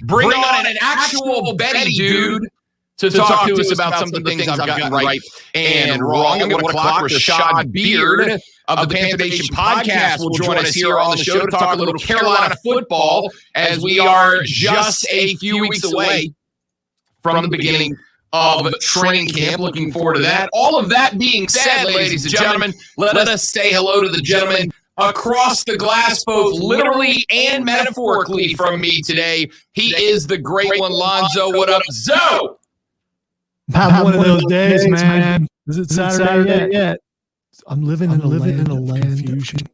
bring on an actual betting dude to talk to us about some of the things I've gotten right and wrong. At 1 o'clock, Rashad Beard of the Panther Nation podcast will join us here on the show to talk a little Carolina football, as we are just a few weeks away from the beginning of training camp. Looking forward to that. All of that being said, ladies and gentlemen, let us say hello to the gentleman across the glass, both literally and metaphorically from me today. He is the great one, Lonzo. What up, Zo? Have one of those days, man. Is it Saturday yet? I'm living in a land of confusion.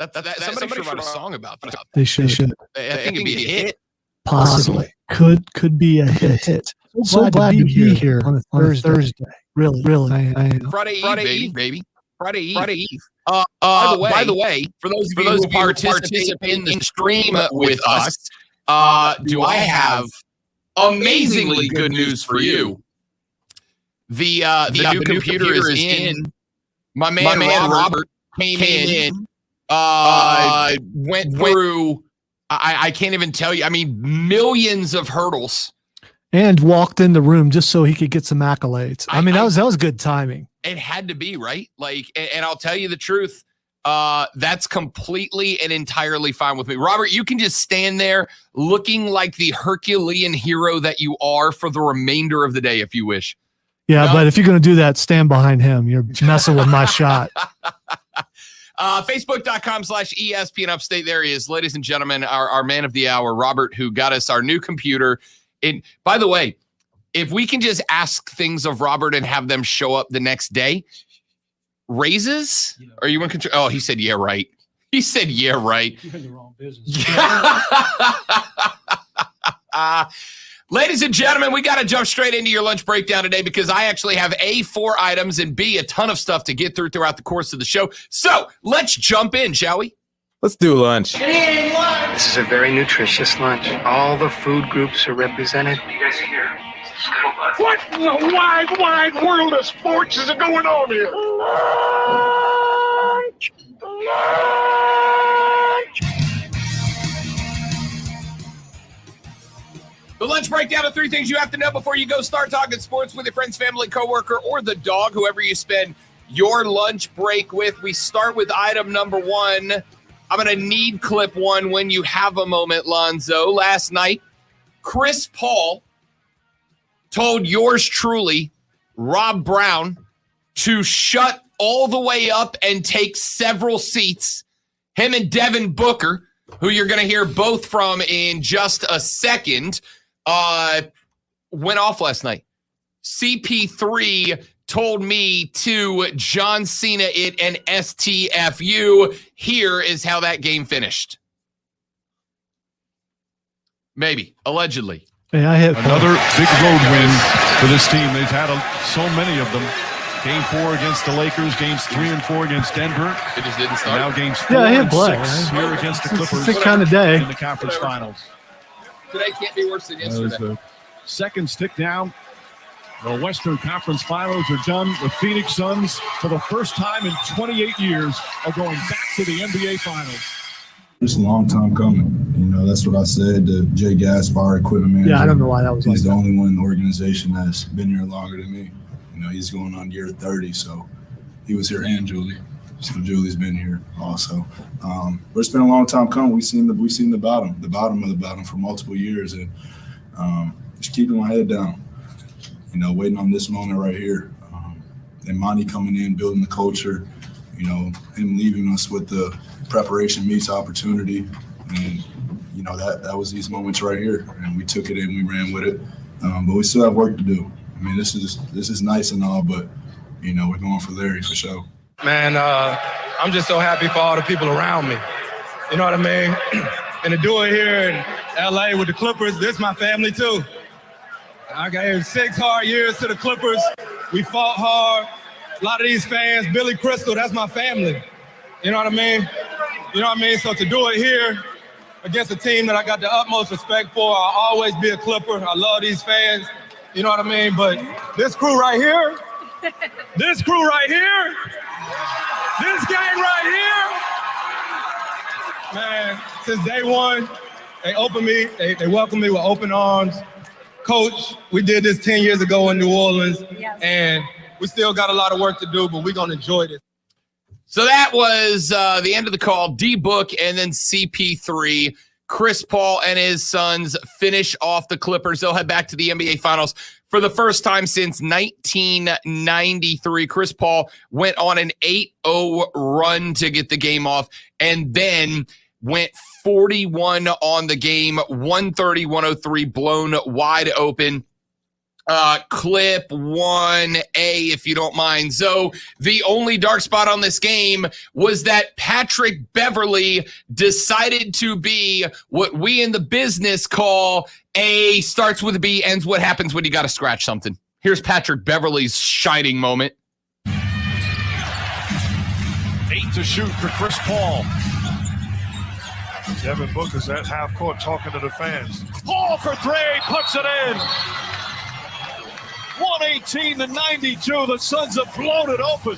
Somebody should write a song about that. They should. I think it'd be a hit. Possibly. Could be a hit. So glad to be here on a Thursday. Really. I am. Friday Eve, baby. Friday Eve. By the way, for those of you who participate in the stream with us, do I have amazingly good news for you. The new computer is in. My man Robert came in, went through, I can't even tell you, I mean, millions of hurdles. And walked in the room just so he could get some accolades. I mean, that was good timing. It had to be, right? Like, and I'll tell you the truth, that's completely and entirely fine with me. Robert, you can just stand there looking like the Herculean hero that you are for the remainder of the day, if you wish. Yeah, but if you're going to do that, stand behind him. You're messing with my shot. Facebook.com/ESPN Upstate. There he is. Ladies and gentlemen, our man of the hour, Robert, who got us our new computer. And by the way, if we can just ask things of Robert and have them show up the next day, raises? Are you in control? Oh, he said, yeah, right. He said, yeah, right. You're in the wrong business. Ladies and gentlemen, we got to jump straight into your lunch breakdown today because I actually have A, 4 items, and B, a ton of stuff to get through throughout the course of the show. So let's jump in, shall we? Let's do lunch. This is a very nutritious lunch. All the food groups are represented. You guys are here. What in the wide world of sports is going on here? The lunch breakdown of 3 things you have to know before you go start talking sports with your friends, family, coworker, or the dog, whoever you spend your lunch break with. We start with item number 1. I'm going to need clip 1 when you have a moment, Lonzo. Last night, Chris Paul told yours truly, Rob Brown, to shut all the way up and take several seats. Him and Devin Booker, who you're going to hear both from in just a second, went off last night. CP3 told me to John Cena it and STFU. Here is how that game finished. Maybe, allegedly. Hey, I hit another big road win for this team. They've had so many of them. Game 4 against the Lakers, games 3 and 4 against Denver. It just didn't start. And now games 4 and 6 right? here against the Clippers. It's kind of day in the conference finals. Today can't be worse than yesterday. The second stick down. The Western Conference Finals are done. The Phoenix Suns, for the first time in 28 years, are going back to the NBA Finals. It's a long time coming. You know, that's what I said to Jay Gaspar, equipment manager. Yeah, I don't know why that was He's like the that. only one in the organization that's been here longer than me. You know, he's going on year 30, so he was here and Julie. So Julie's been here also. But it's been a long time coming. We've seen the bottom of the bottom for multiple years, and just keeping my head down. You know, waiting on this moment right here. And Monty coming in, building the culture. You know, him leaving us with the preparation meets opportunity, and you know that was these moments right here, and we took it and we ran with it. But we still have work to do. I mean, this is nice and all, but you know we're going for Larry for sure. Man, I'm just so happy for all the people around me. You know what I mean? And to do it here in LA with the Clippers, this is my family too. I got here 6 hard years to the Clippers. We fought hard. A lot of these fans, Billy Crystal, that's my family. You know what I mean? You know what I mean? So to do it here against a team that I got the utmost respect for, I'll always be a Clipper. I love these fans. You know what I mean? But this crew right here, this game right here, man, since day one, They open me. They welcome me with open arms. Coach, we did this 10 years ago in New Orleans, and we still got a lot of work to do, but we're going to enjoy this. So that was the end of the call. D-Book and then CP3. Chris Paul and his Suns finish off the Clippers. They'll head back to the NBA Finals for the first time since 1993. Chris Paul went on an 8-0 run to get the game off and then went 41 on the game, 130-103, blown wide open. Clip 1A, if you don't mind. So the only dark spot on this game was that Patrick Beverley decided to be what we in the business call a starts with a B, ends what happens when you got to scratch something. Here's Patrick Beverley's shining moment. 8 to shoot for Chris Paul. Devin Booker's at half court talking to the fans. Paul for 3, puts it in. 118-92. The Suns have blown it open.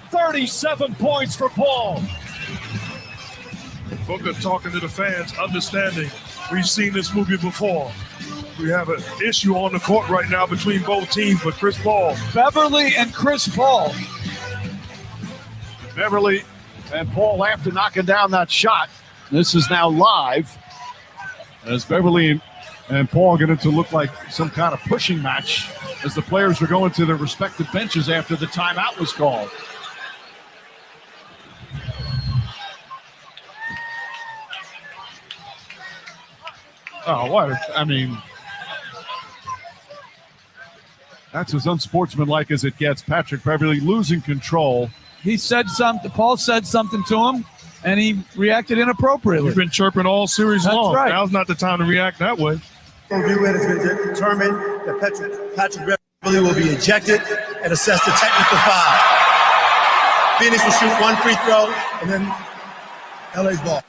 37 points for Paul. Booker talking to the fans, understanding we've seen this movie before. We have an issue on the court right now between both teams, but Chris Paul. Beverley and Chris Paul. Beverley and Paul after knocking down that shot. This is now live as Beverley and Paul get it to look like some kind of pushing match as the players are going to their respective benches after the timeout was called. Oh, what? I mean, that's as unsportsmanlike as it gets. Patrick Beverley losing control. He said something. Paul said something to him, and he reacted inappropriately. You've been chirping all series long. Right. Now's not the time to react that way. Review is going to determine that Patrick Beverley will be ejected and assess the technical foul. Phoenix will shoot 1 free throw, and then LA's ball.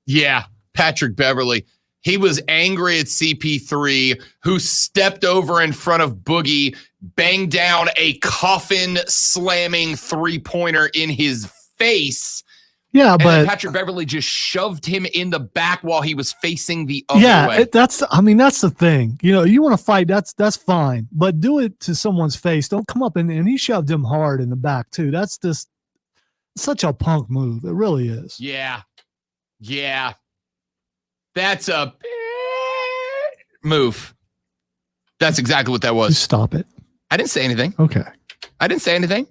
Yeah, Patrick Beverley. He was angry at CP3, who stepped over in front of Boogie, banged down a coffin-slamming three-pointer in his face. Yeah, and but Patrick Beverley just shoved him in the back while he was facing the other way. That's the thing. You know, you want to fight, that's fine, but do it to someone's face. Don't come up and he shoved him hard in the back too. That's just such a punk move. It really is. Yeah. That's a move. That's exactly what that was. Just stop it. I didn't say anything. Okay. I didn't say anything.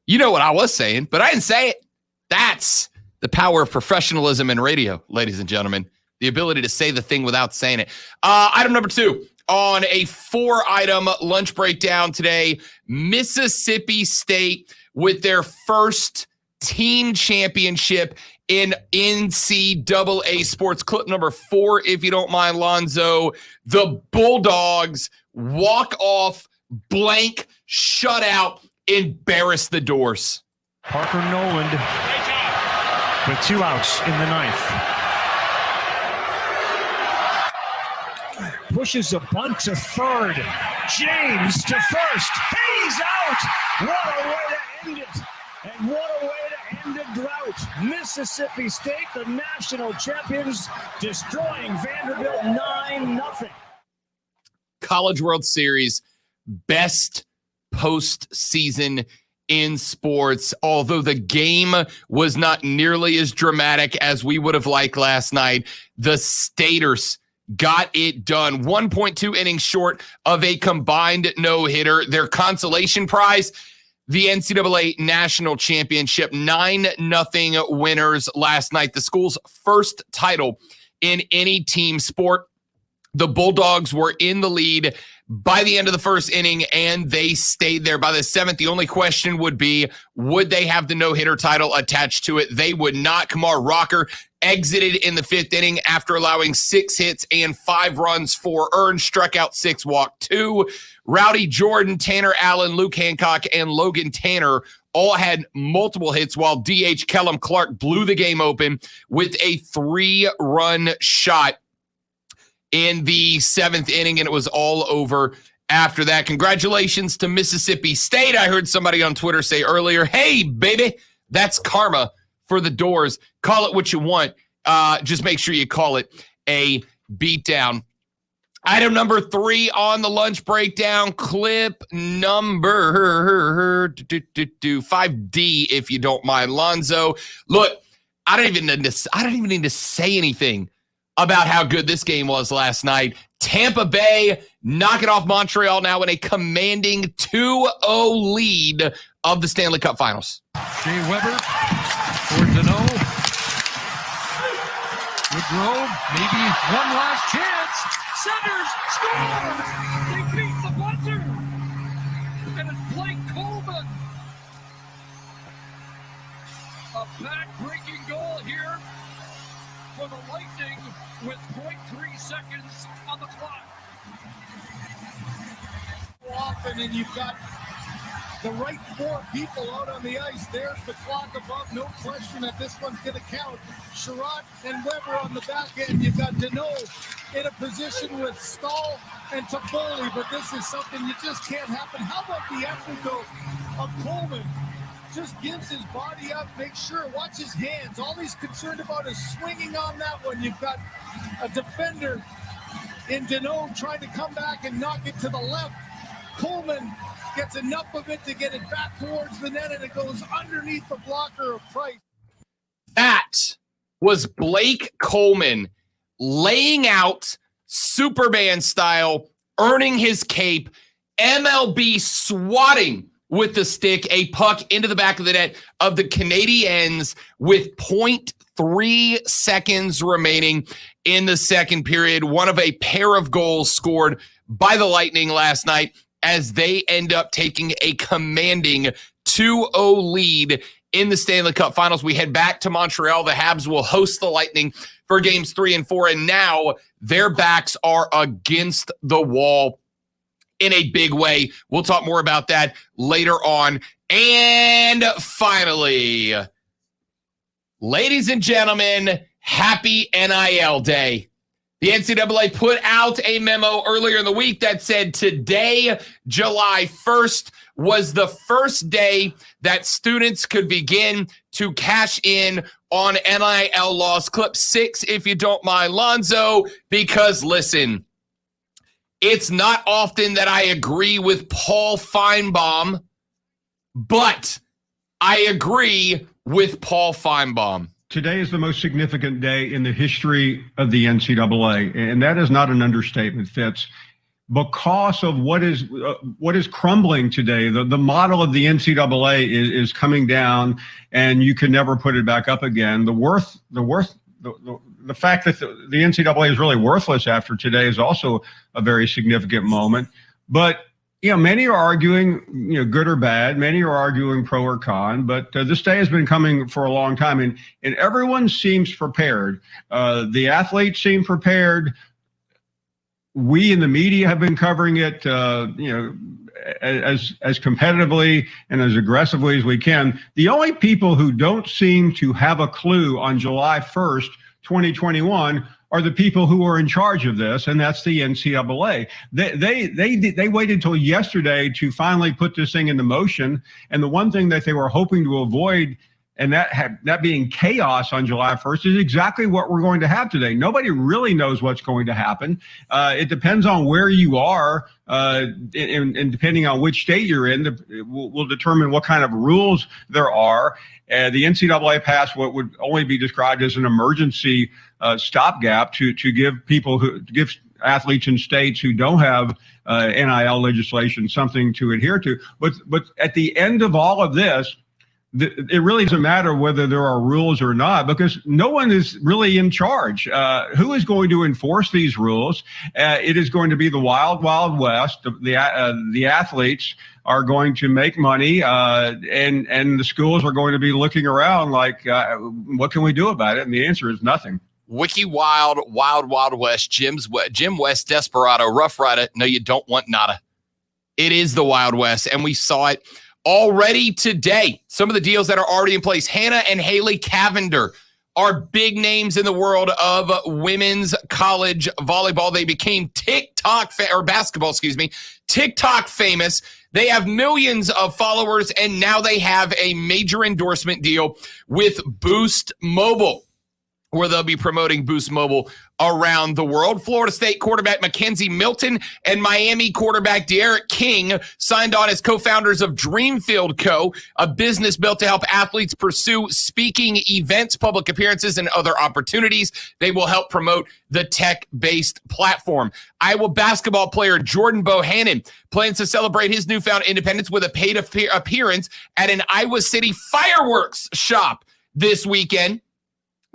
You know what I was saying, but I didn't say it. That's the power of professionalism in radio, ladies and gentlemen. The ability to say the thing without saying it. Item number 2 on a 4-item lunch breakdown today. Mississippi State with their first team championship in NCAA sports. Clip number 4, if you don't mind, Lonzo. The Bulldogs walk off, blank, shutout, embarrass the Doors. Parker Noland with 2 outs in the 9th. Pushes a bunt to third. James to first. He's out. What a way to end it. And what a way to end a drought. Mississippi State, the national champions, destroying Vanderbilt 9-0. College World Series, best postseason in sports, although the game was not nearly as dramatic as we would have liked last night. The Staters got it done. 1.2 innings short of a combined no-hitter. Their consolation prize, the NCAA National Championship. 9-0 winners last night. The school's first title in any team sport. The Bulldogs were in the lead by the end of the first inning, and they stayed there. By the 7th, the only question would be, would they have the no-hitter title attached to it? They would not. Kumar Rocker exited in the 5th inning after allowing 6 hits and 5 runs, 4 earned, struck out 6, walked 2. Rowdy Jordan, Tanner Allen, Luke Hancock, and Logan Tanner all had multiple hits, while D.H. Kellum Clark blew the game open with a 3-run shot in the 7th inning, and it was all over after that. Congratulations to Mississippi State. I heard somebody on Twitter say earlier, hey, baby, that's karma for the Doors. Call it what you want. just make sure you call it a beatdown. Item number 3 on the lunch breakdown, clip number 5D, if you don't mind, Lonzo. Look, I don't even need to say anything about how good this game was last night. Tampa Bay knocking off Montreal now in a commanding 2-0 lead of the Stanley Cup Finals. Shea Weber for Deneau. Woodrow, maybe one last chance. Centers scores! They beat the buzzer! And it's Blake Coleman. A back-breaking goal here for the Lightning with 0.3 seconds on the clock. Often, and you've got the right 4 people out on the ice. There's the clock above. No question that this one's going to count. Sherratt and Weber on the back end. You've got Deneau in a position with Stahl and Toffoli, but this is something you just can't happen. How about the effort, though, of Coleman? Just gives his body up, makes sure, watch his hands. All he's concerned about is swinging on that one. You've got a defender in Deneau trying to come back and knock it to the left. Coleman gets enough of it to get it back towards the net, and it goes underneath the blocker of Price. That was Blake Coleman laying out Superman style, earning his cape, MLB swatting with the stick a puck into the back of the net of the Canadiens with 0.3 seconds remaining in the second period. One of a pair of goals scored by the Lightning last night as they end up taking a commanding 2-0 lead in the Stanley Cup Finals. We head back to Montreal. The Habs will host the Lightning for games 3 and 4, and now their backs are against the wall in a big way. We'll talk more about that later on. And finally, ladies and gentlemen, happy NIL Day. The NCAA put out a memo earlier in the week that said today, July 1st, was the first day that students could begin to cash in on NIL laws. Clip 6, if you don't mind, Lonzo, because listen, it's not often that I agree with Paul Feinbaum, but I agree with Paul Feinbaum. Today is the most significant day in the history of the NCAA, and that is not an understatement, Fitz. Because of what is crumbling today, the model of the NCAA is coming down, and you can never put it back up again. The fact that the NCAA is really worthless after today is also a very significant moment. But many are arguing, good or bad. Many are arguing pro or con. But this day has been coming for a long time, and everyone seems prepared. The athletes seem prepared. We in the media have been covering it, as competitively and as aggressively as we can. The only people who don't seem to have a clue on July 1st, 2021, are the people who are in charge of this, and that's the NCAA. They waited until yesterday to finally put this thing into motion, and the one thing that they were hoping to avoid, and that being chaos on July 1st, is exactly what we're going to have today. Nobody really knows what's going to happen. It depends on where you are, and depending on which state you're in, will determine what kind of rules there are. The NCAA passed what would only be described as an emergency stopgap to give athletes in states who don't have NIL legislation something to adhere to. But at the end of all of this, it really doesn't matter whether there are rules or not, because no one is really in charge. Who is going to enforce these rules? It is going to be the wild, wild west. The athletes are going to make money, and the schools are going to be looking around like, what can we do about it? And the answer is nothing. Wiki Wild, Wild, Wild West, Jim West, Desperado, Rough Rider. No, you don't want nada. It is the Wild West, and we saw it already today. Some of the deals that are already in place. Hannah and Haley Cavender are big names in the world of women's college volleyball. They became TikTok famous. They have millions of followers, and now they have a major endorsement deal with Boost Mobile. where they'll be promoting Boost Mobile around the world. Florida State quarterback Mackenzie Milton and Miami quarterback D'Eriq King signed on as co-founders of Dreamfield Co., a business built to help athletes pursue speaking events, public appearances, and other opportunities. They will help promote the tech-based platform. Iowa basketball player Jordan Bohannon plans to celebrate his newfound independence with a paid appearance at an Iowa City fireworks shop this weekend.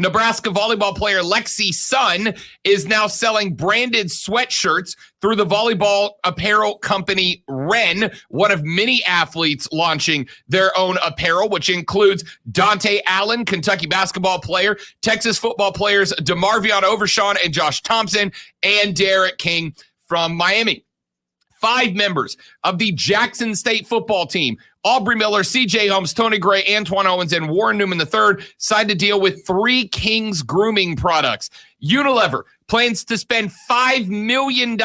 Nebraska volleyball player Lexi Sun is now selling branded sweatshirts through the volleyball apparel company Wren, one of many athletes launching their own apparel, which includes Dante Allen, Kentucky basketball player, Texas football players DeMarvion Overshawn and Josh Thompson, and D'Eriq King from Miami. 5 members of the Jackson State football team, Aubrey Miller, CJ Holmes, Tony Gray, Antoine Owens, and Warren Newman III, signed a deal with 3 Kings grooming products. Unilever plans to spend $5 million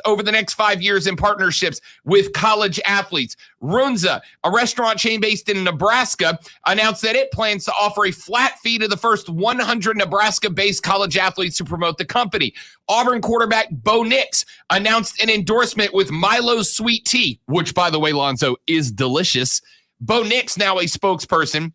over the next 5 years in partnerships with college athletes. Runza, a restaurant chain based in Nebraska, announced that it plans to offer a flat fee to the first 100 Nebraska-based college athletes to promote the company. Auburn quarterback Bo Nix announced an endorsement with Milo's Sweet Tea, which, by the way, Lonzo, is delicious. Bo Nix now a spokesperson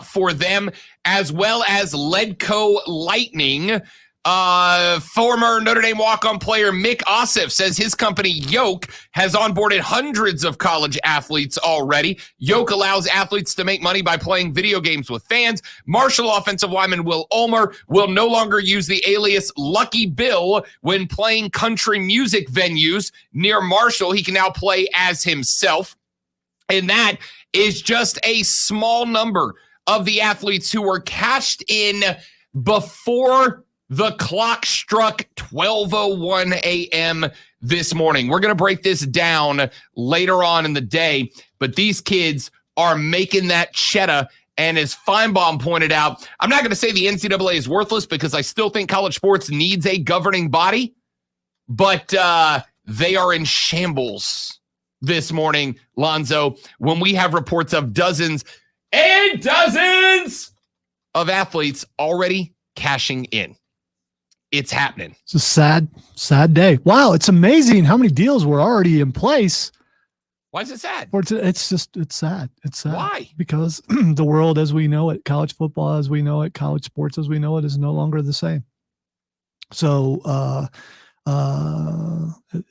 for them, as well as Ledco Lightning. Former Notre Dame walk-on player Mick Ossoff says his company Yoke has onboarded hundreds of college athletes already. Yoke allows athletes to make money by playing video games with fans. Marshall offensive lineman Will Ulmer will no longer use the alias Lucky Bill when playing country music venues near Marshall. He can now play as himself. And that is just a small number of the athletes who were cashed in before the clock struck 12:01 a.m. this morning. We're going to break this down later on in the day, but these kids are making that cheddar. And as Feinbaum pointed out, I'm not going to say the NCAA is worthless because I still think college sports needs a governing body, but they are in shambles this morning, Lonzo, when we have reports of dozens and dozens of athletes already cashing in. It's happening. It's a sad day. Wow, it's amazing how many deals were already in place. Why is it sad? It's sad. It's sad. Why? Because the world as we know it, college football as we know it, college sports as we know it, is no longer the same. So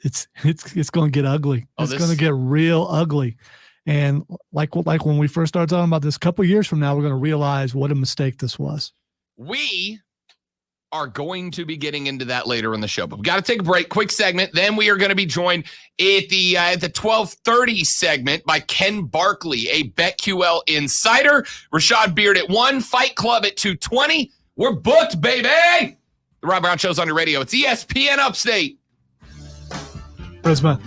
it's going to get ugly. It's going to get real ugly. And like when we first started talking about this, a couple of years from now, we're going to realize what a mistake this was. We are going to be getting into that later in the show, but we've got to take a break. Quick segment. Then we are going to be joined at the 12:30 segment by Ken Barkley, a BetQL insider. Rashad Beard at 1, Fight Club at 2:20. We're booked, baby. The Rob Brown Show's on your radio. It's ESPN Upstate. Prisma.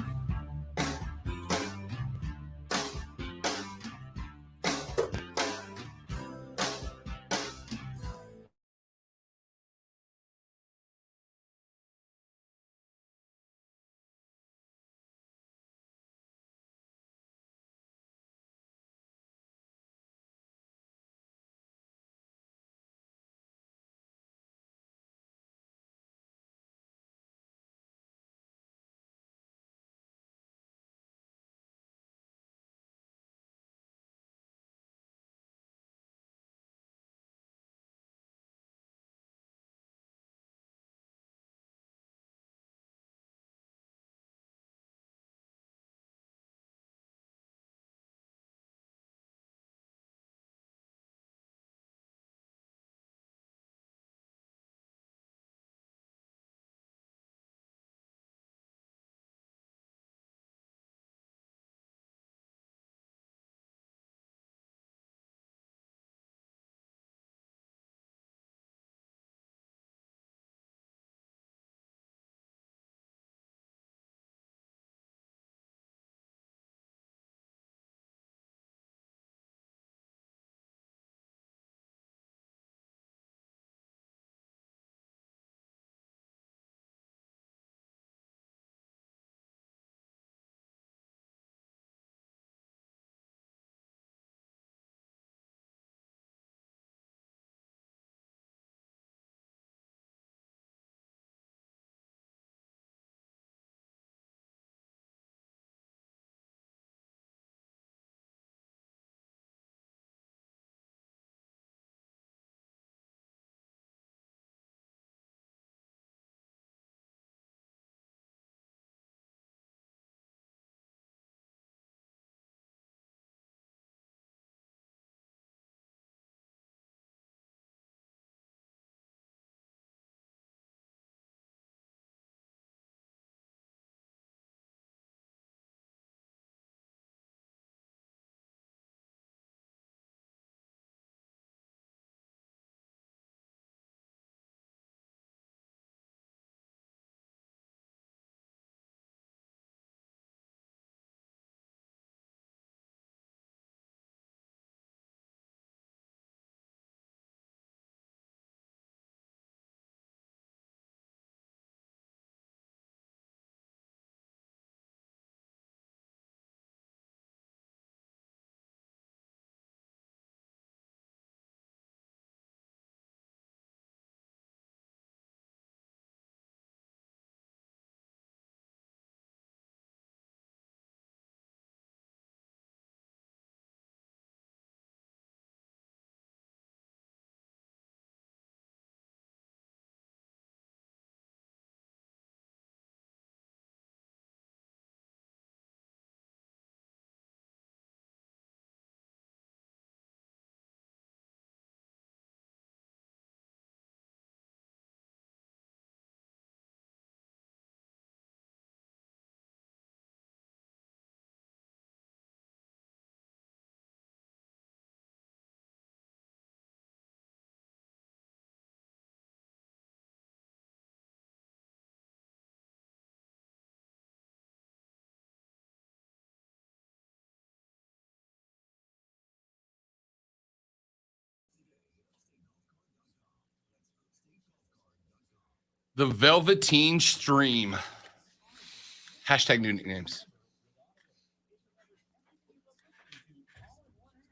The Velveteen Stream. Hashtag new nicknames.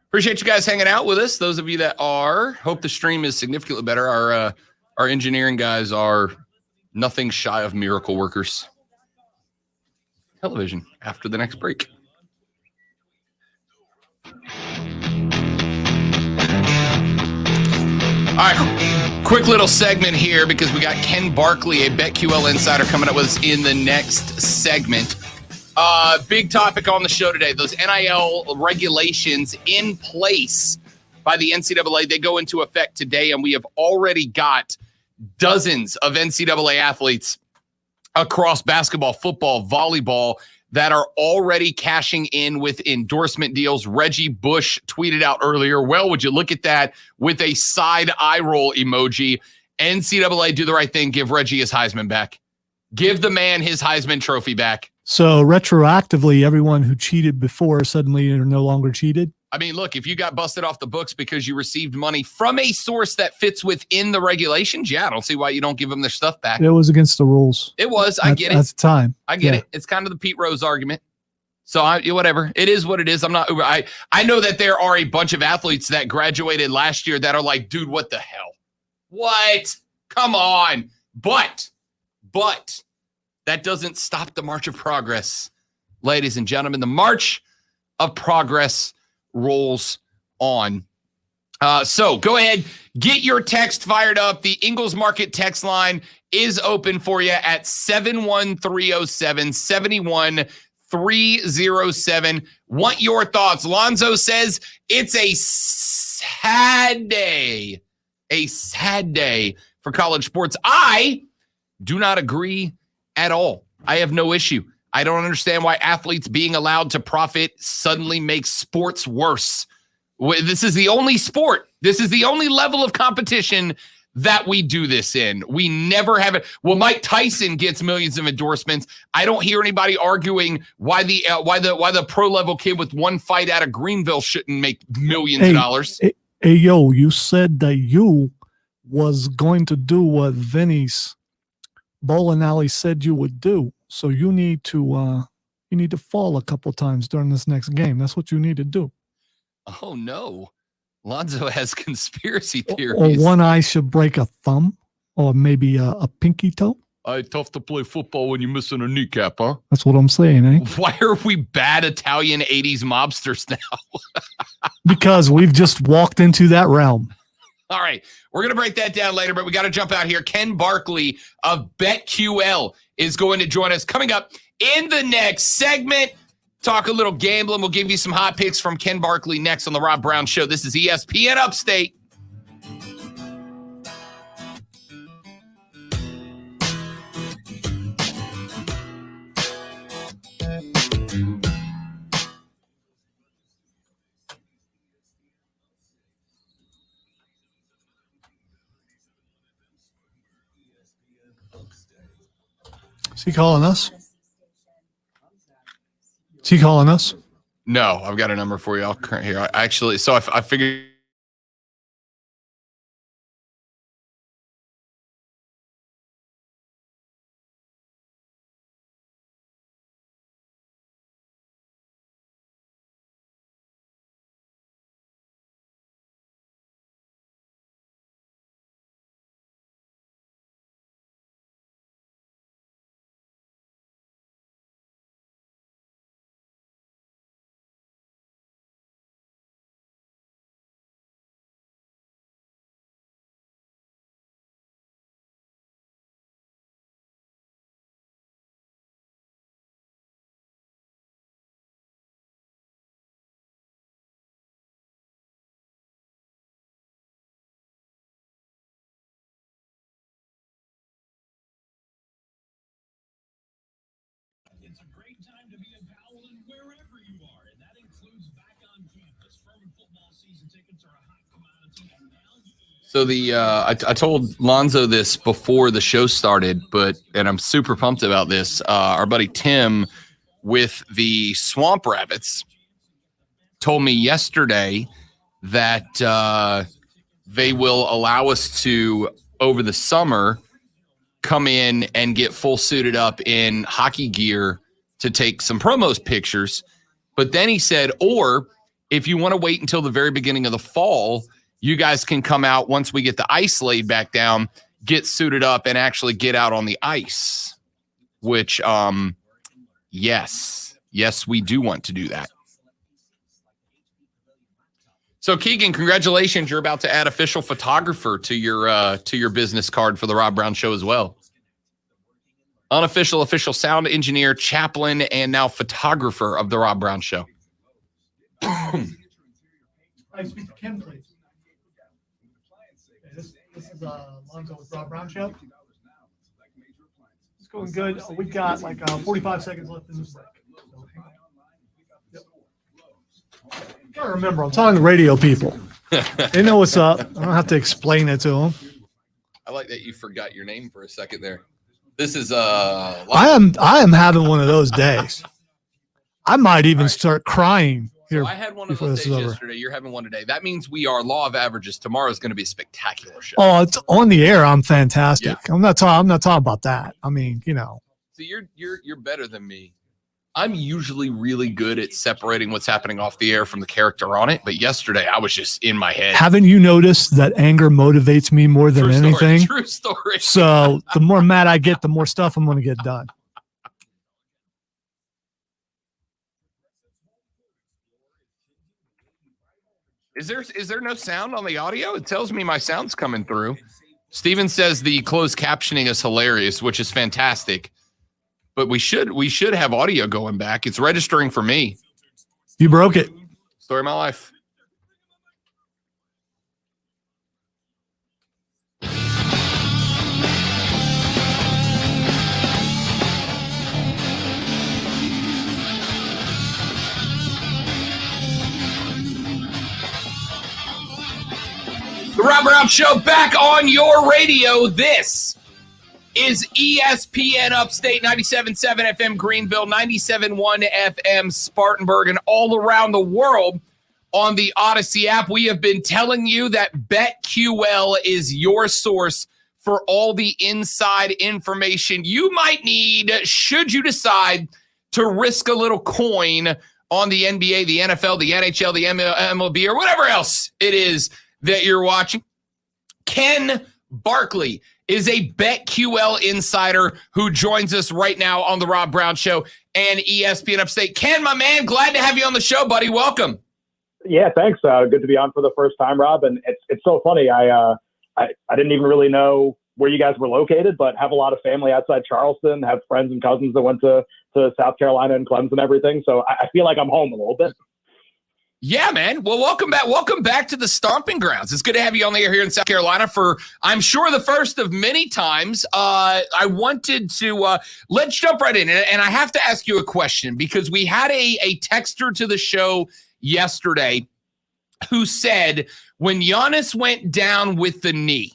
Appreciate you guys hanging out with us. Those of you that are, hope the stream is significantly better. Our engineering guys are nothing shy of miracle workers. Television after the next break. All right, quick little segment here because we got Ken Barkley, a BetQL insider, coming up with us in the next segment. Big topic on the show today, those NIL regulations in place by the NCAA. They go into effect today, and we have already got dozens of NCAA athletes across basketball, football, volleyball that are already cashing in with endorsement deals. Reggie Bush tweeted out earlier, well, would you look at that, with a side eye roll emoji. NCAA, do the right thing. Give Reggie his Heisman back. Give the man his Heisman trophy back. So retroactively, everyone who cheated before suddenly are no longer cheated? I mean, look, if you got busted off the books because you received money from a source that fits within the regulations, yeah, I don't see why you don't give them their stuff back. It was against the rules. It was. I get it. At the time. I get it. It's kind of the Pete Rose argument. So whatever. It is what it is. I'm not. I know that there are a bunch of athletes that graduated last year that are like, dude, what the hell? What? Come on. But that doesn't stop the march of progress, ladies and gentlemen. The march of progress rolls on. So go ahead, get your text fired up. The Ingles Market text line is open for you at 71307 71307. Want your thoughts? Lonzo says it's a sad day for college sports. I do not agree at all. I have no issue. I don't understand why athletes being allowed to profit suddenly makes sports worse. This is the only sport. This is the only level of competition that we do this in. We never have it. Well, Mike Tyson gets millions of endorsements. I don't hear anybody arguing why the pro level kid with one fight out of Greenville shouldn't make millions of dollars. Hey, yo, you said that you was going to do what Vinny's bowling alley said you would do. So you need to fall a couple times during this next game. That's what you need to do. Oh no, Lonzo has conspiracy theories. Or one eye should break a thumb, or maybe a pinky toe. Tough to play football when you're missing a kneecap, huh? That's what I'm saying, eh? Why are we bad Italian 80s mobsters now? Because we've just walked into that realm. All right, we're going to break that down later, but we got to jump out here. Ken Barkley of BetQL is going to join us coming up in the next segment. Talk a little gambling. We'll give you some hot picks from Ken Barkley next on the Rob Brown Show. This is ESPN Upstate. Is he calling us? Is he calling us? No, I've got a number for you. I'll here. I figured. It's a great time to be in Powell and wherever you are, and that includes back on campus. Furman football season tickets are a hot commodity, and now So I told Lonzo this before the show started, and I'm super pumped about this. Our buddy Tim with the Swamp Rabbits told me yesterday that they will allow us to, over the summer, come in and get full suited up in hockey gear to take some promos pictures. But then he said, or if you want to wait until the very beginning of the fall, you guys can come out once we get the ice laid back down, get suited up and actually get out on the ice, which, yes, we do want to do that. So Keegan, congratulations. You're about to add official photographer to your business card for the Rob Brown Show as well. Unofficial, official sound engineer, chaplain, and now photographer of the Rob Brown Show. I speak to Ken, please. This is Lonzo with Rob Brown Show. It's going good. We've got like 45 seconds left in this break. You gotta remember, I'm talking to radio people. They know what's up. I don't have to explain it to them. I like that you forgot your name for a second there. This is I am having one of those days. I might even start crying here. So I had one of those days yesterday. You're having one today. That means we are law of averages. Tomorrow is going to be a spectacular show. Oh, it's on the air. I'm fantastic. Yeah. I'm not talking about that. I mean, you know. So you're better than me. I'm usually really good at separating what's happening off the air from the character on it, but yesterday I was just in my head. Haven't you noticed that anger motivates me more than anything? True story. So the more mad I get, the more stuff I'm going to get done. Is there no sound on the audio? It tells me my sound's coming through. Steven says the closed captioning is hilarious, which is fantastic. But we should have audio going back. It's registering for me. You broke it. Story of my life. The Rob Brown Show back on your radio. This is ESPN Upstate, 97.7 FM Greenville, 97.1 FM Spartanburg, and all around the world on the Odyssey app. We have been telling you that BetQL is your source for all the inside information you might need should you decide to risk a little coin on the NBA, the NFL, the NHL, the MLB, or whatever else it is that you're watching. Ken Barkley is a BetQL insider who joins us right now on the Rob Brown Show and ESPN Upstate. Ken, my man, glad to have you on the show, buddy. Welcome. Yeah, thanks. Good to be on for the first time, Rob. And it's so funny. I didn't even really know where you guys were located, but have a lot of family outside Charleston, have friends and cousins that went to South Carolina and Clemson and everything. So I feel like I'm home a little bit. Yeah, man. Well, welcome back. Welcome back to the stomping grounds. It's good to have you on the air here in South Carolina for, I'm sure, the first of many times. I wanted to, let's jump right in. And I have to ask you a question because we had a texter to the show yesterday who said when Giannis went down with the knee,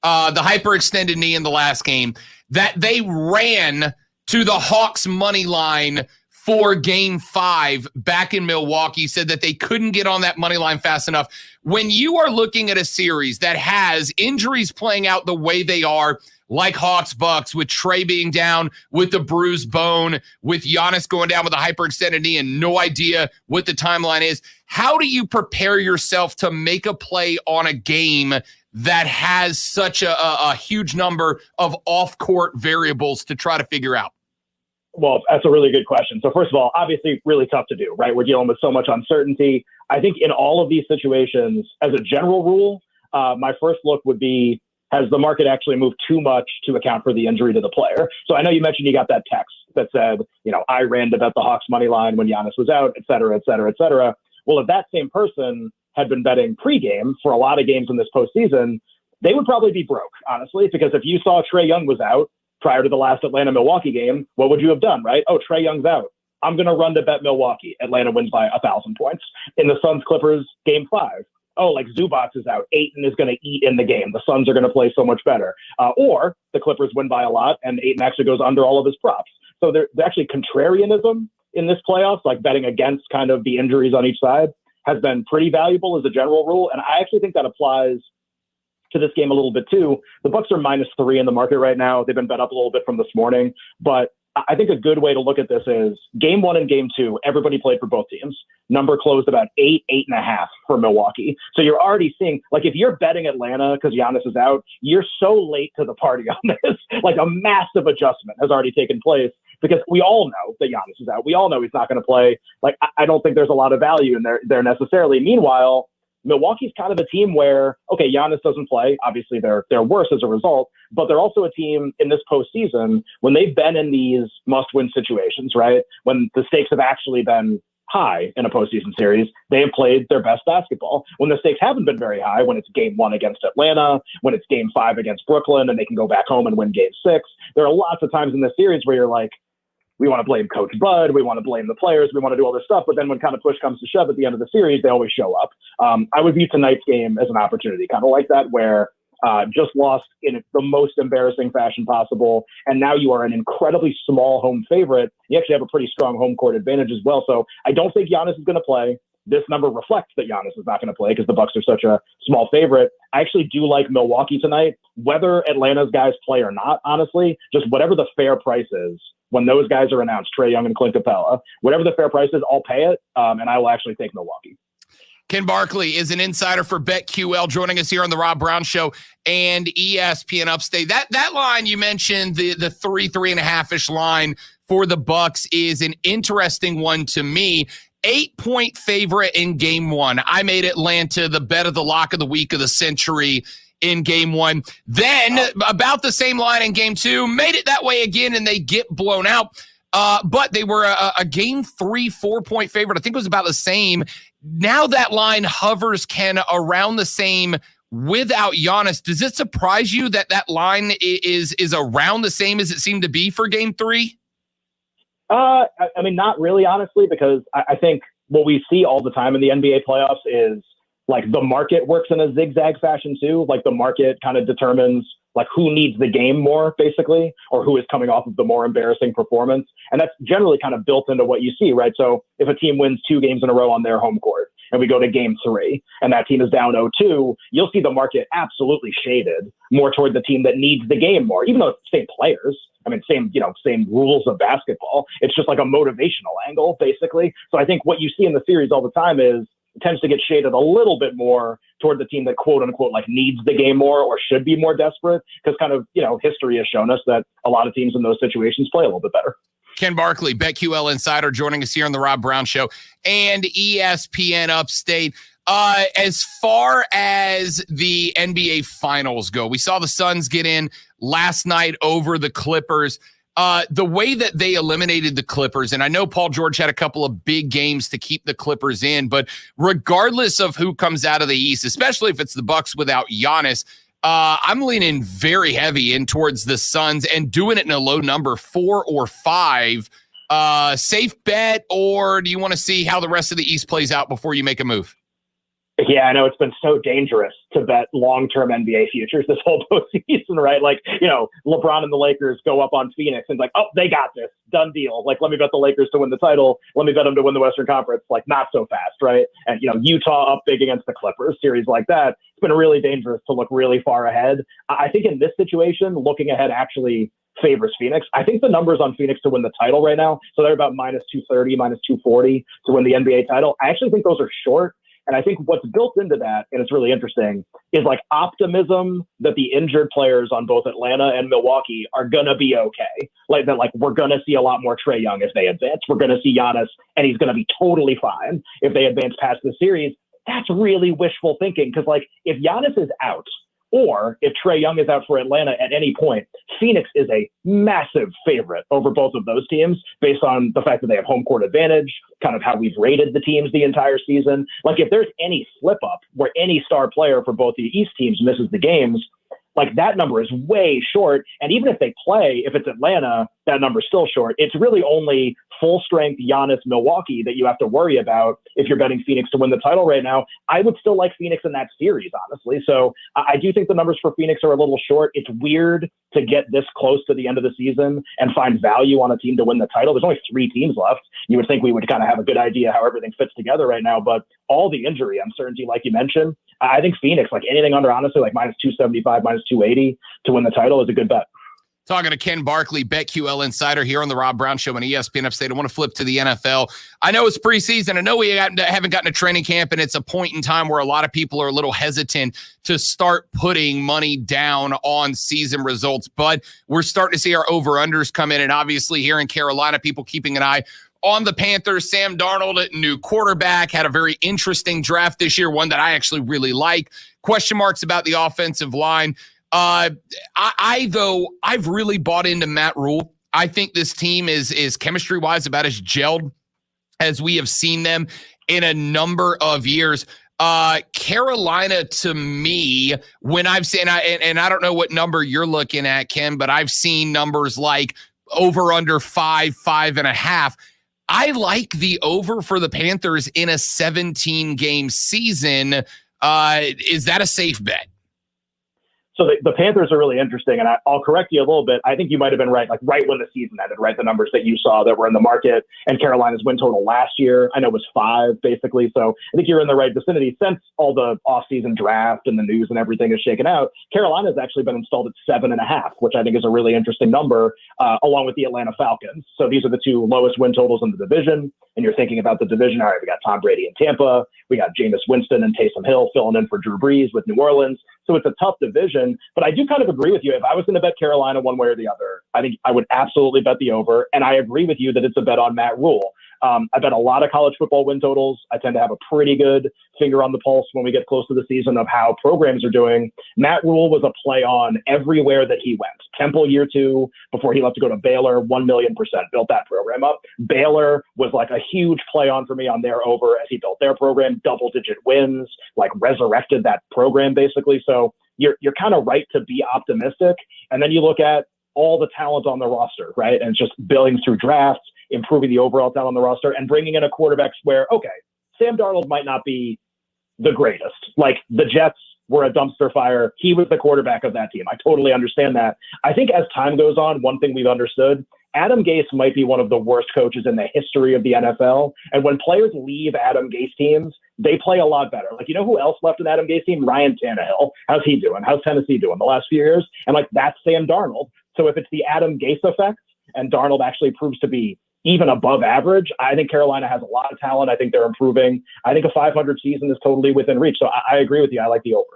the hyperextended knee in the last game, that they ran to the Hawks money line for Game 5 back in Milwaukee, said that they couldn't get on that money line fast enough. When you are looking at a series that has injuries playing out the way they are, like Hawks Bucks, with Trey being down with the bruised bone, with Giannis going down with a hyperextended knee and no idea what the timeline is, how do you prepare yourself to make a play on a game that has such a huge number of off-court variables to try to figure out? Well, that's a really good question. So first of all, obviously really tough to do, right? We're dealing with so much uncertainty. I think in all of these situations, as a general rule, my first look would be, has the market actually moved too much to account for the injury to the player? So I know you mentioned you got that text that said, I ran to bet the Hawks money line when Giannis was out, et cetera, et cetera, et cetera. Well, if that same person had been betting pregame for a lot of games in this postseason, they would probably be broke, honestly, because if you saw Trae Young was out prior to the last Atlanta-Milwaukee game, what would you have done, right? Oh, Trae Young's out. I'm going to run to bet Milwaukee. Atlanta wins by 1,000 points. In the Suns-Clippers Game 5, oh, like Zubac is out. Ayton is going to eat in the game. The Suns are going to play so much better. Or the Clippers win by a lot, and Ayton actually goes under all of his props. So there's actually contrarianism in this playoffs, like betting against kind of the injuries on each side, has been pretty valuable as a general rule. And I actually think that applies to this game a little bit too. The Bucks are -3 in the market right now. They've been bet up a little bit from this morning, but I think a good way to look at this is game 1 and game 2, everybody played for both teams. Number closed about 8.5 for Milwaukee. So you're already seeing, like, if you're betting Atlanta because Giannis is out, you're so late to the party on this. Like, a massive adjustment has already taken place because we all know that Giannis is out. We all know he's not going to play. Like, I don't think there's a lot of value in there necessarily. Meanwhile, Milwaukee's kind of a team where, okay, Giannis doesn't play. Obviously, they're worse as a result, but they're also a team in this postseason when they've been in these must-win situations, right? When the stakes have actually been high in a postseason series, they have played their best basketball. When the stakes haven't been very high, when it's game 1 against Atlanta, when it's game 5 against Brooklyn, and they can go back home and win game 6, there are lots of times in this series where you're like, we want to blame Coach Bud, we want to blame the players, we want to do all this stuff, but then when kind of push comes to shove at the end of the series, they always show up. I would view tonight's game as an opportunity, kind of like that, where just lost in the most embarrassing fashion possible, and now you are an incredibly small home favorite. You actually have a pretty strong home court advantage as well, so I don't think Giannis is going to play. This number reflects that Giannis is not going to play because the Bucks are such a small favorite. I actually do like Milwaukee tonight, whether Atlanta's guys play or not, honestly, just whatever the fair price is. When those guys are announced, Trae Young and Clint Capella, whatever the fair price is, I'll pay it, and I will actually take Milwaukee. Ken Barkley is an insider for BetQL, joining us here on the Rob Brown Show and ESPN Upstate. That line you mentioned, the 3.5-ish line for the Bucks, is an interesting one to me. 8-point favorite in game 1. I made Atlanta the bet of the lock of the week of the century in game 1. Then about the same line in game 2, made it that way again, and they get blown out. But they were a game 3 4-point favorite. I think it was about the same. Now that line hovers, Ken, around the same without Giannis. Does it surprise you that line is around the same as it seemed to be for game 3? I mean, not really, honestly, because I think what we see all the time in the NBA playoffs is, like, the market works in a zigzag fashion too. Like, the market kind of determines, like, who needs the game more, basically, or who is coming off of the more embarrassing performance. And that's generally kind of built into what you see, right? So if a team wins 2 games in a row on their home court and we go to game 3 and that team is down 0-2, you'll see the market absolutely shaded more toward the team that needs the game more, even though it's the same players. I mean, same rules of basketball. It's just like a motivational angle, basically. So I think what you see in the series all the time is it tends to get shaded a little bit more toward the team that, quote unquote, like, needs the game more or should be more desperate, because kind of, history has shown us that a lot of teams in those situations play a little bit better. Ken Barkley, BetQL insider, joining us here on the Rob Brown Show and ESPN Upstate. As far as the NBA Finals go, we saw the Suns get in last night over the Clippers. The way that they eliminated the Clippers, and I know Paul George had a couple of big games to keep the Clippers in, but regardless of who comes out of the East, especially if it's the Bucks without Giannis, I'm leaning very heavy in towards the Suns and doing it in a low number, 4 or 5. Safe bet, or do you want to see how the rest of the East plays out before you make a move? Yeah, I know it's been so dangerous to bet long-term NBA futures this whole postseason, right? Like, LeBron and the Lakers go up on Phoenix and it's like, oh, they got this, done deal. Like, let me bet the Lakers to win the title. Let me bet them to win the Western Conference. Like, not so fast, right? And, Utah up big against the Clippers, series like that. It's been really dangerous to look really far ahead. I think in this situation, looking ahead actually favors Phoenix. I think the numbers on Phoenix to win the title right now, so they're about -230, -240 to win the NBA title. I actually think those are short. And I think what's built into that, and it's really interesting, is like optimism that the injured players on both Atlanta and Milwaukee are going to be okay. Like that, like, we're going to see a lot more Trae Young if they advance. We're going to see Giannis, and he's going to be totally fine if they advance past the series. That's really wishful thinking, because, like, if Giannis is out, or if Trae Young is out for Atlanta at any point, Phoenix is a massive favorite over both of those teams based on the fact that they have home court advantage, kind of how we've rated the teams the entire season. Like, if there's any slip up where any star player for both the East teams misses the games, like, that number is way short. And even if they play, if it's Atlanta, that number's still short. It's really only full strength Giannis Milwaukee that you have to worry about if you're betting Phoenix to win the title right now. I would still like Phoenix in that series, honestly. So I do think the numbers for Phoenix are a little short. It's weird to get this close to the end of the season and find value on a team to win the title. There's only 3 teams left. You would think we would kind of have a good idea how everything fits together right now, but all the injury uncertainty, like you mentioned, I think Phoenix, like anything under, honestly, like minus 275, minus 280 to win the title is a good bet. Talking to Ken Barkley, BetQL Insider here on the Rob Brown Show on ESPN Upstate. I want to flip to the NFL. I know it's preseason. I know we haven't gotten a training camp, and it's a point in time where a lot of people are a little hesitant to start putting money down on season results. But we're starting to see our over-unders come in, and obviously here in Carolina, people keeping an eye on the Panthers. Sam Darnold, new quarterback, had a very interesting draft this year, one that I actually really like. Question marks about the offensive line. I've really bought into Matt Rule. I think this team is chemistry-wise about as gelled as we have seen them in a number of years. Carolina, to me, when I've seen, and I don't know what number you're looking at, Ken, but I've seen numbers like over under 5.5. I like the over for the Panthers in a 17-game season. Is that a safe bet? So the Panthers are really interesting, and I'll correct you a little bit. I think you might have been right, like right when the season ended, right? The numbers that you saw that were in the market, and Carolina's win total last year, I know was 5, basically. So I think you're in the right vicinity. Since all the offseason draft and the news and everything is shaken out, Carolina's actually been installed at 7.5, which I think is a really interesting number, along with the Atlanta Falcons. So these are the 2 lowest win totals in the division. And you're thinking about the division. All right, we got Tom Brady in Tampa. We got Jameis Winston and Taysom Hill filling in for Drew Brees with New Orleans. So it's a tough division, but I do kind of agree with you. If I was going to bet Carolina one way or the other, I think I would absolutely bet the over. And I agree with you that it's a bet on Matt Rule. I bet a lot of college football win totals. I tend to have a pretty good finger on the pulse when we get close to the season of how programs are doing. Matt Rule was a play on everywhere that he went. Temple year 2, before he left to go to Baylor, 1,000,000% built that program up. Baylor was like a huge play on for me on their over as he built their program, double-digit wins, like resurrected that program basically. So you're kind of right to be optimistic. And then you look at all the talent on the roster, right? And it's just building through drafts, improving the overall talent on the roster, and bringing in a quarterback where, okay, Sam Darnold might not be the greatest. Like the Jets were a dumpster fire. He was the quarterback of that team. I totally understand that. I think as time goes on, one thing we've understood, Adam Gase might be one of the worst coaches in the history of the NFL. And when players leave Adam Gase teams, they play a lot better. Like, you know who else left an Adam Gase team? Ryan Tannehill. How's he doing? How's Tennessee doing the last few years? And like, that's Sam Darnold. So if it's the Adam Gase effect and Darnold actually proves to be even above average, I think Carolina has a lot of talent. I think they're improving. I think a 500 season is totally within reach. So I agree with you. I like the over.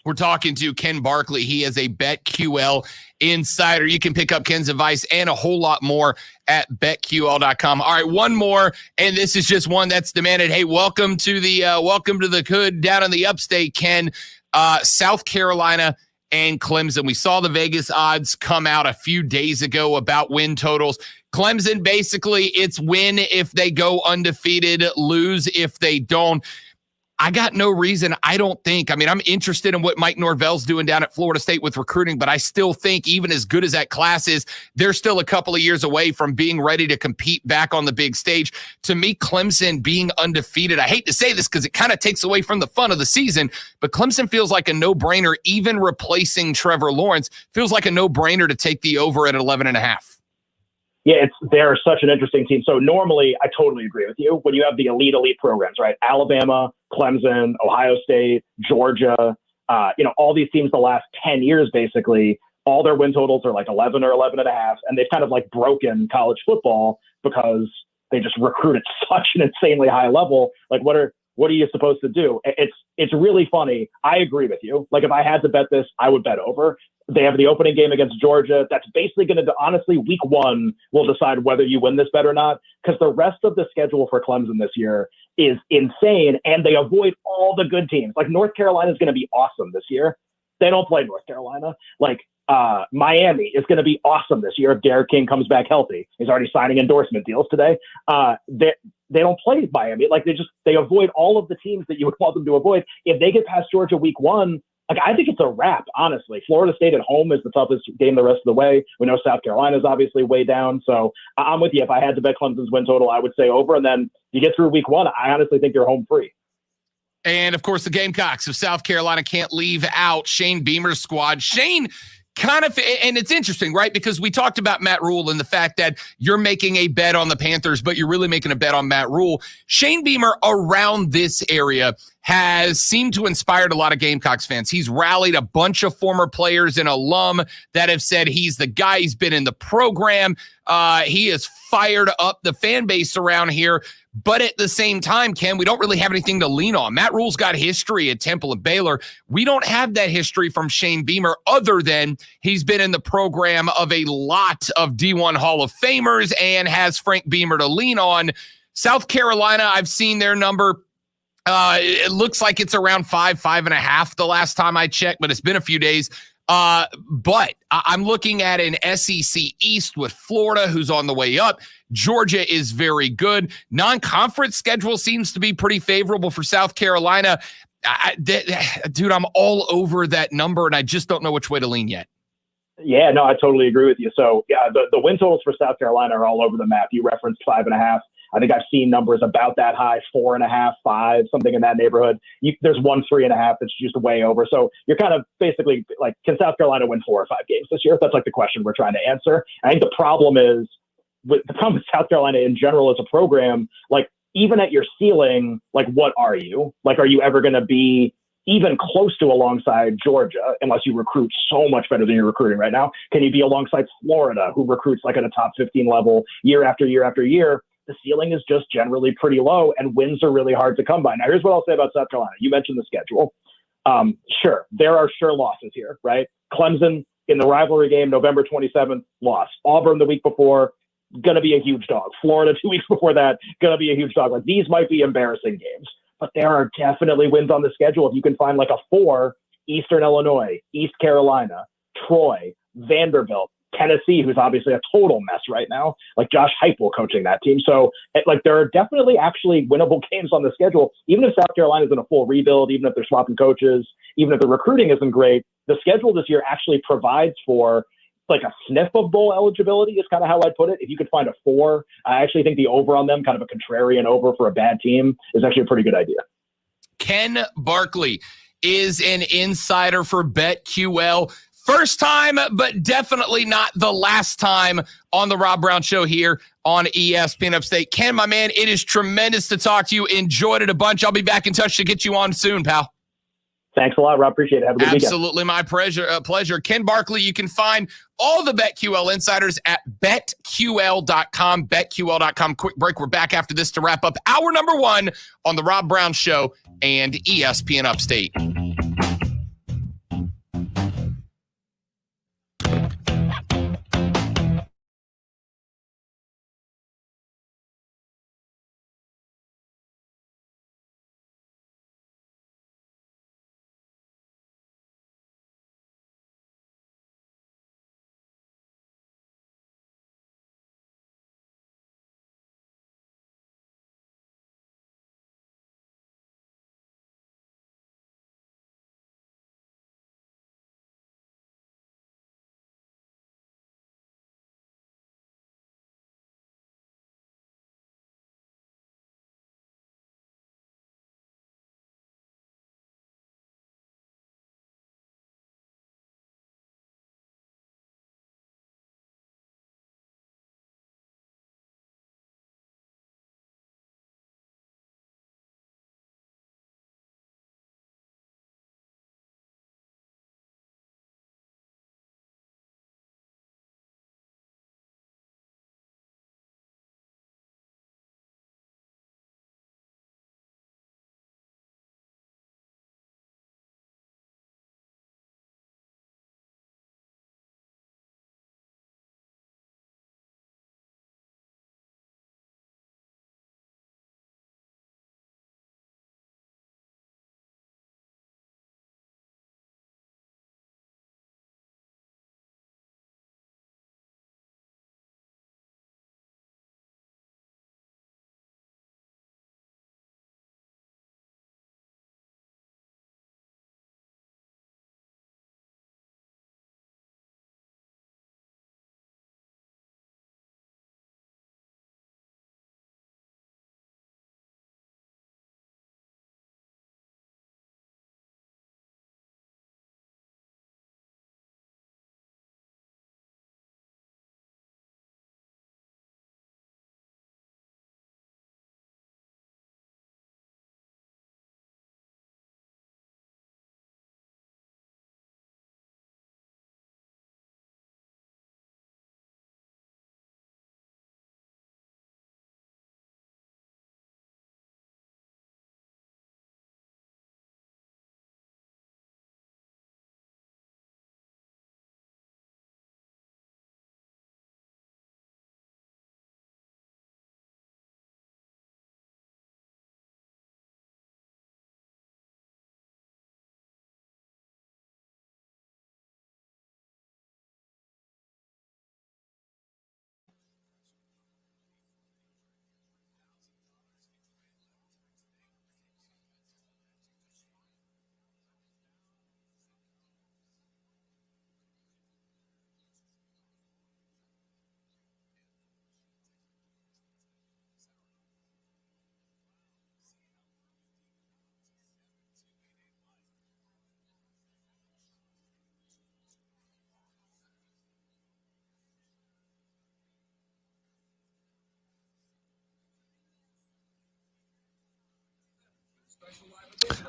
We're talking to Ken Barkley. He is a BetQL insider. You can pick up Ken's advice and a whole lot more at BetQL.com. All right, one more, and this is just one that's demanded. Hey, welcome to the hood down in the upstate, Ken. South Carolina and Clemson. We saw the Vegas odds come out a few days ago about win totals. Clemson, basically, it's win if they go undefeated, lose if they don't. I got no reason, I don't think. I mean, I'm interested in what Mike Norvell's doing down at Florida State with recruiting, but I still think even as good as that class is, they're still a couple of years away from being ready to compete back on the big stage. To me, Clemson being undefeated, I hate to say this because it kind of takes away from the fun of the season, but Clemson feels like a no-brainer, even replacing Trevor Lawrence, feels like a no-brainer to take the over at 11.5. Yeah, they're such an interesting team. So normally, I totally agree with you. When you have the elite programs, right? Alabama, Clemson, Ohio State, Georgia, all these teams the last 10 years, basically, all their win totals are like 11 or 11.5. And they've kind of like broken college football because they just recruit at such an insanely high level. Like, what are you supposed to do? It's really funny. I agree with you. Like, if I had to bet this, I would bet over. They have the opening game against Georgia. That's basically going to, honestly, week 1 will decide whether you win this bet or not, because the rest of the schedule for Clemson this year is insane, and they avoid all the good teams. Like, North Carolina is going to be awesome this year. They don't play North Carolina. Like, Miami is going to be awesome this year if Derek King comes back healthy. He's already signing endorsement deals today. They don't play Miami. Like, they avoid all of the teams that you would want them to avoid. If they get past Georgia week 1, like, I think it's a wrap, honestly. Florida State at home is the toughest game the rest of the way. We know South Carolina is obviously way down. So I'm with you. If I had to bet Clemson's win total, I would say over. And then you get through week 1, I honestly think you're home free. And, of course, the Gamecocks of South Carolina can't leave out Shane Beamer's squad. Shane kind of, and it's interesting, right? Because we talked about Matt Rule and the fact that you're making a bet on the Panthers, but you're really making a bet on Matt Rule. Shane Beamer around this area has seemed to inspire a lot of Gamecocks fans. He's rallied a bunch of former players and alum that have said he's the guy. He's been in the program. He has fired up the fan base around here. But at the same time, Ken, we don't really have anything to lean on. Matt Rule's got history at Temple and Baylor. We don't have that history from Shane Beamer other than he's been in the program of a lot of D1 Hall of Famers and has Frank Beamer to lean on. South Carolina, I've seen their number. It looks like it's around 5.5 the last time I checked, but it's been a few days. But I'm looking at an SEC East with Florida, who's on the way up. Georgia is very good. Non-conference schedule seems to be pretty favorable for South Carolina. Dude, I'm all over that number, and I just don't know which way to lean yet. Yeah, no, I totally agree with you. So, yeah, the win totals for South Carolina are all over the map. You referenced 5.5. I think I've seen numbers about that high, 4.5, 5, something in that neighborhood. There's 3.5 that's just way over. So you're kind of basically like, can South Carolina win 4 or 5 games this year? That's like the question we're trying to answer. I think the problem with South Carolina in general as a program, like even at your ceiling, like what are you? Like, are you ever going to be even close to alongside Georgia, unless you recruit so much better than you're recruiting right now? Can you be alongside Florida, who recruits like at a top 15 level year after year after year? The ceiling is just generally pretty low, and wins are really hard to come by. Now, here's what I'll say about South Carolina. You mentioned the schedule. Sure, there are sure losses here, right? Clemson in the rivalry game, November 27th, loss. Auburn the week before, going to be a huge dog. Florida 2 weeks before that, going to be a huge dog. Like, these might be embarrassing games, but there are definitely wins on the schedule. If you can find like a 4, Eastern Illinois, East Carolina, Troy, Vanderbilt, Tennessee, who's obviously a total mess right now, like Josh Heupel coaching that team. So like there are definitely actually winnable games on the schedule. Even if South Carolina's in a full rebuild, even if they're swapping coaches, even if the recruiting isn't great, the schedule this year actually provides for like a sniff of bowl eligibility is kind of how I'd put it. If you could find a 4, I actually think the over on them, kind of a contrarian over for a bad team, is actually a pretty good idea. Ken Barkley is an insider for BetQL. First time, but definitely not the last time on the Rob Brown Show here on ESPN Upstate. Ken, my man, it is tremendous to talk to you. Enjoyed it a bunch. I'll be back in touch to get you on soon, pal. Thanks a lot, Rob. Appreciate it. Have a good weekend. Absolutely, my pleasure. Ken Barkley, you can find all the BetQL insiders at betql.com, betql.com. Quick break. We're back after this to wrap up hour number 1 on the Rob Brown Show and ESPN Upstate.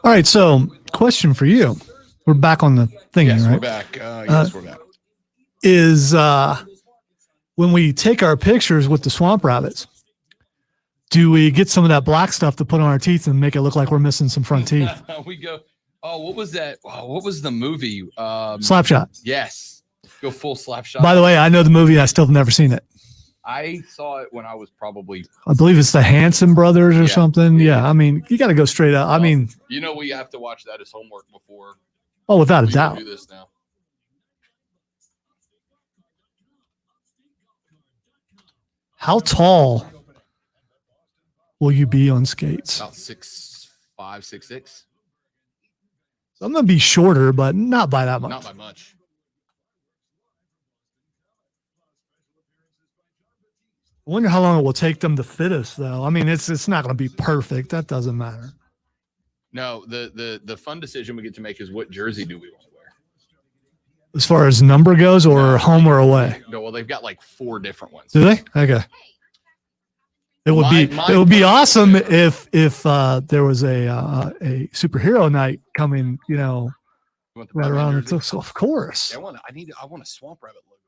All right. So, question for you. We're back on the thing, Yes, right? we're back. Yes, we're back. Is when we take our pictures with the swamp rabbits, do we get some of that black stuff to put on our teeth and make it look like we're missing some front teeth? We go. Oh, what was that? Oh, what was the movie? Slapshot. Yes. Go full Slapshot. By the way, I know the movie. I still have never seen it. I saw it when I was probably. I believe it's the Hanson brothers or something. Yeah. I mean, you got to go straight up. I mean, we have to watch that as homework before. oh, without a we doubt. do this now. How tall will you be on skates? About 6'5", 6'6". I'm going to be shorter, but not by that much. Not by much. I wonder how long it will take them to fit us, though. I mean, it's not going to be perfect. That doesn't matter. No, the fun decision we get to make is what jersey do we want to wear? As far as number goes, or home or away? No, well, they've got like 4 different ones. Do they? Okay. It would be awesome if there was a superhero night coming, right around it. So of course. I want a Swamp Rabbit logo.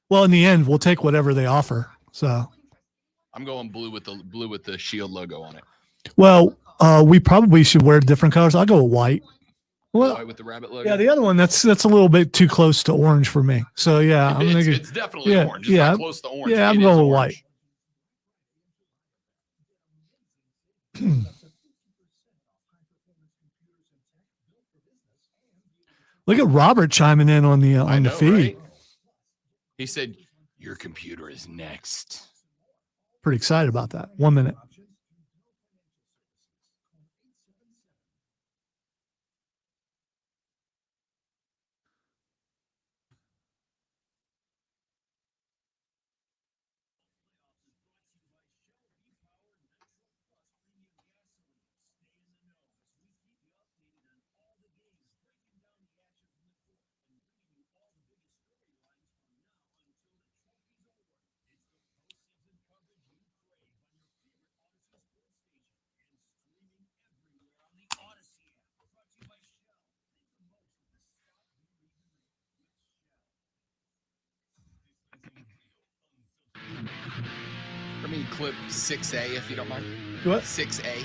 Well, in the end, we'll take whatever they offer. So I'm going blue with the Shield logo on it. well, we probably should wear different colors. I'll go with white. Well, White with the rabbit logo. yeah, the other one that's a little bit too close to orange for me. So yeah, I'm gonna It's definitely orange. It's not close to orange. Yeah, I'm It is going with orange. white. Look at Robert chiming in on the feed. Right? He said, "Your computer is next." Pretty excited about that. 1 minute. Let me clip 6A if you don't mind. What? 6A.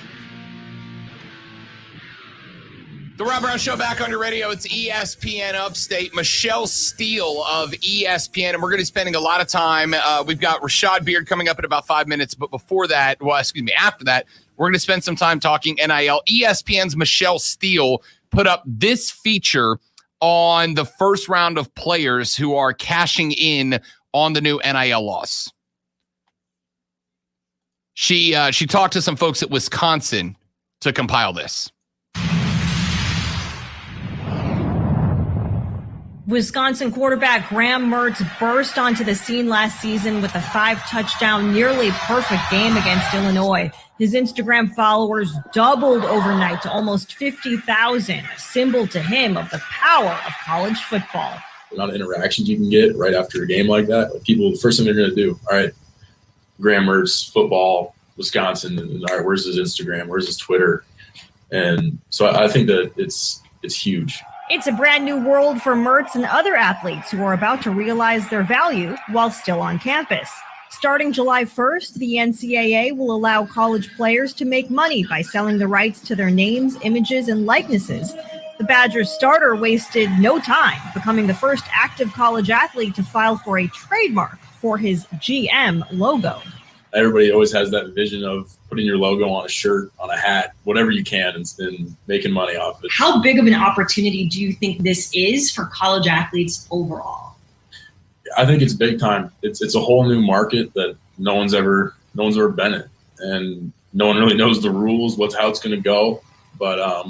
The Rob Brown Show back on your radio. It's ESPN Upstate. Michelle Steele of ESPN, and we're going to be spending a lot of time. We've got Rashad Beard coming up in about 5 minutes, but after that, we're going to spend some time talking NIL. ESPN's Michelle Steele put up this feature on the first round of players who are cashing in on the new NIL laws. She talked to some folks at Wisconsin to compile this. Wisconsin quarterback Graham Mertz burst onto the scene last season with a 5-touchdown, nearly perfect game against Illinois. His Instagram followers doubled overnight to almost 50,000, a symbol to him of the power of college football. The amount of interactions you can get right after a game like that, people, the first thing they're going to do, all right, Graham Mertz, football, Wisconsin, and all right, where's his Instagram? Where's his Twitter? And so I think that it's huge. It's a brand new world for Mertz and other athletes who are about to realize their value while still on campus. Starting July 1st, the NCAA will allow college players to make money by selling the rights to their names, images, and likenesses. The Badgers starter wasted no time, becoming the first active college athlete to file for a trademark for his GM logo. Everybody always has that vision of putting your logo on a shirt, on a hat, whatever you can, and making money off it. How big of an opportunity do you think this is for college athletes overall? I think it's big time. It's a whole new market that no one's ever been in, and no one really knows the rules, how it's going to go. But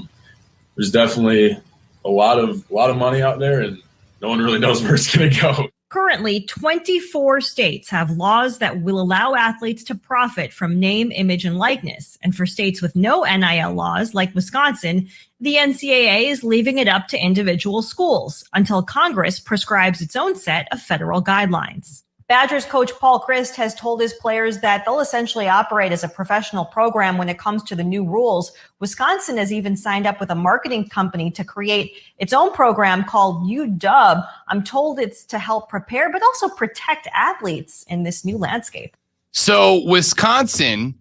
there's definitely a lot of money out there, and no one really knows where it's going to go. Currently, 24 states have laws that will allow athletes to profit from name, image, and likeness. And for states with no NIL laws, like Wisconsin, the NCAA is leaving it up to individual schools until Congress prescribes its own set of federal guidelines. Badgers coach Paul Chryst has told his players that they'll essentially operate as a professional program when it comes to the new rules. Wisconsin has even signed up with a marketing company to create its own program called UW. I'm told it's to help prepare, but also protect athletes in this new landscape. So Wisconsin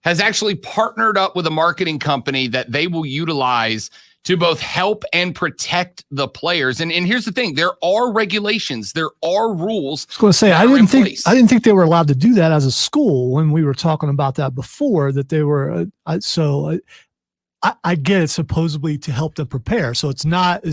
has actually partnered up with a marketing company that they will utilize to both help and protect the players. And here's the thing, there are regulations, there are rules. I was going to say, I didn't think they were allowed to do that as a school when we were talking about that before, that they were. I get it, supposedly to help them prepare. So it's not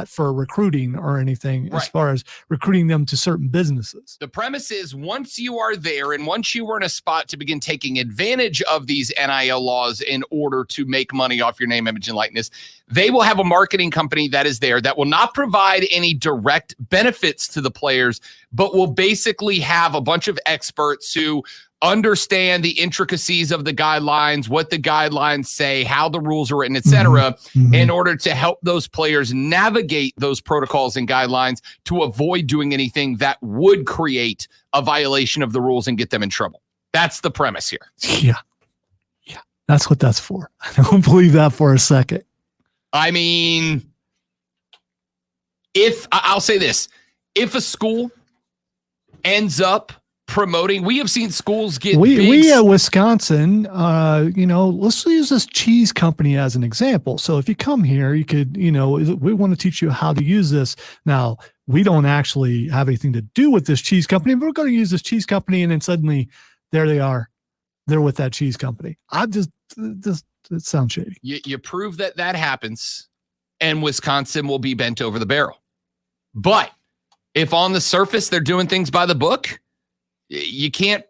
for recruiting or anything as far as recruiting them to certain businesses. The premise is once you are there and once you are in a spot to begin taking advantage of these NIL laws in order to make money off your name, image, and likeness, they will have a marketing company that is there that will not provide any direct benefits to the players, but will basically have a bunch of experts who understand the intricacies of the guidelines, what the guidelines say, how the rules are written, et cetera, in order to help those players navigate those protocols and guidelines to avoid doing anything that would create a violation of the rules and get them in trouble. That's the premise here. Yeah. That's what that's for. I don't believe that for a second. I mean, I'll say this, if a school ends up promoting, we have seen schools get we at Wisconsin, let's use this cheese company as an example. So if you come here, you could, we want to teach you how to use this. Now, we don't actually have anything to do with this cheese company, but we're going to use this cheese company. And then suddenly there they are. They're with that cheese company. It sounds shady. You prove that happens and Wisconsin will be bent over the barrel. But if on the surface they're doing things by the book, you can't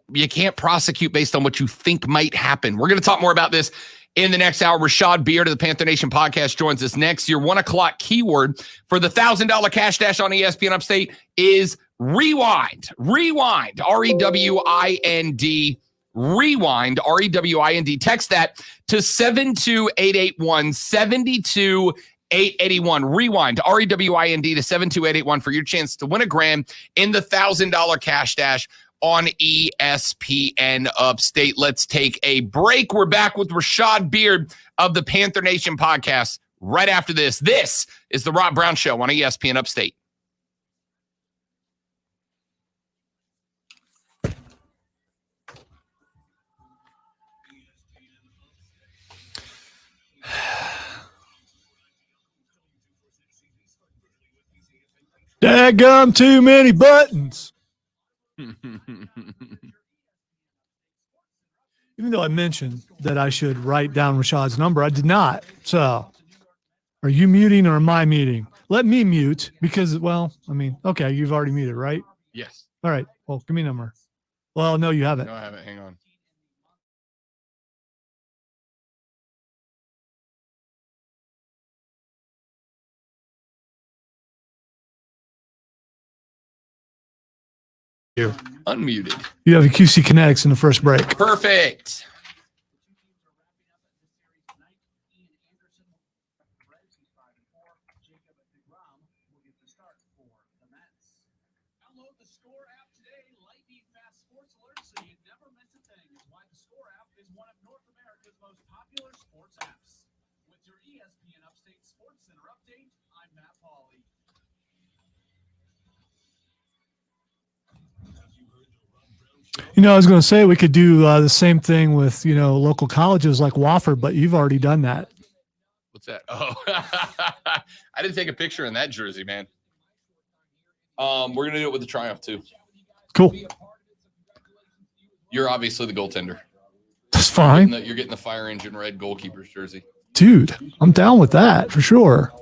prosecute based on what you think might happen. We're going to talk more about this in the next hour. Rashad Beard of the Panther Nation podcast joins us next. Your 1 o'clock keyword for the $1,000 cash dash on ESPN Upstate is rewind. Rewind. REWIND. Rewind. REWIND. Text that to 72881 72881. Rewind. REWIND to 72881 for your chance to win $1,000 in the $1,000 cash dash on ESPN Upstate. Let's take a break. We're back with Rashad Beard of the Panther Nation podcast right after this. This is the Rob Brown Show on ESPN Upstate. Daggum, too many buttons. Even though I mentioned that I should write down Rashad's number, I did not. So, are you muting or am I muting? Let me mute because, okay, you've already muted, right? Yes. All right. Well, give me a number. Well, no, you haven't. No, I haven't. Hang on. You unmuted. You have a QC Kinetics in the first break. Perfect. Download the Score app today. Lightning fast sports alerts so you never miss a thing. It's why the Score app is one of North America's most popular sports apps. With your ESPN Upstate Sports Center update, I'm Matt Pauley. I was going to say we could do the same thing with, local colleges like Wofford, but you've already done that. What's that? Oh, I didn't take a picture in that jersey, man. We're going to do it with the Triumph, too. Cool. You're obviously the goaltender. That's fine. You're getting the Fire Engine red goalkeeper's jersey. Dude, I'm down with that for sure.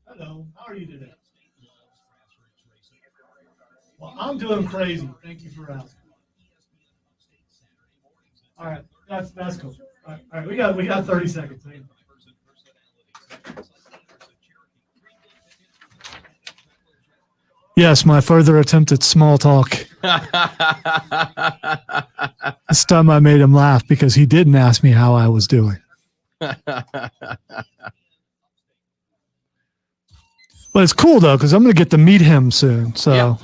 Hello, how are you today? Well, I'm doing crazy. Thank you for asking. All right, that's cool. All right, we got 30 seconds. Yes, my further attempt at small talk. This time I made him laugh because he didn't ask me how I was doing. But it's cool, though, because I'm going to get to meet him soon. So, Yeah.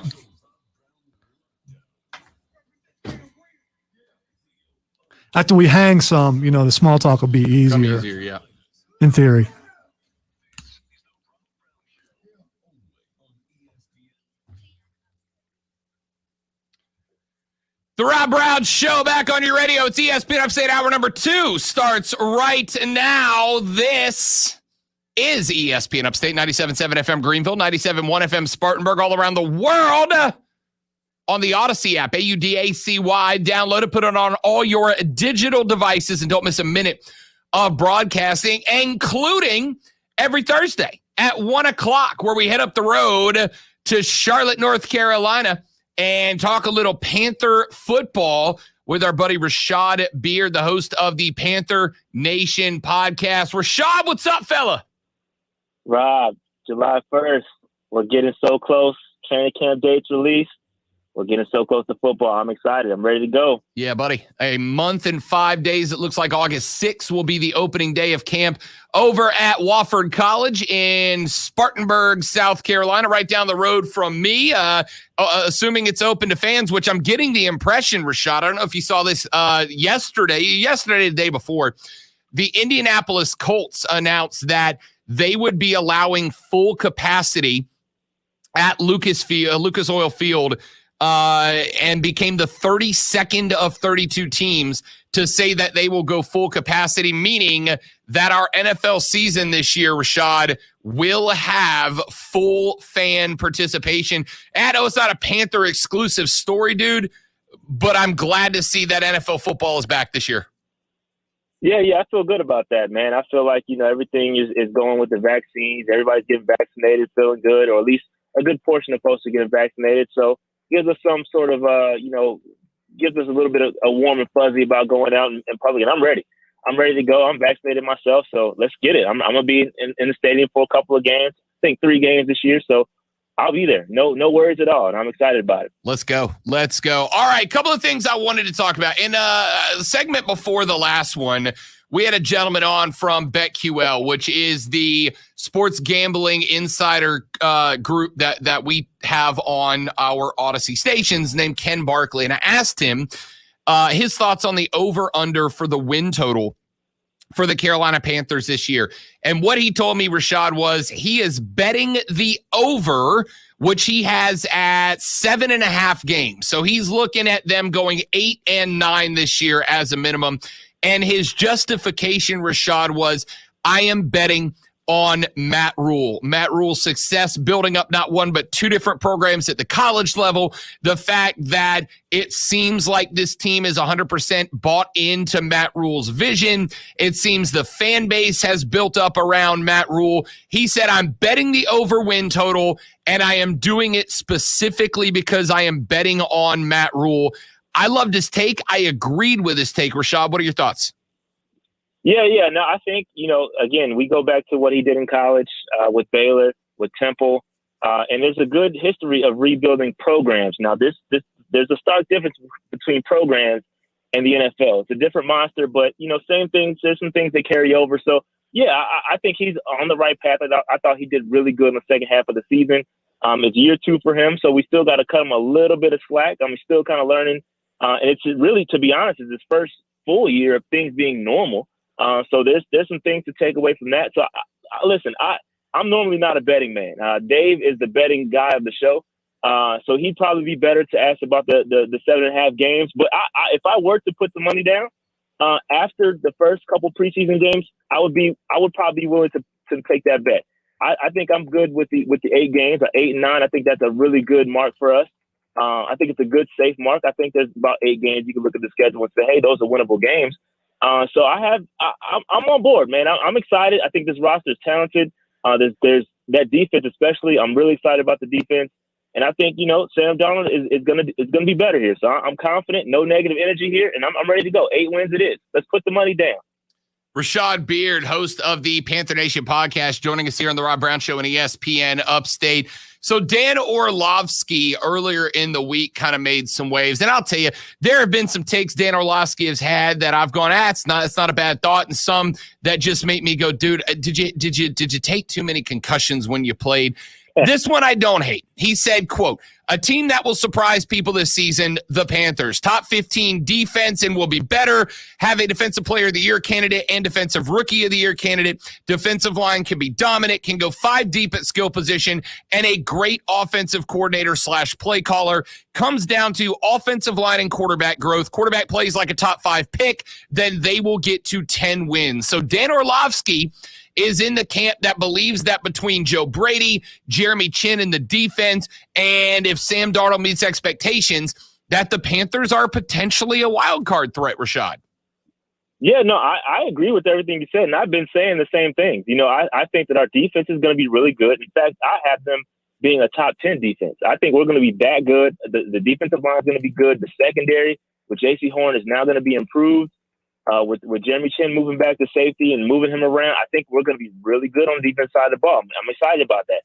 After we hang some, the small talk will be Come easier, easier, yeah. in theory. The Rob Brown Show back on your radio. It's ESPN Upstate Hour number 2 starts right now. This is ESPN Upstate, 97.7 FM Greenville, 97.1 FM Spartanburg, all around the world on the Odyssey app, AUDACY. Download it, put it on all your digital devices, and don't miss a minute of broadcasting, including every Thursday at 1 o'clock, where we head up the road to Charlotte, North Carolina, and talk a little Panther football with our buddy Rashad Beard, the host of the Panther Nation podcast. Rashad, what's up, fella? Rob, July 1st, we're getting so close. Training camp dates released. We're getting so close to football. I'm excited. I'm ready to go. Yeah, buddy. A month and 5 days. It looks like August 6th will be the opening day of camp over at Wofford College in Spartanburg, South Carolina, right down the road from me. Assuming it's open to fans, which I'm getting the impression, Rashad, I don't know if you saw this yesterday, the day before, the Indianapolis Colts announced that they would be allowing full capacity at Lucas Oil Field, and became the 32nd of 32 teams to say that they will go full capacity, meaning that our NFL season this year, Rashad, will have full fan participation. And it's not a Panther exclusive story, dude, but I'm glad to see that NFL football is back this year. Yeah, I feel good about that, man. I feel like, everything is going with the vaccines. Everybody's getting vaccinated, feeling good, or at least a good portion of folks are getting vaccinated. So gives us some sort of, gives us a little bit of a warm and fuzzy about going out in public. And I'm ready. I'm ready to go. I'm vaccinated myself. So let's get it. I'm going to be in the stadium for a couple of games. I think 3 games this year. So I'll be there. No worries at all. And I'm excited about it. Let's go. All right. A couple of things I wanted to talk about. In a segment before the last one, we had a gentleman on from BetQL, which is the sports gambling insider group that we have on our Odyssey stations, named Ken Barkley. And I asked him his thoughts on the over-under for the win total for the Carolina Panthers this year. And what he told me, Rashad, was he is betting the over, which he has at 7.5 games. So he's looking at them going 8-9 this year as a minimum. And his justification, Rashad, was, I am betting on Matt Rule. Matt Rule's success building up not one but 2 different programs at the college level. The fact that it seems like this team is 100% bought into Matt Rule's vision. It seems the fan base has built up around Matt Rule. He said, I'm betting the over win total, and I am doing it specifically because I am betting on Matt Rule. I loved his take. I agreed with his take. Rashad, what are your thoughts? Yeah. No, I think, again, we go back to what he did in college with Baylor, with Temple, and there's a good history of rebuilding programs. Now, there's a stark difference between programs and the NFL. It's a different monster, but, same things. There's some things that carry over. So, yeah, I think he's on the right path. I thought he did really good in the second half of the season. It's year 2 for him, so we still got to cut him a little bit of slack. I'm still kind of learning. And it's really, to be honest, it's his first full year of things being normal. So there's some things to take away from that. So listen, I'm normally not a betting man. Dave is the betting guy of the show. So he'd probably be better to ask about the 7.5 games. But if I were to put the money down after the first couple preseason games, I would probably be willing to take that bet. I think I'm good with the 8 games, 8 and 9. I think that's a really good mark for us. I think it's a good, safe mark. I think there's about 8 games you can look at the schedule and say, hey, those are winnable games. So I'm on board, man. I'm excited. I think this roster is talented. There's that defense, especially. I'm really excited about the defense. And I think, Sam Darnold is gonna be better here. So I'm confident, no negative energy here, and I'm ready to go. 8 wins it is. Let's put the money down. Rashad Beard, host of the Panther Nation podcast, joining us here on the Rob Brown Show and ESPN Upstate. So Dan Orlovsky earlier in the week kind of made some waves. And I'll tell you, there have been some takes Dan Orlovsky has had that I've gone, it's not a bad thought. And some that just make me go, dude, did you take too many concussions when you played? This one I don't hate. He said, quote, a team that will surprise people this season, the Panthers. Top 15 defense and will be better. Have a defensive player of the year candidate and defensive rookie of the year candidate. Defensive line can be dominant, can go 5 deep at skill position, and a great offensive coordinator / play caller. Comes down to offensive line and quarterback growth. Quarterback plays like a top 5 pick, then they will get to 10 wins. So Dan Orlovsky is in the camp that believes that between Joe Brady, Jeremy Chin, and the defense, and if Sam Darnold meets expectations, that the Panthers are potentially a wild card threat, Rashad. Yeah, no, I agree with everything you said, and I've been saying the same things. I think that our defense is going to be really good. In fact, I have them being a top 10 defense. I think we're going to be that good. The defensive line is going to be good. The secondary with J.C. Horn is now going to be improved. With Jeremy Chin moving back to safety and moving him around, I think we're going to be really good on the defense side of the ball. I'm excited about that.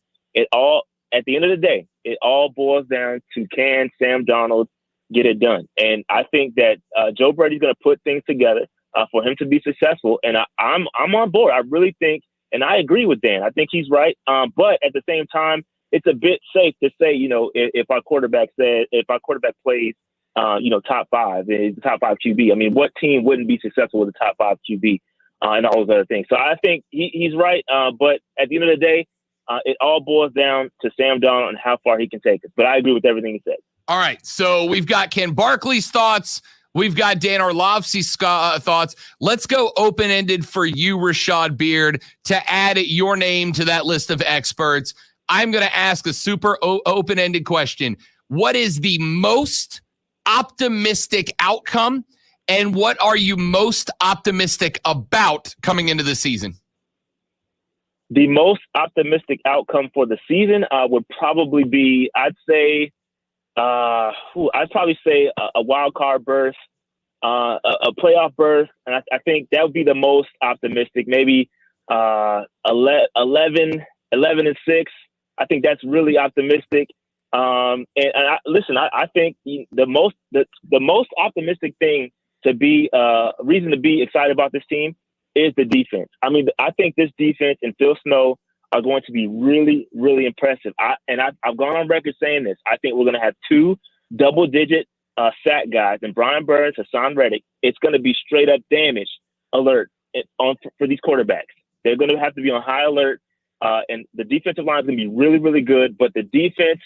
At the end of the day, it all boils down to can Sam Darnold get it done? And I think that Joe Brady's going to put things together for him to be successful. And I'm on board. I really think, and I agree with Dan. I think he's right. But at the same time, it's a bit safe to say, if our quarterback plays, top 5, the top 5 QB. I mean, what team wouldn't be successful with a top 5 QB and all those other things? So I think he's right. But at the end of the day, it all boils down to Sam Darnold and how far he can take us. But I agree with everything he said. All right. So we've got Ken Barkley's thoughts. We've got Dan Orlovsky's thoughts. Let's go open-ended for you, Rashad Beard, to add your name to that list of experts. I'm going to ask a super open-ended question. What is the most optimistic outcome, and what are you most optimistic about coming into the season? The most optimistic outcome for the season would probably be, I'd probably say a wild card berth, a playoff berth, and I think that would be the most optimistic. Maybe 11-6. I think that's really optimistic. I think the most optimistic thing to be reason to be excited about this team is the defense. I mean, I think this defense and Phil Snow are going to be really, really impressive. I've gone on record saying this. I think we're going to have 2 double-digit sack guys, and Brian Burns, Hassan Reddick. It's going to be straight up damage alert for these quarterbacks. They're going to have to be on high alert, and the defensive line is going to be really, really good. But the defense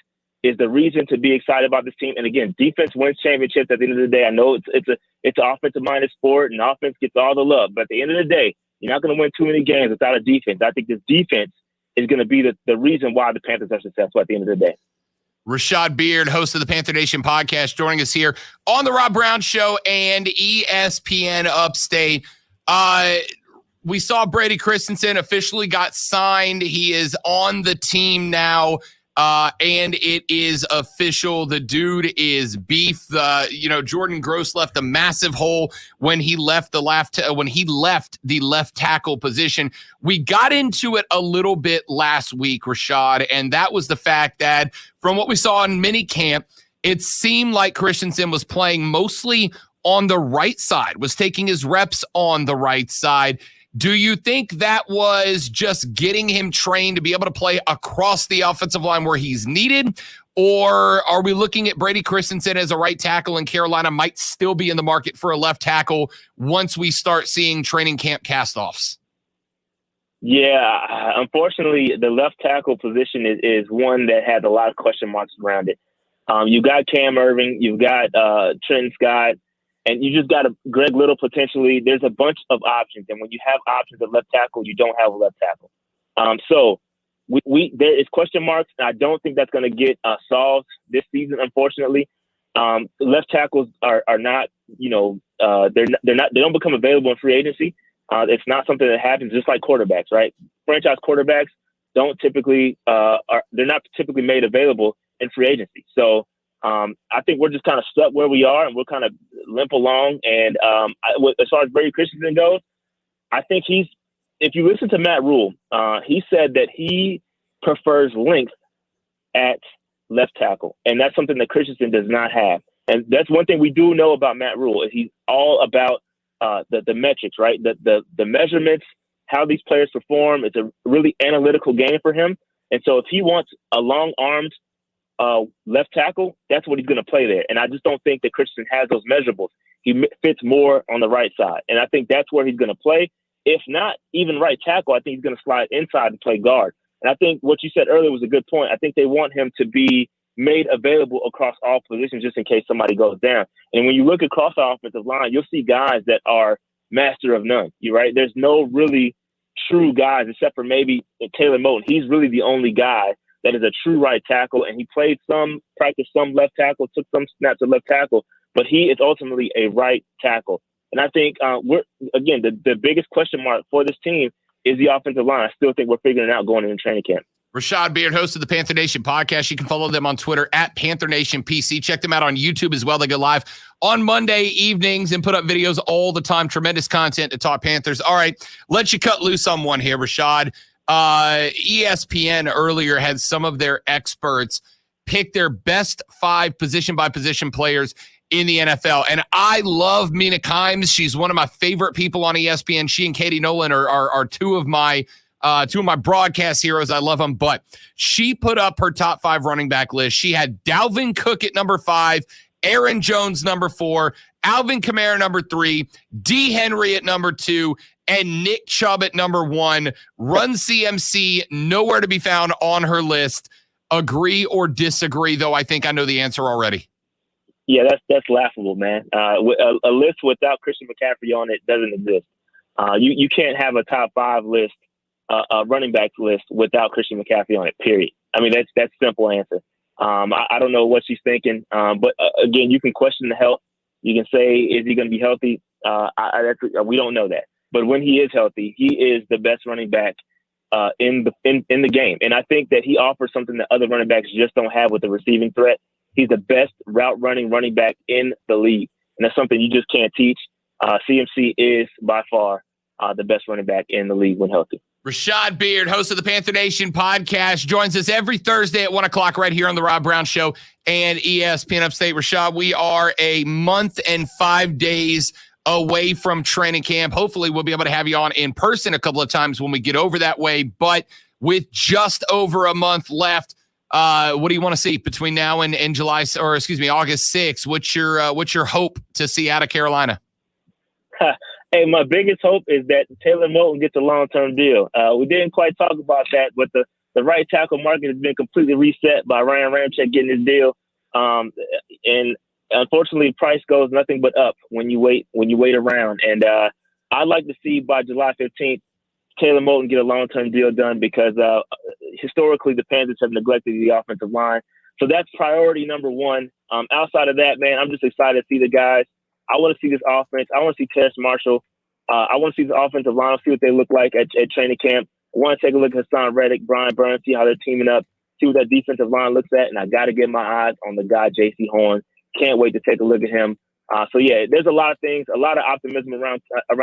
is the reason to be excited about this team. And again, defense wins championships at the end of the day. I know it's an offensive-minded sport, and offense gets all the love. But at the end of the day, you're not going to win too many games without a defense. I think this defense is going to be the reason why the Panthers are successful at the end of the day. Rashad Beard, host of the Panther Nation podcast, joining us here on the Rob Brown Show and ESPN Upstate. We saw Brady Christensen officially got signed. He is on the team now. And it is official. The dude is beef. Jordan Gross left a massive hole when he left the left tackle position. We got into it a little bit last week, Rashad, and that was the fact that from what we saw in minicamp, it seemed like Christensen was playing mostly on the right side, was taking his reps on the right side. Do you think that was just getting him trained to be able to play across the offensive line where he's needed? Or are we looking at Brady Christensen as a right tackle and Carolina might still be in the market for a left tackle once we start seeing training camp castoffs? Yeah, unfortunately, the left tackle position is one that has a lot of question marks around it. You've got Cam Irving, you've got Trenton Scott, and you just got Greg Little potentially. There's a bunch of options, and when you have options at left tackle, you don't have a left tackle. So there is question marks, and I don't think that's going to get solved this season. Unfortunately, left tackles are not, they don't become available in free agency. It's not something that happens just like quarterbacks, right? Franchise quarterbacks don't typically they're not typically made available in free agency. So I think we're just kind of stuck where we are, and we'll kind of limp along. And as far as Brady Christensen goes, I think if you listen to Matt Rule, he said that he prefers length at left tackle, and that's something that Christensen does not have. And that's one thing we do know about Matt Rule is he's all about the metrics, right? The measurements, how these players perform. It's a really analytical game for him. And so if he wants a long-armed left tackle, that's what he's going to play there. And I just don't think that Christensen has those measurables. He fits more on the right side. And I think that's where he's going to play. If not even right tackle, I think he's going to slide inside and play guard. And I think what you said earlier was a good point. I think they want him to be made available across all positions just in case somebody goes down. And when you look across the offensive line, you'll see guys that are master of none. You're right. There's no really true guys except for maybe Taylor Moton. He's really the only guy that is a true right tackle, and he practiced some left tackle, took some snaps at left tackle, but he is ultimately a right tackle. And I think the biggest question mark for this team is the offensive line. I still think we're figuring it out going into training camp. Rashad Beard, host of the Panther Nation podcast. You can follow them on Twitter at Panther Nation PC. Check them out on YouTube as well. They go live on Monday evenings and put up videos all the time. Tremendous content to talk Panthers. All right, let you cut loose on one here, Rashad. ESPN earlier had some of their experts pick their best 5 position-by-position players in the NFL. And I love Mina Kimes. She's one of my favorite people on ESPN. She and Katie Nolan are two of my broadcast heroes. I love them. But she put up her top 5 running back list. She had Dalvin Cook at number 5, Aaron Jones number 4, Alvin Kamara number 3, D. Henry at number 2, and Nick Chubb at number 1. Run CMC, nowhere to be found on her list. Agree or disagree, though I think I know the answer already. Yeah, that's laughable, man. A list without Christian McCaffrey on it doesn't exist. You can't have a top 5 list, a running back list without Christian McCaffrey on it, period. I mean, that's simple answer. I don't know what she's thinking, but again, you can question the health. You can say, is he going to be healthy? We don't know that. But when he is healthy, he is the best running back in the game. And I think that he offers something that other running backs just don't have with the receiving threat. He's the best route running back in the league. And that's something you just can't teach. CMC is by far the best running back in the league when healthy. Rashad Beard, host of the Panther Nation podcast, joins us every Thursday at 1 o'clock right here on the Rob Brown Show and ESPN Upstate. Rashad, we are a month and 5 days away from training camp. Hopefully we'll be able to have you on in person a couple of times when we get over that way. But with just over a month left, what do you want to see between now and August 6th? What's your hope to see out of Carolina? Hey, my biggest hope is that Taylor Moton gets a long-term deal. We didn't quite talk about that, but the right tackle market has been completely reset by Ryan Ramczyk getting his deal. And unfortunately, price goes nothing but up when you wait around. And I'd like to see by July 15th, Taylor Moton get a long-term deal done because historically the Panthers have neglected the offensive line. So that's priority number 1. Outside of that, man, I'm just excited to see the guys. I want to see this offense. I want to see Terrace Marshall. I want to see the offensive line, see what they look like at training camp. I want to take a look at Hassan Reddick, Brian Burns, see how they're teaming up, see what that defensive line looks at. And I got to get my eyes on the guy, J.C. Horn. Can't wait to take a look at him. So, yeah, there's a lot of things, a lot of optimism around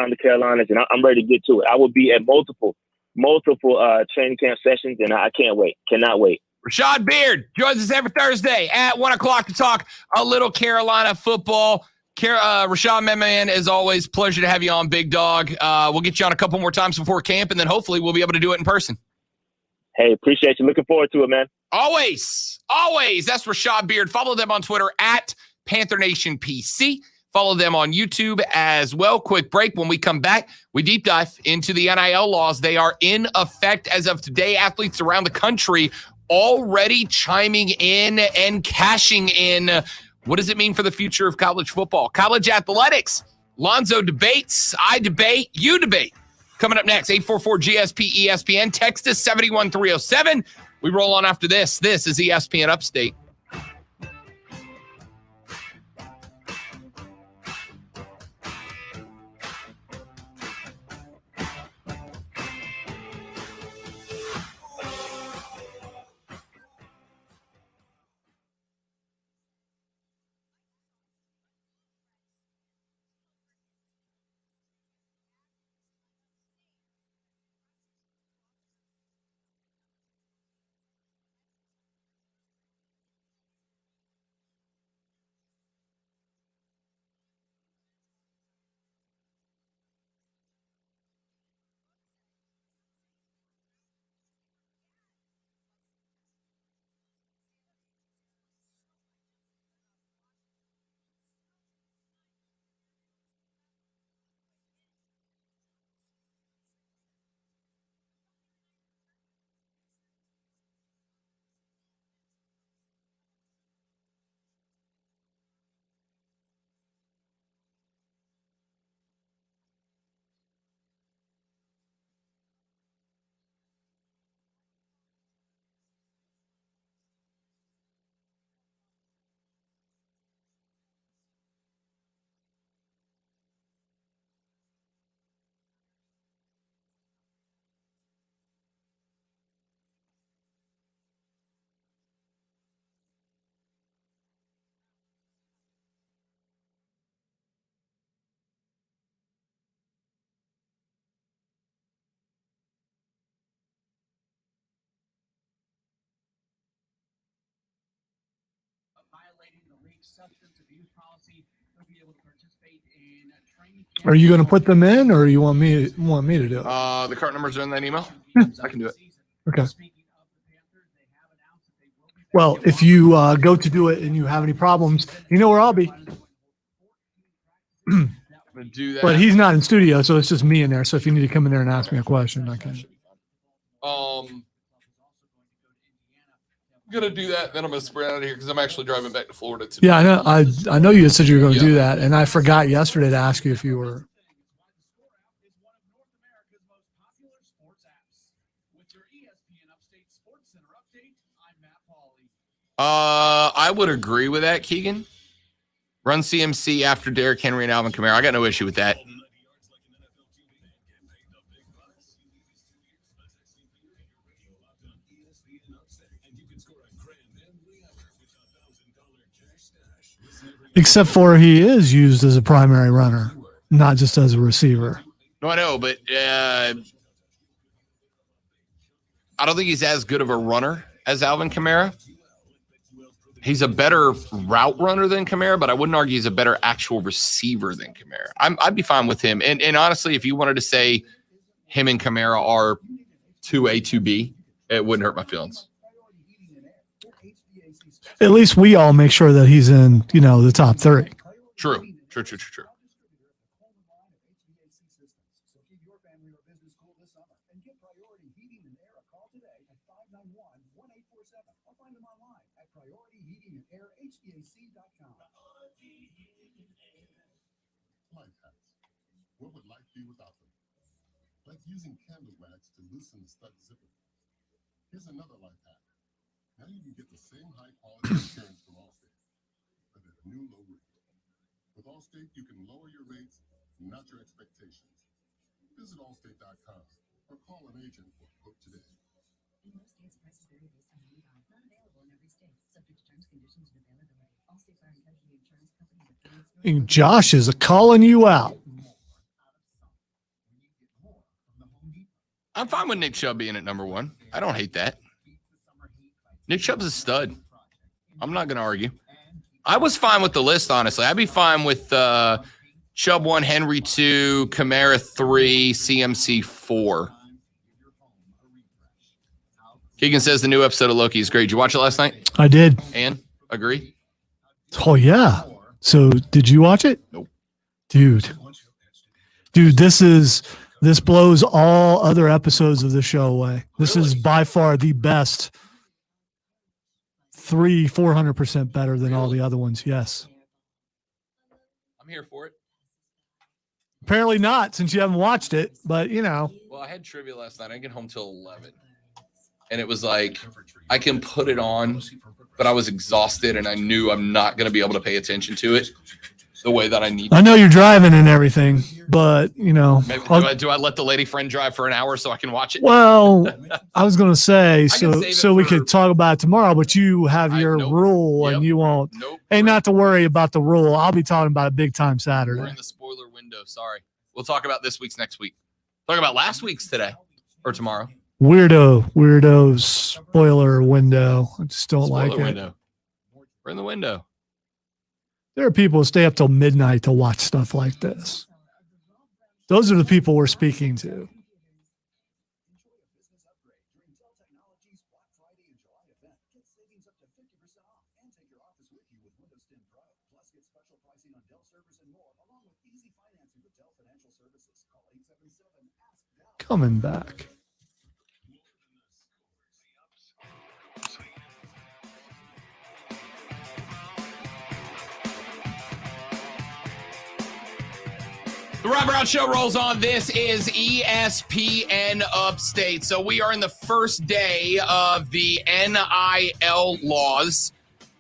the Carolinas, and I'm ready to get to it. I will be at multiple training camp sessions, and I can't wait. Cannot wait. Rashad Beard joins us every Thursday at 1 o'clock to talk a little Carolina football. Rashad, my man, as always, pleasure to have you on, Big Dog. We'll get you on a couple more times before camp, and then hopefully we'll be able to do it in person. Hey, appreciate you. Looking forward to it, man. Always. That's Rashad Beard. Follow them on Twitter at Panther Nation PC. Follow them on YouTube as well. Quick break. When we come back, we deep dive into the NIL laws. They are in effect as of today. Athletes around the country already chiming in and cashing in. What does it mean for the future of college football? College athletics. Lonzo debates. I debate. You debate. Coming up next, 844-GSP-ESPN. Text us 71307. We roll on after this. This is ESPN Upstate. Are you going to put them in, or you want me to do it? The cart numbers are in that email. I can do it. Okay. Well, if you go to do it and you have any problems, you know where I'll be. I'm gonna do that. But he's not in studio, so it's just me in there. So if you need to come in there and ask me a question, I can. I'm gonna do that. Then I'm gonna sprint out of here because I'm actually driving back to Florida today. Yeah, I know. I know you had said you were going to do that, and I forgot yesterday to ask you if you were. I would agree with that, Keegan. Run CMC after Derrick Henry and Alvin Kamara. I got no issue with that. Except for he is used as a primary runner, not just as a receiver. No, I know, but I don't think he's as good of a runner as Alvin Kamara. He's a better route runner than Kamara, but I wouldn't argue he's a better actual receiver than Kamara. I'd be fine with him. And honestly, if you wanted to say him and Kamara are 2A, 2B, it wouldn't hurt my feelings. At least we all make sure that he's in, the top 3. True. What would life be without them? Like using candle wax to loosen the stuck zipper. Here's another life hack. Now you can get the same high quality insurance from Allstate, but at a new low rate. With Allstate, you can lower your rates, not your expectations. Visit Allstate.com or call an agent for a quote today. In most states, prices vary based on who you buy. Not available in every state. Subject to terms, conditions, and availability. Allstate Fire and Casualty Insurance Company. Josh is calling you out. I'm fine with Nick Chubb being at number 1. I don't hate that. Nick Chubb's a stud. I'm not going to argue. I was fine with the list, honestly. I'd be fine with Chubb 1, Henry 2, Kamara 3, CMC 4. Keegan says the new episode of Loki is great. Did you watch it last night? I did. And agree? Oh, yeah. So did you watch it? Nope. Dude, this blows all other episodes of the show away. This is by far the best. 400% better than all the other ones. Yes. I'm here for it. Apparently not, since you haven't watched it, but Well, I had trivia last night. I didn't get home till 11. And it was like, I can put it on, but I was exhausted and I knew I'm not going to be able to pay attention to it the way that I need to. I know you're driving and everything, but Maybe, do I let the lady friend drive for an hour so I can watch it? Well, I was going to say, can save so it we for- could talk about it tomorrow, but you have your rule and you won't. Hey, not to worry about the rule. I'll be talking about it big time Saturday. We're in the spoiler window. Sorry. We'll talk about this week's next week. Talk about last week's today or tomorrow. Weirdo spoiler window. I just don't like it. Window. We're in the window. There are people who stay up till midnight to watch stuff like this. Those are the people we're speaking to. Coming back. The Rob Brown Show rolls on. This is ESPN Upstate. So we are in the first day of the NIL laws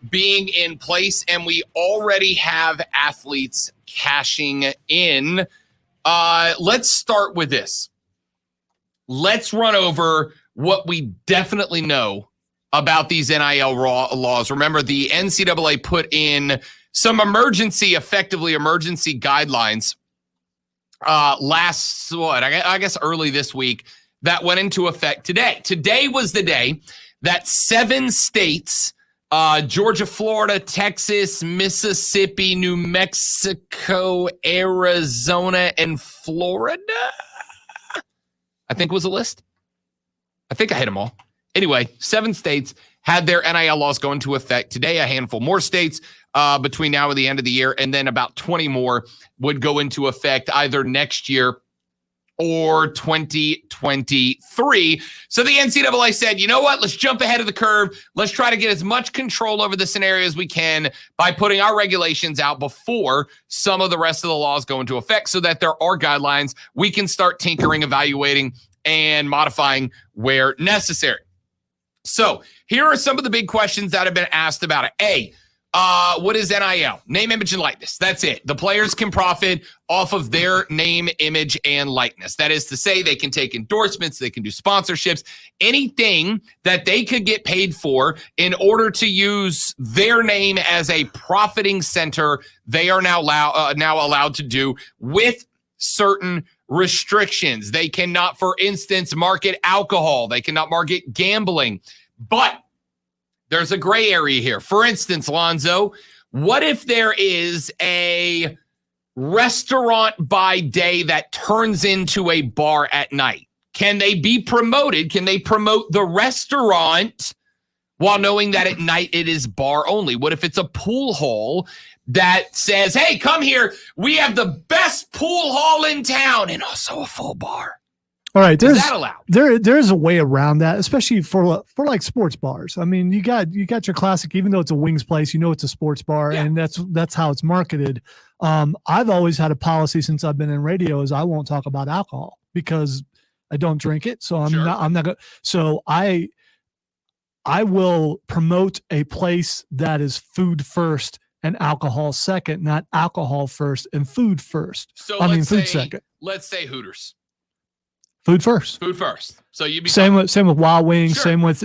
being in place, and we already have athletes cashing in. Let's start with this. Let's run over what we definitely know about these NIL laws. Remember, the NCAA put in some emergency guidelines I guess early this week that went into effect today. Today was the day that 7 states Georgia, Florida, Texas, Mississippi, New Mexico, Arizona, and Florida, I think was a list. I think I hit them all. Anyway, 7 states had their NIL laws go into effect today. A handful more states between now and the end of the year, and then about 20 more would go into effect either next year or 2023. So the NCAA said, you know what? Let's jump ahead of the curve. Let's try to get as much control over the scenario as we can by putting our regulations out before some of the rest of the laws go into effect so that there are guidelines we can start tinkering, evaluating, and modifying where necessary. So here are some of the big questions that have been asked about it. A, what is NIL? Name, image, and likeness. That's it. The players can profit off of their name, image, and likeness. That is to say, they can take endorsements, they can do sponsorships, anything that they could get paid for in order to use their name as a profiting center, they are now allowed to do with certain restrictions. They cannot, for instance, market alcohol. They cannot market gambling. But there's a gray area here. For instance, Lonzo, what if there is a restaurant by day that turns into a bar at night? Can they be promoted? Can they promote the restaurant while knowing that at night it is bar only? What if it's a pool hall that says, hey, come here, we have the best pool hall in town and also a full bar? All right, is that allowed? There's a way around that, especially for like sports bars. I mean, you got your classic, even though it's a wings place, you know it's a sports bar, and that's how it's marketed. I've always had a policy since I've been in radio is I won't talk about alcohol because I don't drink it. So I'm not going. So I will promote a place that is food first and alcohol second, not alcohol first and food first. So food second. Let's say Hooters. Food first. Food first. So you same with Wild Wings, same with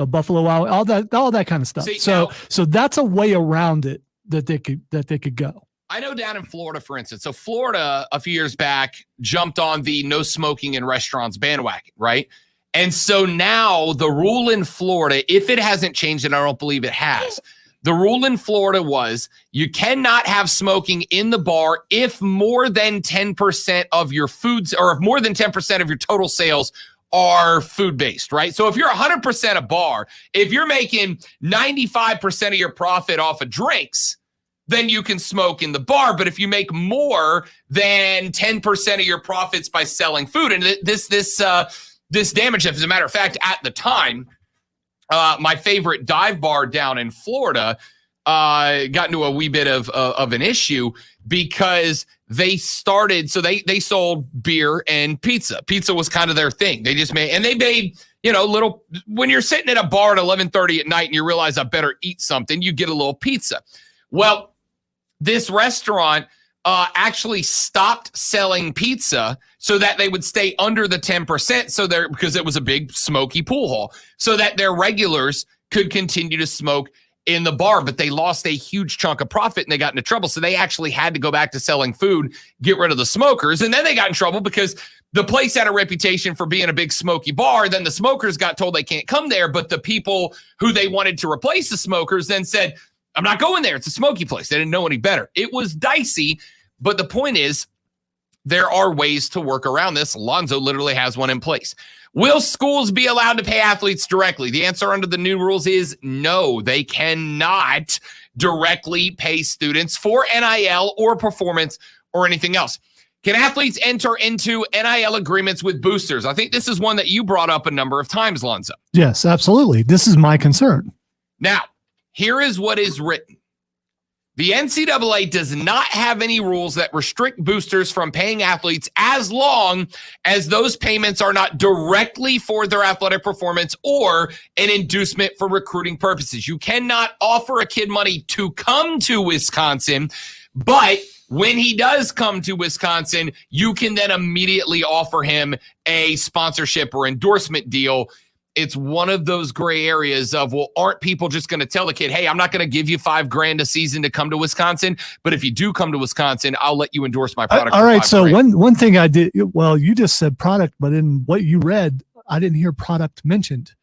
Buffalo Wild, all that kind of stuff. See, so that's a way around it that they could go. I know down in Florida, for instance. So Florida a few years back jumped on the no smoking in restaurants bandwagon, right? And so now the rule in Florida, if it hasn't changed, and I don't believe it has, the rule in Florida was you cannot have smoking in the bar if more than 10% of your foods or if more than 10% of your total sales are food-based, right? So if you're 100% a bar, if you're making 95% of your profit off of drinks, then you can smoke in the bar. But if you make more than 10% of your profits by selling food, and this damage, as a matter of fact, at the time, my favorite dive bar down in Florida got into a wee bit of an issue because they started, so they sold beer and pizza. Pizza was kind of their thing. They made, little, when you're sitting at a bar at 11:30 at night and you realize I better eat something, you get a little pizza. Well, this restaurant actually stopped selling pizza so that they would stay under the 10%. Because it was a big smoky pool hall, so that their regulars could continue to smoke in the bar, but they lost a huge chunk of profit and they got into trouble. So they actually had to go back to selling food, get rid of the smokers. And then they got in trouble because the place had a reputation for being a big smoky bar. Then the smokers got told they can't come there. But the people who they wanted to replace the smokers then said, I'm not going there. It's a smoky place. They didn't know any better. It was dicey. But the point is, there are ways to work around this. Lonzo literally has one in place. Will schools be allowed to pay athletes directly? The answer under the new rules is no. They cannot directly pay students for NIL or performance or anything else. Can athletes enter into NIL agreements with boosters? I think this is one that you brought up a number of times, Lonzo. Yes, absolutely. This is my concern. Now, here is what is written. The NCAA does not have any rules that restrict boosters from paying athletes as long as those payments are not directly for their athletic performance or an inducement for recruiting purposes. You cannot offer a kid money to come to Wisconsin, but when he does come to Wisconsin, you can then immediately offer him a sponsorship or endorsement deal. It's one of those gray areas of, well, aren't people just going to tell the kid, hey, I'm not going to give you $5,000 a season to come to Wisconsin, but if you do come to Wisconsin, I'll let you endorse my product. All right. So one thing I did, well, you just said product, but in what you read, I didn't hear product mentioned.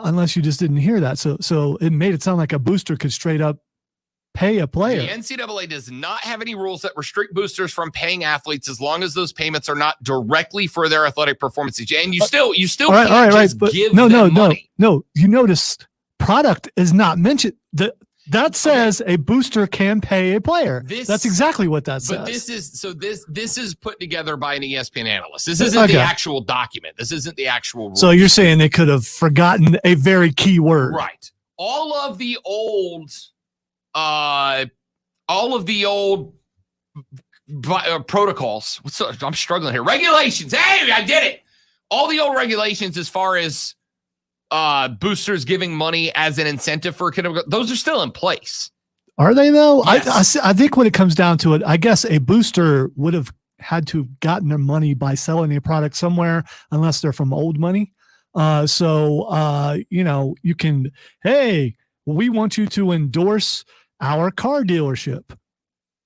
unless you just didn't hear that. So it made it sound like a booster could straight up pay a player. The NCAA does not have any rules that restrict boosters from paying athletes as long as those payments are not directly for their athletic performances. And you still can't just give them money. No. You notice product is not mentioned. That says a booster can pay a player. That's exactly what that says. But this is put together by an ESPN analyst. This isn't the actual document. This isn't the actual rule. So you're saying they could have forgotten a very key word. Right. All of the old protocols. I'm struggling here. Regulations. Hey, I did it. All the old regulations as far as boosters giving money as an incentive for those are still in place. Are they though? Yes. I think when it comes down to it, I guess a booster would have had to have gotten their money by selling a product somewhere, unless they're from old money. You can, hey, we want you to endorse our car dealership.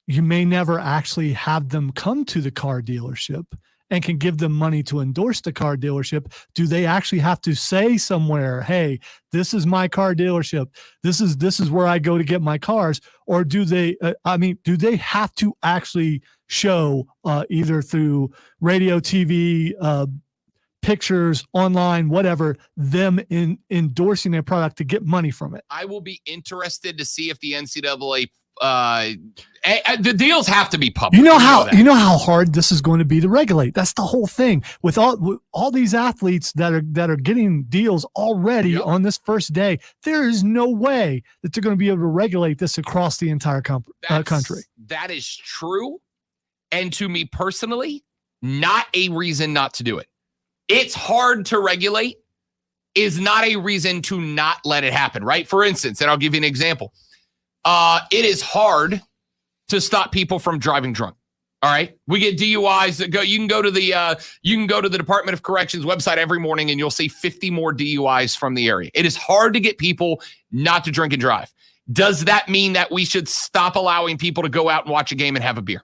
You may never actually have them come to the car dealership and can give them money to endorse the car dealership. Do they actually have to say somewhere, hey, this is my car dealership. This is where I go to get my cars? Or do they, do they have to actually show either through radio, TV, pictures, online, whatever, them endorsing their product to get money from it? I will be interested to see if the NCAA the deals have to be public. You know how hard this is going to be to regulate. That's the whole thing. With all these athletes that are getting deals already on this first day, there is no way that they're going to be able to regulate this across the entire country. That is true. And to me personally, not a reason not to do it. It's hard to regulate is not a reason to not let it happen, right? For instance, and I'll give you an example. It is hard to stop people from driving drunk. All right. We get DUIs that go. You can go to the Department of Corrections website every morning and you'll see 50 more DUIs from the area. It is hard to get people not to drink and drive. Does that mean that we should stop allowing people to go out and watch a game and have a beer?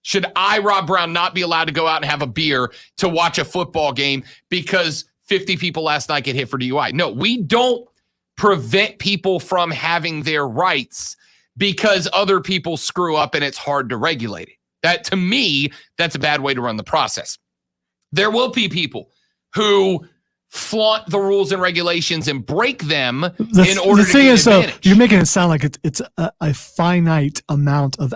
Should I, Rob Brown, not be allowed to go out and have a beer to watch a football game because 50 people last night get hit for DUI? No, we don't prevent people from having their rights because other people screw up and it's hard to regulate it. That, to me, that's a bad way to run the process. There will be people who flaunt the rules and regulations and break them in order to get advantage. You're making it sound like it's a finite amount of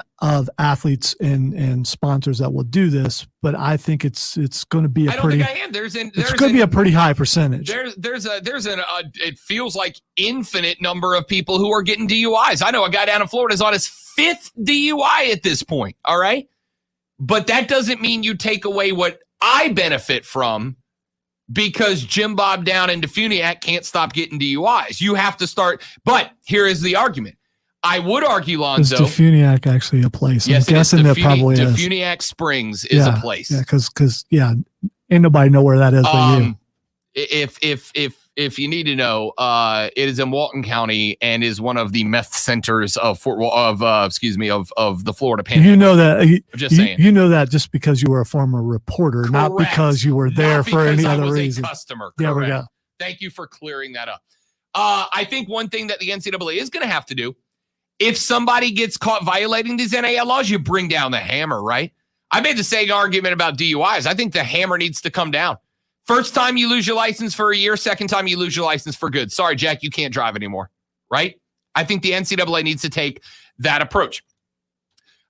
athletes and sponsors that will do this, but I think it's going to be it's going to be a pretty high percentage. It feels like infinite number of people who are getting DUIs. I know a guy down in Florida is on his 5th DUI at this point. All right. But that doesn't mean you take away what I benefit from because Jim Bob down in Defuniak can't stop getting DUIs. You have to start. But here is the argument. I would argue, Lonzo. Is Defuniak actually a place? Yes, I'm guessing there probably is. Defuniak Springs is a place. Yeah, because ain't nobody know where that is but you. If you need to know, it is in Walton County and is one of the meth centers of the Florida Panhandle. You know that. Just saying. You know that just because you were a former reporter, not because you were there for any other reason. A customer. There we go. Thank you for clearing that up. I think one thing that the NCAA is going to have to do, if somebody gets caught violating these NAL laws, you bring down the hammer, right? I made the same argument about DUIs. I think the hammer needs to come down. First time you lose your license for a year, second time you lose your license for good. Sorry, Jack, you can't drive anymore, right? I think the NCAA needs to take that approach.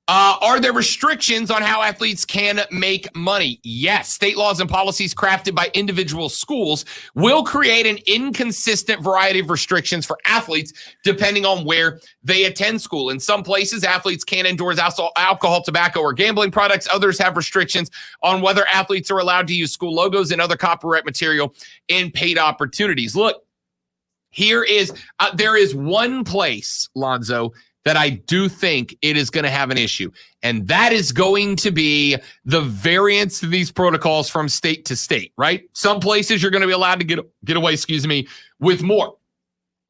Are there restrictions on how athletes can make money? Yes. State laws and policies crafted by individual schools will create an inconsistent variety of restrictions for athletes depending on where they attend school. In some places, athletes can't endorse alcohol, tobacco, or gambling products. Others have restrictions on whether athletes are allowed to use school logos and other copyright material in paid opportunities. Look, there is one place, Lonzo, that I do think it is going to have an issue. And that is going to be the variance to these protocols from state to state, right? Some places you're going to be allowed to get away, with more.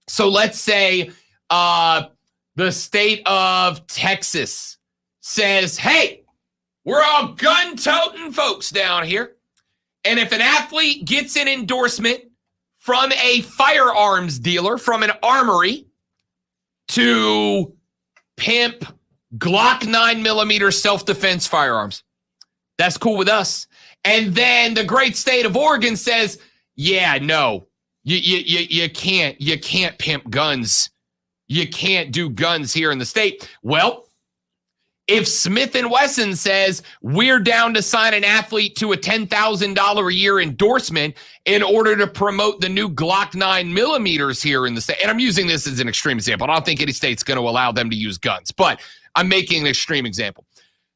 So let's say the state of Texas says, hey, we're all gun-toting folks down here. And if an athlete gets an endorsement from a firearms dealer, from an armory, to pimp Glock 9mm self-defense firearms. That's cool with us. And then the great state of Oregon says, yeah, no, you can't pimp guns. You can't do guns here in the state. Well, if Smith & Wesson says we're down to sign an athlete to a $10,000 a year endorsement in order to promote the new Glock 9mm here in the state, and I'm using this as an extreme example. I don't think any state's going to allow them to use guns, but I'm making an extreme example.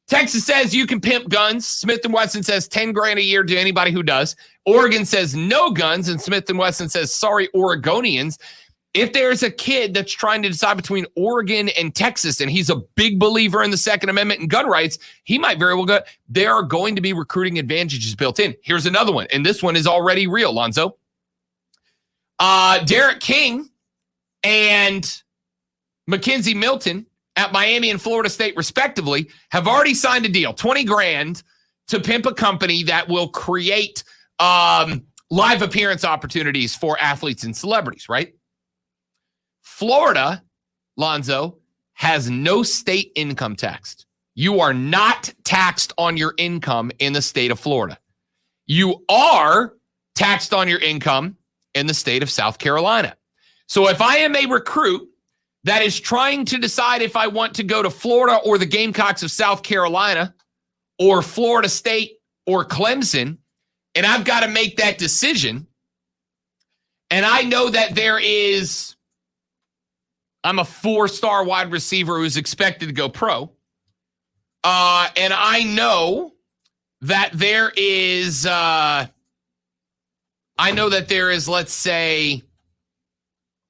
Texas says you can pimp guns. Smith & Wesson says $10,000 a year to anybody who does. Oregon says no guns, and Smith & Wesson says, sorry, Oregonians. If there's a kid that's trying to decide between Oregon and Texas, and he's a big believer in the Second Amendment and gun rights, he might very well go. There are going to be recruiting advantages built in. Here's another one, and this one is already real, Lonzo. Derek King and Mackenzie Milton at Miami and Florida State, respectively, have already signed a deal, $20,000 to pimp a company that will create live appearance opportunities for athletes and celebrities, right? Florida, Lonzo, has no state income tax. You are not taxed on your income in the state of Florida. You are taxed on your income in the state of South Carolina. So if I am a recruit that is trying to decide if I want to go to Florida or the Gamecocks of South Carolina or Florida State or Clemson, and I've got to make that decision, and I know that I'm a 4-star wide receiver who's expected to go pro, and I know that there is, let's say,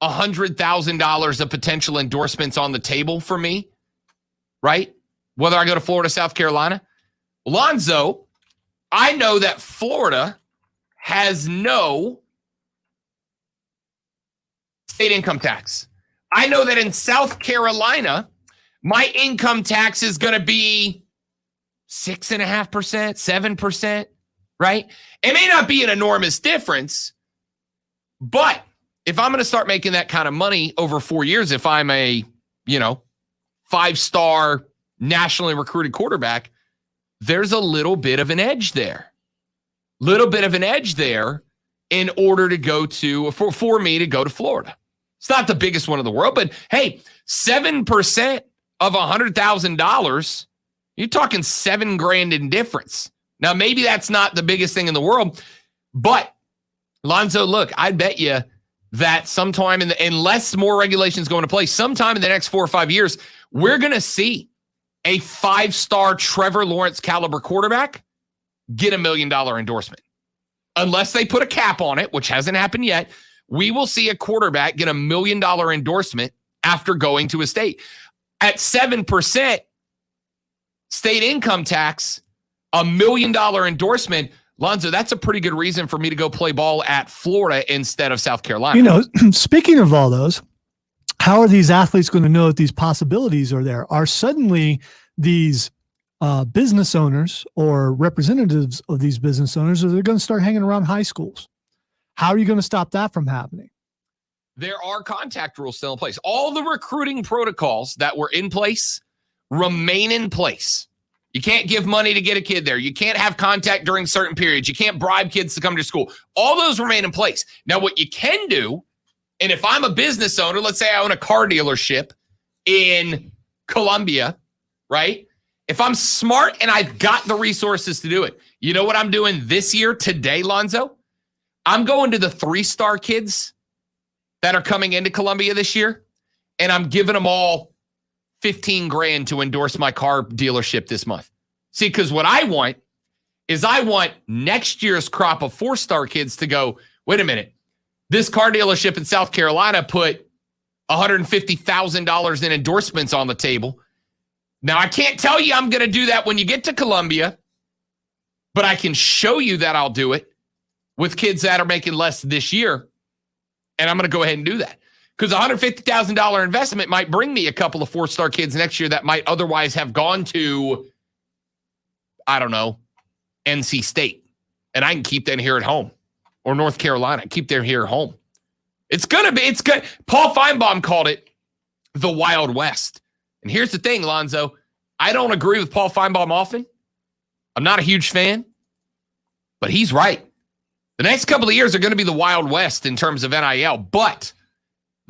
$100,000 of potential endorsements on the table for me, right? Whether I go to Florida, South Carolina. Lonzo, I know that Florida has no state income tax. I know that in South Carolina, my income tax is going to be 6.5%, 7%, right? It may not be an enormous difference, but if I'm going to start making that kind of money over 4 years, if I'm a, 5-star nationally recruited quarterback, there's a little bit of an edge there. In order to go to, for me to go to Florida. It's not the biggest one in the world, but hey, 7% of $100,000, you're talking $7,000 in difference. Now, maybe that's not the biggest thing in the world, but Lonzo, look, I bet you that sometime unless more regulations go into place, sometime in the next 4 or 5 years, we're going to see a 5-star Trevor Lawrence caliber quarterback get $1 million endorsement. Unless they put a cap on it, which hasn't happened yet, we will see a quarterback get $1 million endorsement after going to a state. At 7% state income tax, $1 million endorsement, Lonzo, that's a pretty good reason for me to go play ball at Florida instead of South Carolina. Speaking of all those, how are these athletes going to know that these possibilities are there? Are suddenly these business owners or representatives of these business owners, are they going to start hanging around high schools? How are you going to stop that from happening? There are contact rules still in place. All the recruiting protocols that were in place remain in place. You can't give money to get a kid there. You can't have contact during certain periods. You can't bribe kids to come to school. All those remain in place. Now, what you can do, and if I'm a business owner, let's say I own a car dealership in Columbia, right? If I'm smart and I've got the resources to do it, you know what I'm doing this year, today, Lonzo? I'm going to the 3-star kids that are coming into Columbia this year, and I'm giving them all $15,000 to endorse my car dealership this month. See, because what I want is next year's crop of 4-star kids to go, wait a minute, this car dealership in South Carolina put $150,000 in endorsements on the table. Now, I can't tell you I'm going to do that when you get to Columbia, but I can show you that I'll do it with kids that are making less this year, and I'm going to go ahead and do that. Because a $150,000 investment might bring me a couple of 4-star kids next year that might otherwise have gone to, I don't know, NC State. And I can keep them here at home. or North Carolina. Keep their hair home. It's good. Paul Feinbaum called it the Wild West. And here's the thing, Lonzo. I don't agree with Paul Feinbaum often. I'm not a huge fan, but he's right. The next couple of years are going to be the Wild West in terms of NIL, but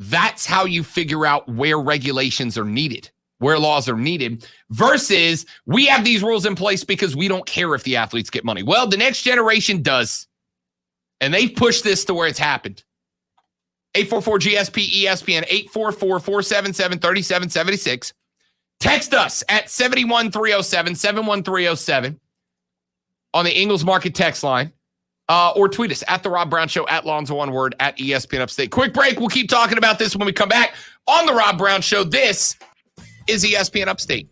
that's how you figure out where regulations are needed, where laws are needed, versus we have these rules in place because we don't care if the athletes get money. Well, the next generation does, and they've pushed this to where it's happened. 844-GSP ESPN, 844-477-3776. Text us at 71307, 71307 on the Ingles Market text line, or tweet us at The Rob Brown Show, at Lonzo, one word, at ESPN Upstate. Quick break. We'll keep talking about this when we come back on The Rob Brown Show. This is ESPN Upstate.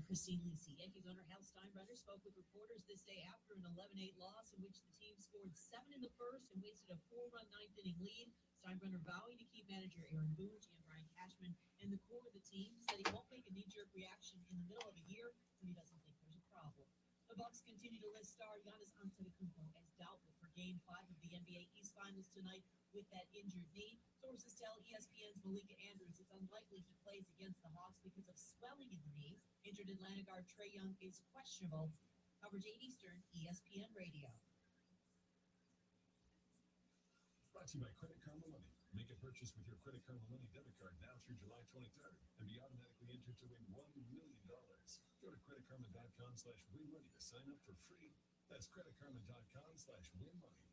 Christine Lisi. Yankees owner Hal Steinbrenner spoke with reporters this day after an 11-8 loss in which the team scored 7 in the first and wasted a 4-run ninth-inning lead. Steinbrenner vowing to keep manager Aaron Boone and Brian Cashman in the core of the team, said he won't make a knee-jerk reaction in the middle of a year when he doesn't think there's a problem. The Bucks continue to list star Giannis Antetokounmpo as doubtful for Game 5 of the NBA East Finals tonight with that injured knee. Sources tell ESPN's Malika Andrews it's unlikely he plays against the Hawks because of swelling in the knee. Injured Atlanta guard Trae Young is questionable. Coverage 8 Eastern, ESPN Radio. Brought to you by Credit Karma Money. Make a purchase with your Credit Karma Money debit card now through July 23rd and be automatically entered to win $1 million. Go to creditkarma.com/winmoney to sign up for free. That's creditkarma.com/winmoney.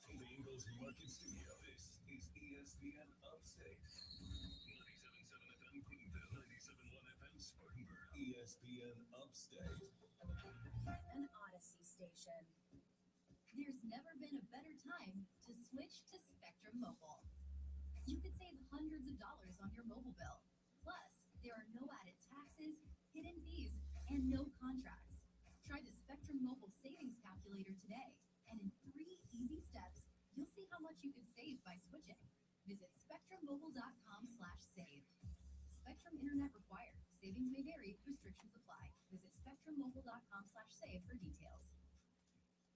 From the Ingles Market Studio, this is ESPN Upstate. 97.7 FM Greenville, 97.1 FM Spartanburg, ESPN Upstate. An Odyssey station. There's never been a better time to switch to Spectrum Mobile. You could save hundreds of dollars on your mobile bill. Plus, there are no added taxes, hidden fees, and no contracts. Try the Spectrum Mobile Savings Calculator today, and in 3 easy steps, you'll see how much you could save by switching. Visit spectrummobile.com/save. Spectrum Internet required. Savings may vary. Restrictions apply. Visit spectrummobile.com/save for details.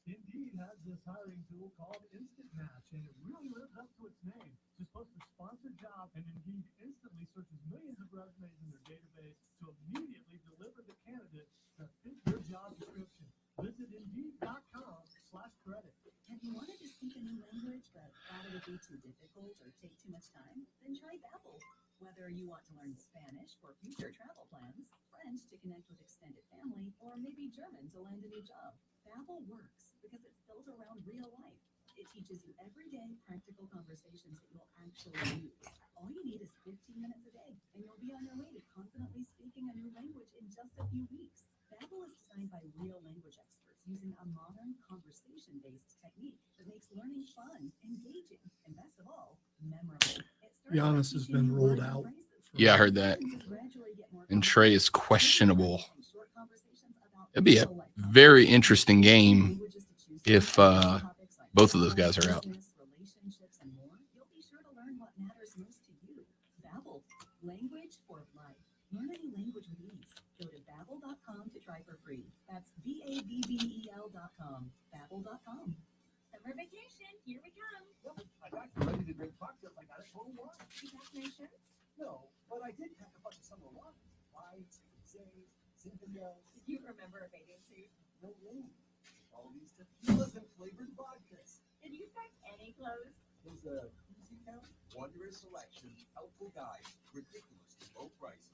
Indeed has this hiring tool called Instant Match, and it really lives up to its name. Just post a sponsored job, and Indeed instantly searches millions of resumes in their database to immediately deliver the candidate that fits your job description. Visit Indeed.com/credit. Have you wanted to speak a new language but thought it would be too difficult or take too much time? Then try Babbel. Whether you want to learn Spanish for future travel plans, French to connect with extended family, or maybe German to land a new job, Babbel works because it's built around real life. It teaches you everyday practical conversations that you'll actually use. All you need is 15 minutes a day, and you'll be on your way to confidently speaking a new language in just a few weeks. Babbel is designed by real language experts using a modern conversation-based technique that makes learning fun, engaging, and best of all, memorable. Giannis has been rolled out. Yeah, I heard that. And Trae is questionable. It'd be a very interesting game if both of those guys are out. Relationships and more, you'll be sure to learn what matters most to you. Babbel, language for life. Learn a new language with ease. Go to Babbel.com to try for free. That's BABBEL.com. Babbel.com. Summer vacation, here we come. I got you ready to drink cocktails. I got it for one. Vaccination? No, but I did pack a bunch of summer wines. Whites, rosés, Zinfandel. You remember a bathing suit? No room. All these tequilas and flavored vodkas. Did you pack any clothes? There's a easy count, wondrous selection, helpful guides, ridiculously low prices.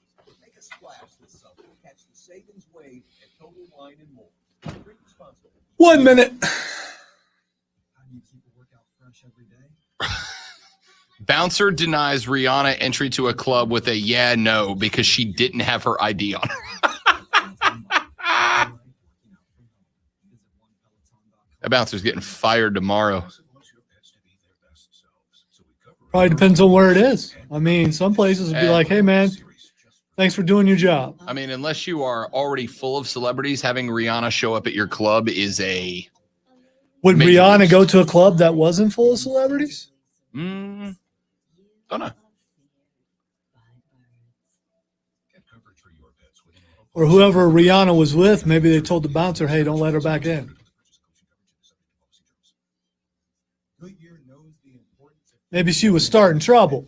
Make a splash this summer. Catch the savings wave at Total Wine and More. Drink responsibly. 1 minute. How do you keep a workout fresh every day? Bouncer denies Rihanna entry to a club with a yeah, no, because she didn't have her ID on her. That bouncer's getting fired tomorrow. Probably depends on where it is. I mean, some places would be like, hey, man, thanks for doing your job. I mean, unless you are already full of celebrities, having Rihanna show up at your club is a... Would Rihanna go to a club that wasn't full of celebrities? Don't know. Or whoever Rihanna was with, maybe they told the bouncer, hey, don't let her back in. Maybe she was starting trouble.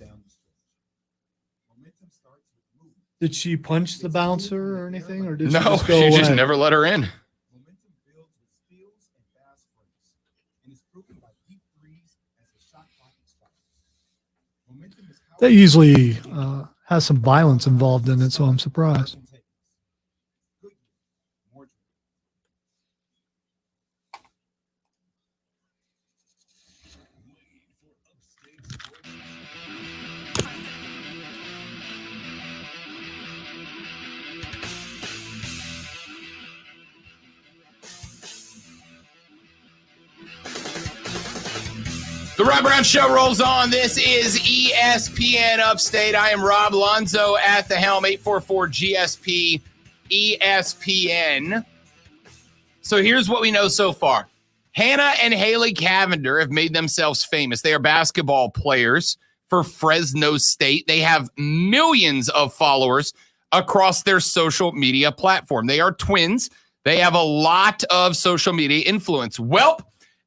Did she punch the bouncer or anything? Or did No, she just go she away? just never let her in. That usually has some violence involved in it, so I'm surprised. The Rob Brown Show rolls on. This is ESPN Upstate. I am Rob Lonzo at the helm, 844-GSP ESPN. So here's what we know so far. Hannah and Haley Cavender have made themselves famous. They are basketball players for Fresno State. They have millions of followers across their social media platform. They are twins. They have a lot of social media influence. Welp,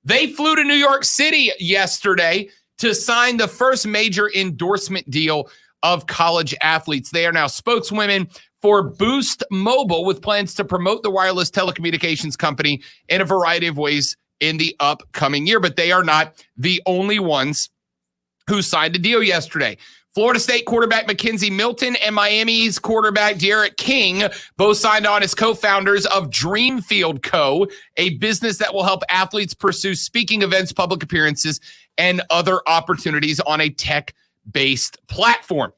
they flew to New York City yesterday to sign the first major endorsement deal of college athletes. They are now spokeswomen for Boost Mobile with plans to promote the wireless telecommunications company in a variety of ways in the upcoming year. But they are not the only ones who signed a deal yesterday. Florida State quarterback Mackenzie Milton and Miami's quarterback Derek King both signed on as co-founders of Dreamfield Co., a business that will help athletes pursue speaking events, public appearances, and other opportunities on a tech-based platform.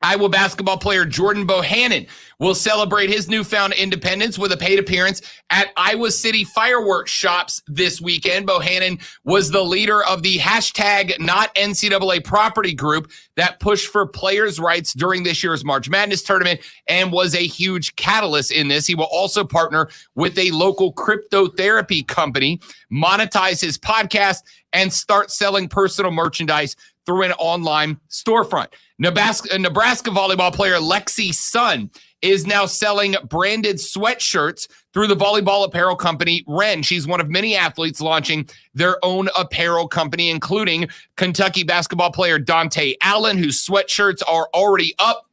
Iowa basketball player Jordan Bohannon will celebrate his newfound independence with a paid appearance at Iowa City Fireworks Shops this weekend. Bohannon was the leader of the #NotNCAA property group that pushed for players' rights during this year's March Madness tournament and was a huge catalyst in this. He will also partner with a local cryptotherapy company, monetize his podcast, and start selling personal merchandise through an online storefront. Nebraska volleyball player Lexi Sun is now selling branded sweatshirts through the volleyball apparel company Wren. She's one of many athletes launching their own apparel company, including Kentucky basketball player Dante Allen, whose sweatshirts are already up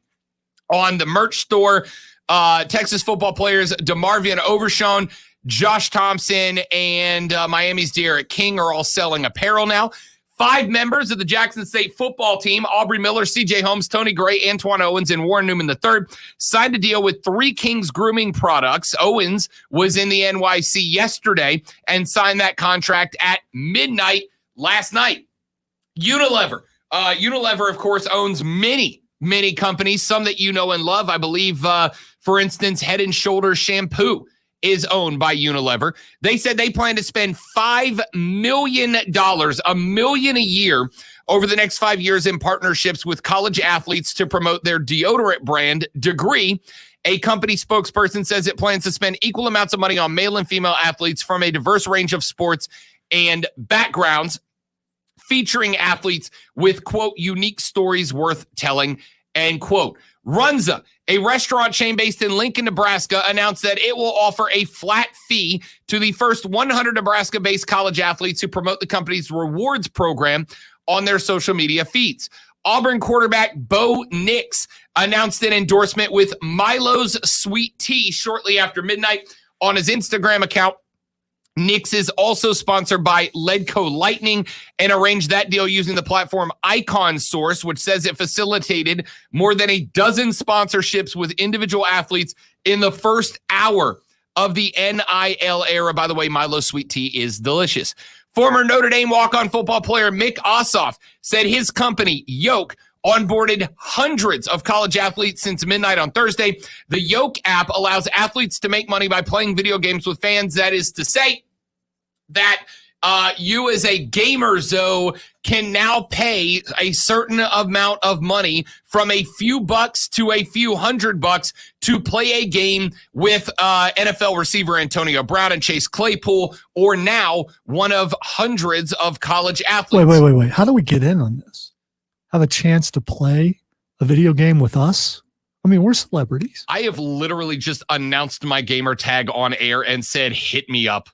on the merch store. Texas football players DeMarvion Overshown, Josh Thompson, and Miami's Derek King are all selling apparel now. 5 members of the Jackson State football team, Aubrey Miller, CJ Holmes, Tony Gray, Antoine Owens, and Warren Newman III, signed a deal with 3 Kings grooming products. Owens was in the NYC yesterday and signed that contract at midnight last night. Unilever. Unilever, of course, owns many companies, some that you know and love. I believe, for instance, Head & Shoulders shampoo is owned by Unilever. They said they plan to spend $5 million, $1 million a year over the next 5 years in partnerships with college athletes to promote their deodorant brand, Degree. A company spokesperson says it plans to spend equal amounts of money on male and female athletes from a diverse range of sports and backgrounds, featuring athletes with, quote, unique stories worth telling, end quote. Runza, a restaurant chain based in Lincoln, Nebraska, announced that it will offer a flat fee to the first 100 Nebraska-based college athletes who promote the company's rewards program on their social media feeds. Auburn quarterback Bo Nix announced an endorsement with Milo's Sweet Tea shortly after midnight on his Instagram account. Nix is also sponsored by Ledco Lightning and arranged that deal using the platform Icon Source, which says it facilitated more than a dozen sponsorships with individual athletes in the first hour of the NIL era. By the way, Milo's Sweet Tea is delicious. Former Notre Dame walk-on football player Mick Ossoff said his company, Yoke, onboarded hundreds of college athletes since midnight on Thursday. The Yoke app allows athletes to make money by playing video games with fans. That is to say that You as a gamer, Zoe, can now pay a certain amount of money from a few bucks to a few $100 to play a game with NFL receiver Antonio Brown and Chase Claypool, or now one of hundreds of college athletes. Wait. How do we get in on this? Have a chance to play a video game with us? I mean, we're celebrities. I have literally just announced my gamer tag on air and said, hit me up.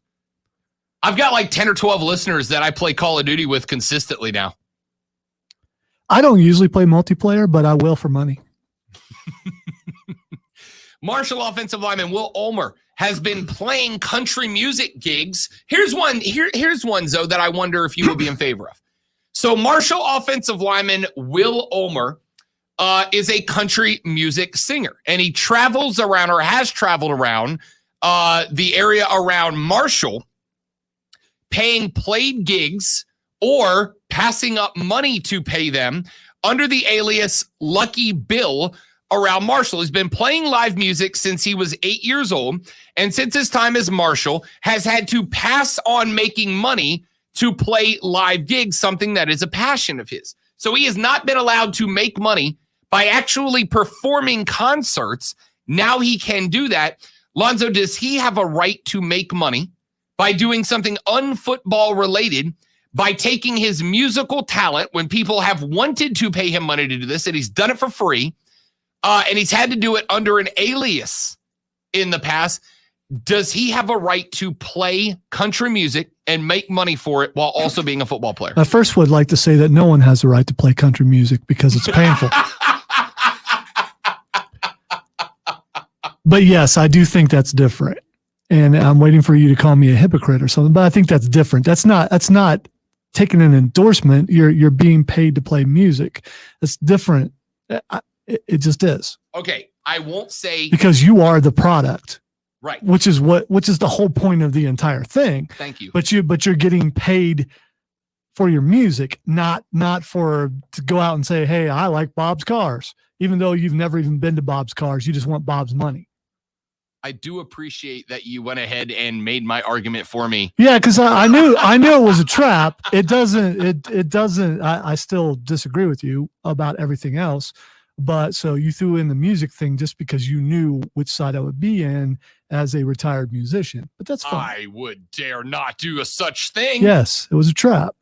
I've got like 10 or 12 listeners that I play Call of Duty with consistently now. I don't usually play multiplayer, but I will for money. Marshall offensive lineman Will Ulmer has been playing country music gigs. Here's one, Zoe, that I wonder if you will be in favor of. So Marshall offensive lineman Will Ulmer is a country music singer, and he travels around, or has traveled around the area around Marshall, paying played gigs or passing up money to pay them under the alias Lucky Bill around Marshall. He's been playing live music since he was 8 years old, and since his time as Marshall, has had to pass on making money to play live gigs, something that is a passion of his. So he has not been allowed to make money by actually performing concerts. Now he can do that. Lonzo, does he have a right to make money by doing something unfootball related, by taking his musical talent when people have wanted to pay him money to do this, and he's done it for free, and he's had to do it under an alias in the past? Does he have a right to play country music and make money for it while also being a football player? I first would like to say that no one has the right to play country music because it's painful. But yes, I do think that's different. And I'm waiting for you to call me a hypocrite or something, but I think that's different. That's not taking an endorsement. You're being paid to play music. That's different. It just is. Okay, I won't say because you are the product, right? Which is the whole point of the entire thing. Thank you. But you're getting paid for your music, not for to go out and say, hey, I like Bob's Cars, even though you've never even been to Bob's Cars. You just want Bob's money. I do appreciate that you went ahead and made my argument for me. Yeah, because I knew it was a trap. It doesn't. I still disagree with you about everything else, but so you threw in the music thing just because you knew which side I would be in as a retired musician. But that's fine. I would dare not do a such thing. Yes, it was a trap.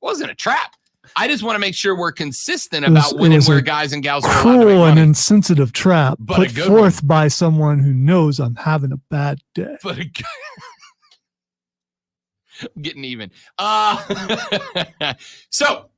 It wasn't a trap. I just want to make sure we're consistent about when and where guys and gals are allowed to make cruel and money. insensitive trap But put a good forth by someone who knows I'm having a bad day. But I'm getting even. So,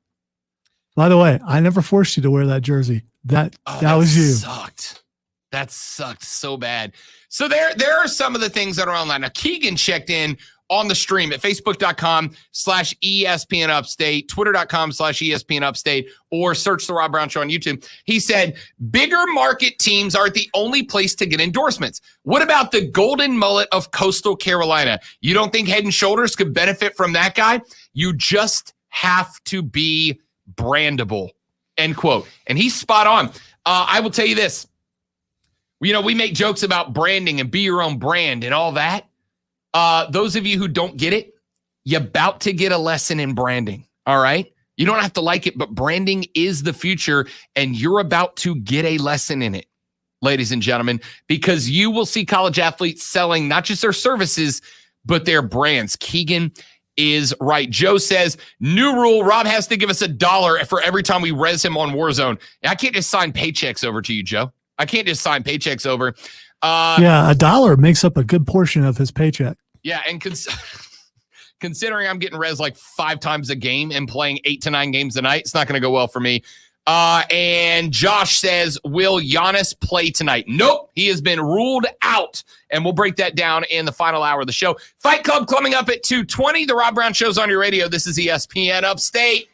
By the way, I never forced you to wear that jersey. That was you. Sucked. That sucked so bad. So there are some of the things that are online. Now, Keegan checked in on the stream at facebook.com/ESPN Upstate, twitter.com/ESPN Upstate, or search The Rob Brown Show on YouTube. He said, bigger market teams aren't the only place to get endorsements. What about the golden mullet of Coastal Carolina? You don't think Head & Shoulders could benefit from that guy? You just have to be brandable, end quote. And he's spot on. I will tell you this. We make jokes about branding and be your own brand and all that. Those of you who don't get it, you're about to get a lesson in branding, all right? You don't have to like it, but branding is the future, and you're about to get a lesson in it, ladies and gentlemen, because you will see college athletes selling not just their services, but their brands. Keegan is right. Joe says, new rule, Rob has to give us $1 for every time we res him on Warzone. I can't just sign paychecks over to you, Joe. I can't just sign paychecks over. Yeah, $1 makes up a good portion of his paycheck. Yeah, and considering I'm getting res like 5 times a game and playing 8 to 9 games a night, it's not going to go well for me. And Josh says, will Giannis play tonight? Nope, he has been ruled out. And we'll break that down in the final hour of the show. Fight Club coming up at 2:20. The Rob Brown Show's on your radio. This is ESPN Upstate.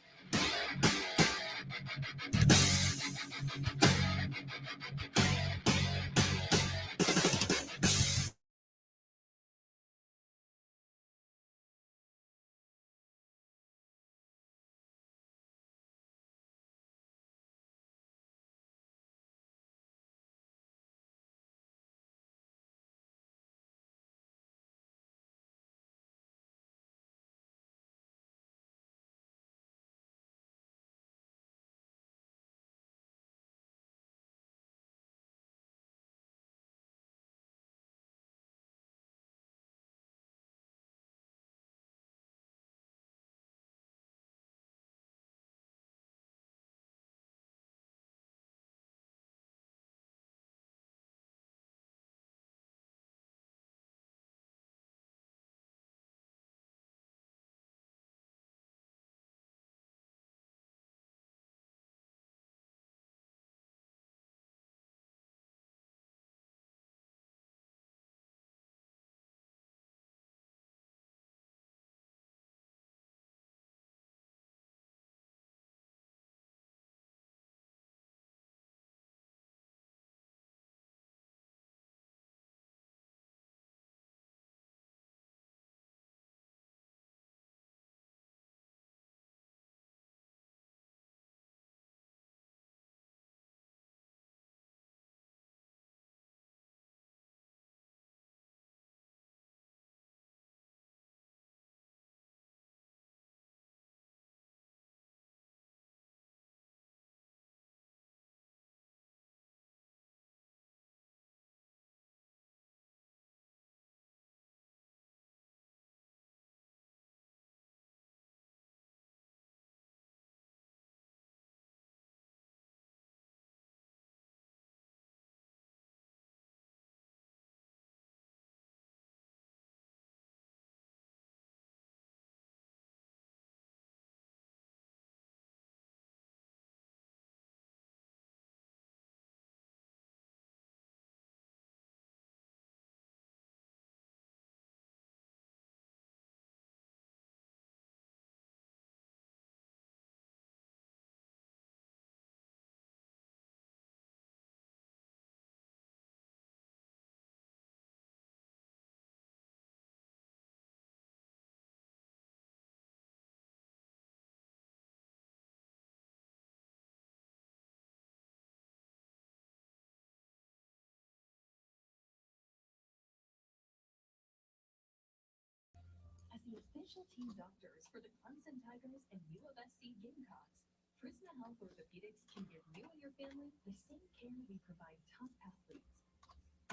official team doctors for the Clemson Tigers and U of SC Gamecocks. Prisma Health Orthopedics can give you and your family the same care we provide top athletes.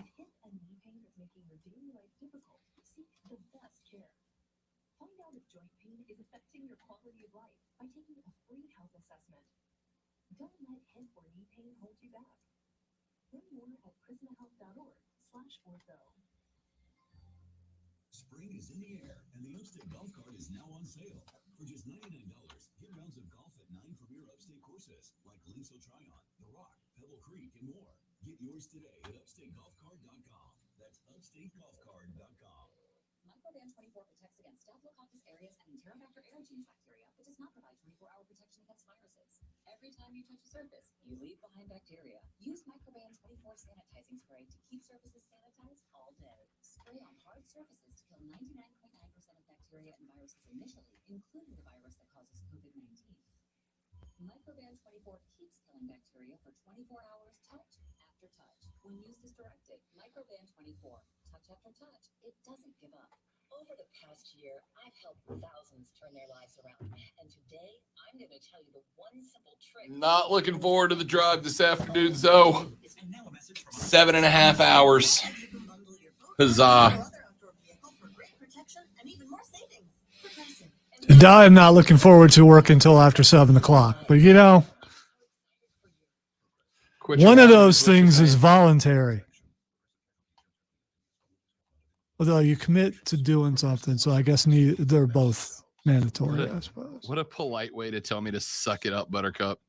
If hip and knee pain is making your daily life difficult, seek the best care. Find out if joint pain is affecting your quality of life by taking a free health assessment. Don't let hip or knee pain hold you back. Learn more at prismahealth.org/ortho. Spring is in the air, and the Upstate Golf Card is now on sale. For just $99, get rounds of golf at 9 premier Upstate courses like Linksel Tryon, The Rock, Pebble Creek, and more. Get yours today at upstategolfcard.com. That's upstategolfcard.com. Microban 24 protects against Staphylococcus aureus and Enterobacter aerogenes bacteria, but does not provide 24-hour protection against viruses. Every time you touch a surface, you leave behind bacteria. Use Microban 24 sanitizing spray to keep surfaces sanitized all day. Spray on hard surfaces to kill 99.9% of bacteria and viruses initially, including the virus that causes COVID-19. Microban 24 keeps killing bacteria for 24 hours, touch after touch. When used as directed, Microban 24, touch after touch, it doesn't give up. Over the past year, I've helped thousands turn their lives around. And today, I'm going to tell you the one simple trick. Not looking forward to the drive this afternoon, though. 7.5 hours. Huzzah. And I am not looking forward to work until after 7 o'clock. But, you know, one of those things is voluntary. Although you commit to doing something, so I guess they're both mandatory, I suppose. What a polite way to tell me to suck it up, Buttercup.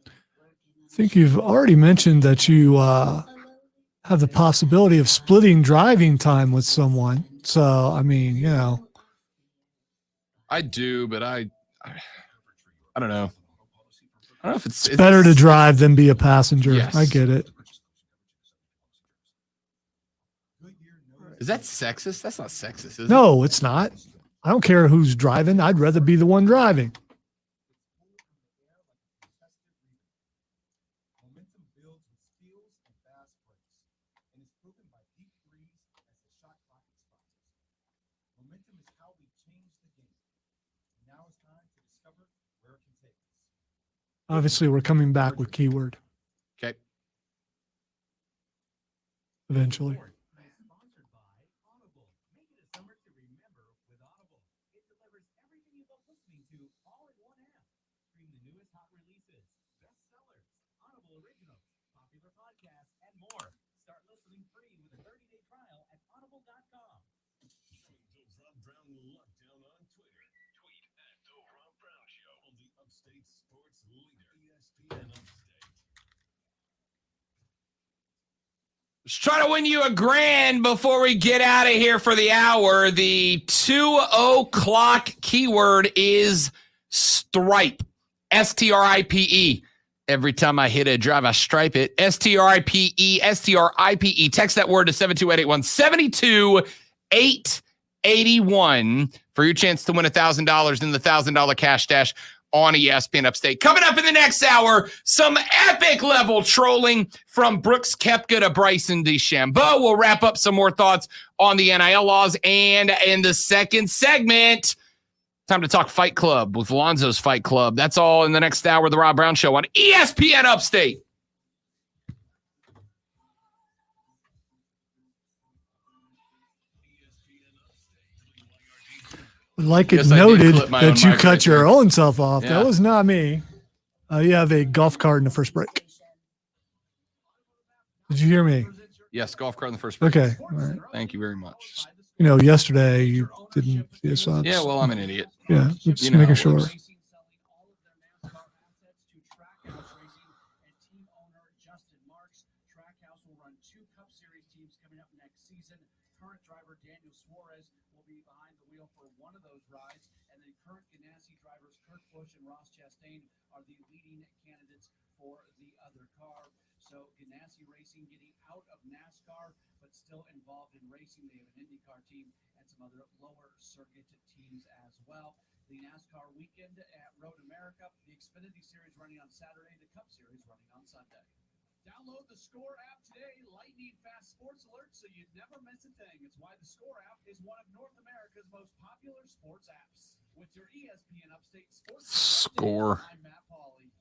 I think you've already mentioned that you have the possibility of splitting driving time with someone. So, I mean, you know. I do, but I don't know. I don't know if it's better to drive than be a passenger. Yes. I get it. Is that sexist? That's not sexist, is it? No, it's not. I don't care who's driving. I'd rather be the one driving. Momentum builds with skills and fast breaks, and is proven by deep threes as the shot clock expires. Momentum is how we change the game. Now it's time to discover where it can take us. Obviously, we're coming back with keyword. Okay. Eventually. Let's try to win you $1,000 before we get out of here for the hour. The 2:00 keyword is stripe. STRIPE. Every time I hit a drive, I stripe it. STRIPE, STRIPE. Text that word to 72881. 72881 for your chance to win $1,000 in the $1,000 cash dash on ESPN Upstate. Coming up in the next hour, some epic level trolling from Brooks Koepka to Bryson DeChambeau. We'll wrap up some more thoughts on the NIL laws. And in the second segment, time to talk Fight Club with Lonzo's Fight Club. That's all in the next hour of the Rob Brown Show on ESPN Upstate. Like it noted that you cut your own self off. Yeah. That was not me. You have a golf cart in the first break. Did you hear me? Yes, golf cart in the first break. Okay. All right. Thank you very much. You know, yesterday you didn't. Yes, Yeah, well, I'm an idiot. Yeah, just making sure. Busch and Ross Chastain are the leading candidates for the other car. So Ganassi Racing getting out of NASCAR, but still involved in racing. They have an IndyCar team and some other lower circuit teams as well. The NASCAR weekend at Road America, the Xfinity Series running on Saturday, the Cup Series running on Sunday. Download the Score app today. Lightning fast sports alerts so you never miss a thing. It's why the Score app is one of North America's most popular sports apps. With your ESPN Upstate Sports Score. I'm Matt Pauley.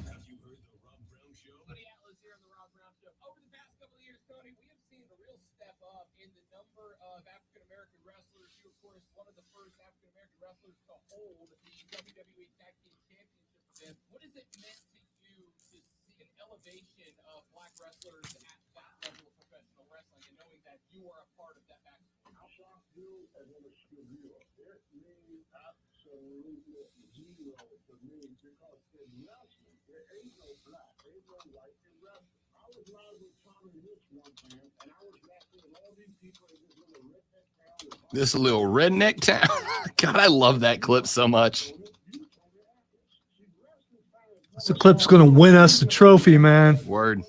Have you heard the Rob Brown Show? Tony Atlas here on the Rob Brown Show. Over the past couple of years, Tony, we have seen a real step up in the number of African-American wrestlers. You, of course, one of the first African-American wrestlers to hold the WWE Tag Team Championship event. What has it meant to you to see an elevation of black wrestlers at that level of professional wrestling and knowing that you are a part of that back? How shocked you as an exterior? It means absolutely zero to me because in wrestling, there ain't no black, ain't no white in wrestling. I was live with Tommy Rich one time, and I was wrestling all these people in this little redneck town. This little redneck town. God, I love that clip so much. This clip's going to win us the trophy, man. Word.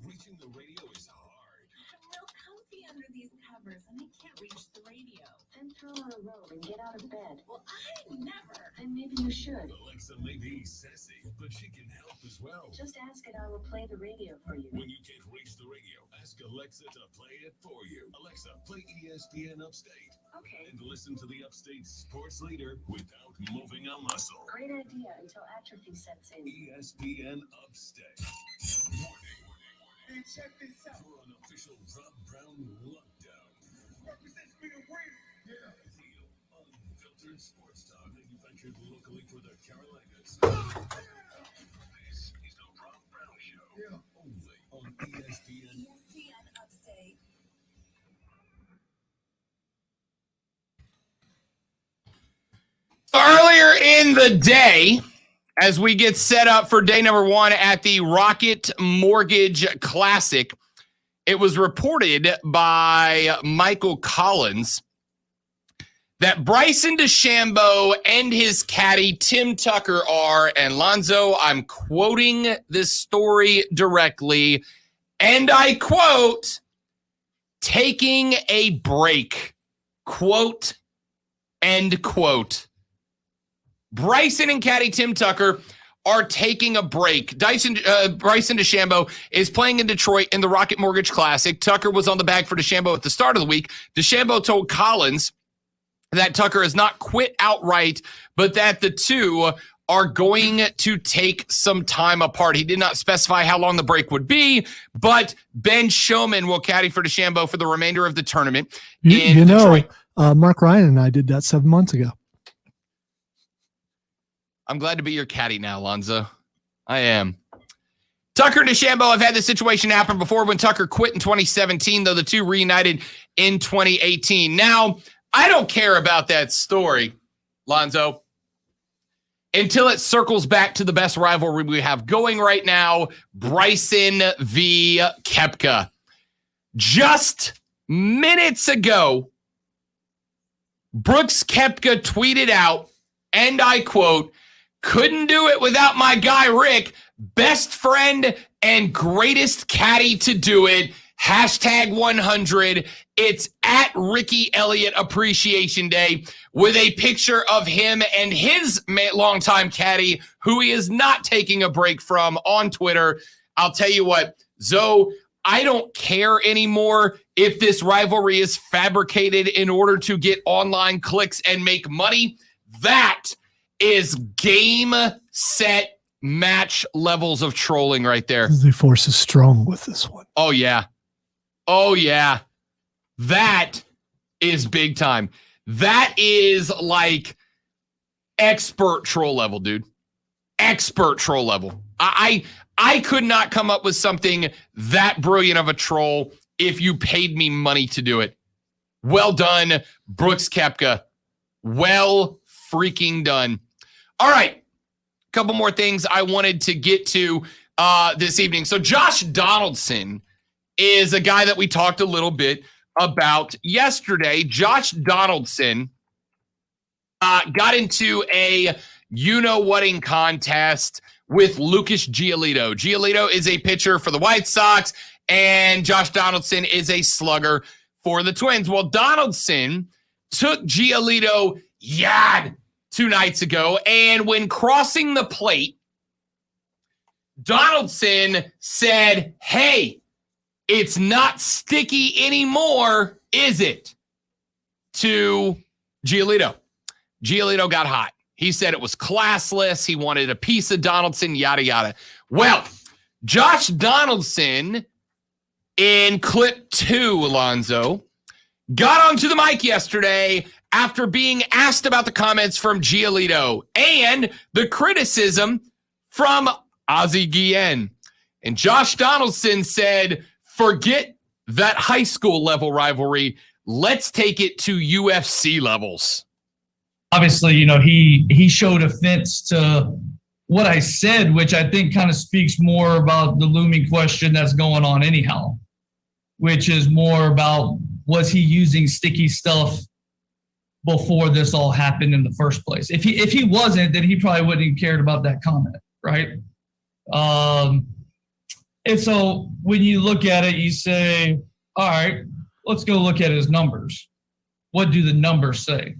Reaching the radio is hard. I'm real comfy under these covers, and I can't reach the radio. Then throw on a robe and get out of bed. Well, I never. Then maybe you should. Alexa may be sassy, but she can help as well. Just ask it, I will play the radio for you. When you can't reach the radio, ask Alexa to play it for you. Alexa, play ESPN Upstate. Okay. And listen to the Upstate sports leader without moving a muscle. Great idea until atrophy sets in. ESPN Upstate. Warning. Hey, check this out. For an official Rob Brown lockdown. Represents me to win. Yeah. Real, unfiltered sports talk manufactured locally for the Carolinas. This is the Rob Brown Show. Yeah. Only on ESPN. ESPN Upstate. Earlier in the day, as we get set up for day number one at the Rocket Mortgage Classic, it was reported by Michael Collins that Bryson DeChambeau and his caddy Tim Tucker are, and Lonzo, I'm quoting this story directly, and I quote, taking a break, quote, end quote. Bryson and caddy Tim Tucker are taking a break. Bryson DeChambeau is playing in Detroit in the Rocket Mortgage Classic. Tucker was on the bag for DeChambeau at the start of the week. DeChambeau told Collins that Tucker has not quit outright, but that the two are going to take some time apart. He did not specify how long the break would be, but Ben Showman will caddy for DeChambeau for the remainder of the tournament. You know, Mark Ryan and I did that 7 months ago. I'm glad to be your caddy now, Lonzo. I am. Tucker and DeChambeau have had this situation happen before when Tucker quit in 2017, though the two reunited in 2018. Now, I don't care about that story, Lonzo, until it circles back to the best rivalry we have going right now, Bryson v. Koepka. Just minutes ago, Brooks Koepka tweeted out, and I quote, "Couldn't do it without my guy Rick, best friend and greatest caddy to do it. Hashtag 100. It's at Ricky Elliott Appreciation Day with a picture of him and his longtime caddy, who he is not taking a break from, on Twitter. I'll tell you what, Zoe, I don't care anymore if this rivalry is fabricated in order to get online clicks and make money. That is game, set, match levels of trolling right there. The force is strong with this one. Oh, yeah. Oh, yeah. That is big time. That is like expert troll level, dude. Expert troll level. I could not come up with something that brilliant of a troll if you paid me money to do it. Well done, Brooks Koepka. Well freaking done. All right. A couple more things I wanted to get to this evening. So Josh Donaldson is a guy that we talked a little bit about yesterday. Josh Donaldson got into a you-know-whating contest with Lucas Giolito. Giolito is a pitcher for the White Sox, and Josh Donaldson is a slugger for the Twins. Well, Donaldson took Giolito 2 nights ago, and when crossing the plate, Donaldson said, "Hey, it's not sticky anymore, is it?" to Giolito. Giolito got hot. He said it was classless. He wanted a piece of Donaldson, yada, yada. Well, Josh Donaldson in clip 2, Alonzo, got onto the mic yesterday after being asked about the comments from Giolito and the criticism from Ozzie Guillen. And Josh Donaldson said, forget that high school level rivalry. Let's take it to UFC levels. Obviously, he showed offense to what I said, which I think kind of speaks more about the looming question that's going on anyhow, which is more about, was he using sticky stuff before this all happened in the first place? If he wasn't, then he probably wouldn't have cared about that comment, right? And so when you look at it, you say, all right, let's go look at his numbers. What do the numbers say,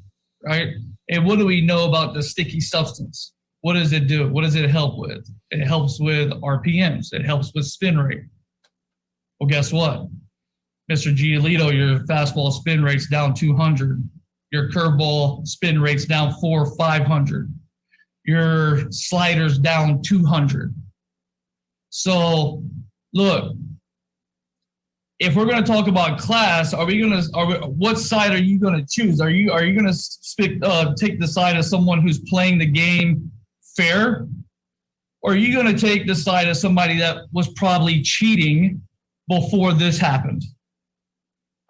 right? And what do we know about the sticky substance? What does it do? What does it help with? It helps with RPMs. It helps with spin rate. Well, guess what? Mr. Giolito, your fastball spin rate's down 200. Your curveball spin rate's down 400 or 500. Your slider's down 200. So, look, if we're going to talk about class, what side are you going to choose? Are you going to take the side of someone who's playing the game fair? Or are you going to take the side of somebody that was probably cheating before this happened?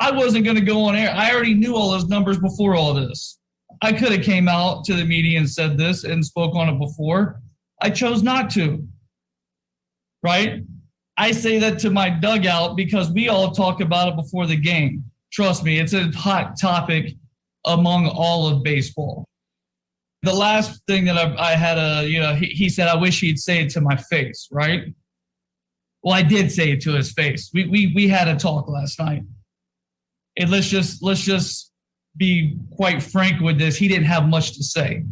I wasn't going to go on air. I already knew all those numbers before all this. I could have came out to the media and said this and spoke on it before. I chose not to, right? I say that to my dugout because we all talk about it before the game. Trust me, it's a hot topic among all of baseball. The last thing that I had he said, I wish he'd say it to my face, right? Well, I did say it to his face. We had a talk last night. And let's just be quite frank with this. He didn't have much to say.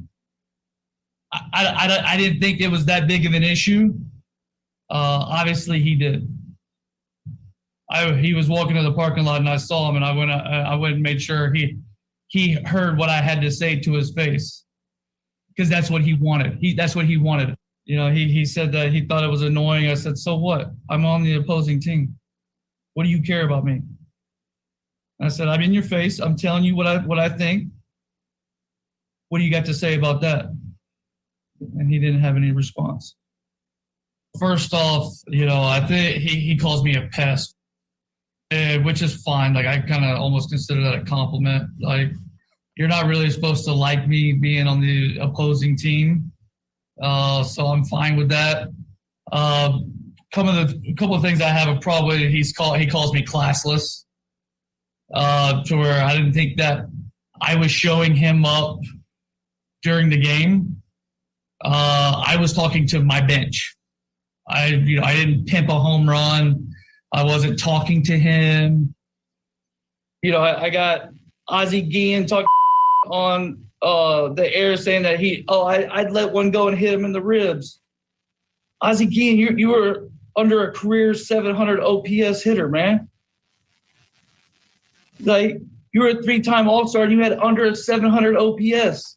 I didn't think it was that big of an issue. Obviously, he did. He was walking to the parking lot, and I saw him, and I went and made sure he heard what I had to say to his face, because that's what he wanted. That's what he wanted. He said that he thought it was annoying. I said, so what? I'm on the opposing team. What do you care about me? I said, I'm in your face. I'm telling you what I think. What do you got to say about that? And he didn't have any response. First off, I think he calls me a pest, which is fine. Like, I kind of almost consider that a compliment. Like, you're not really supposed to like me being on the opposing team. So I'm fine with that. A couple of things I have a problem with, he calls me classless. To where I didn't think that I was showing him up during the game. I was talking to my bench. I didn't pimp a home run. I wasn't talking to him. I got Ozzie Guillen talking on the air saying that I'd let one go and hit him in the ribs. Ozzie Guillen, you were under a career 700 OPS hitter, man. Like, you were a 3-time All-Star and you had under a 700 OPS.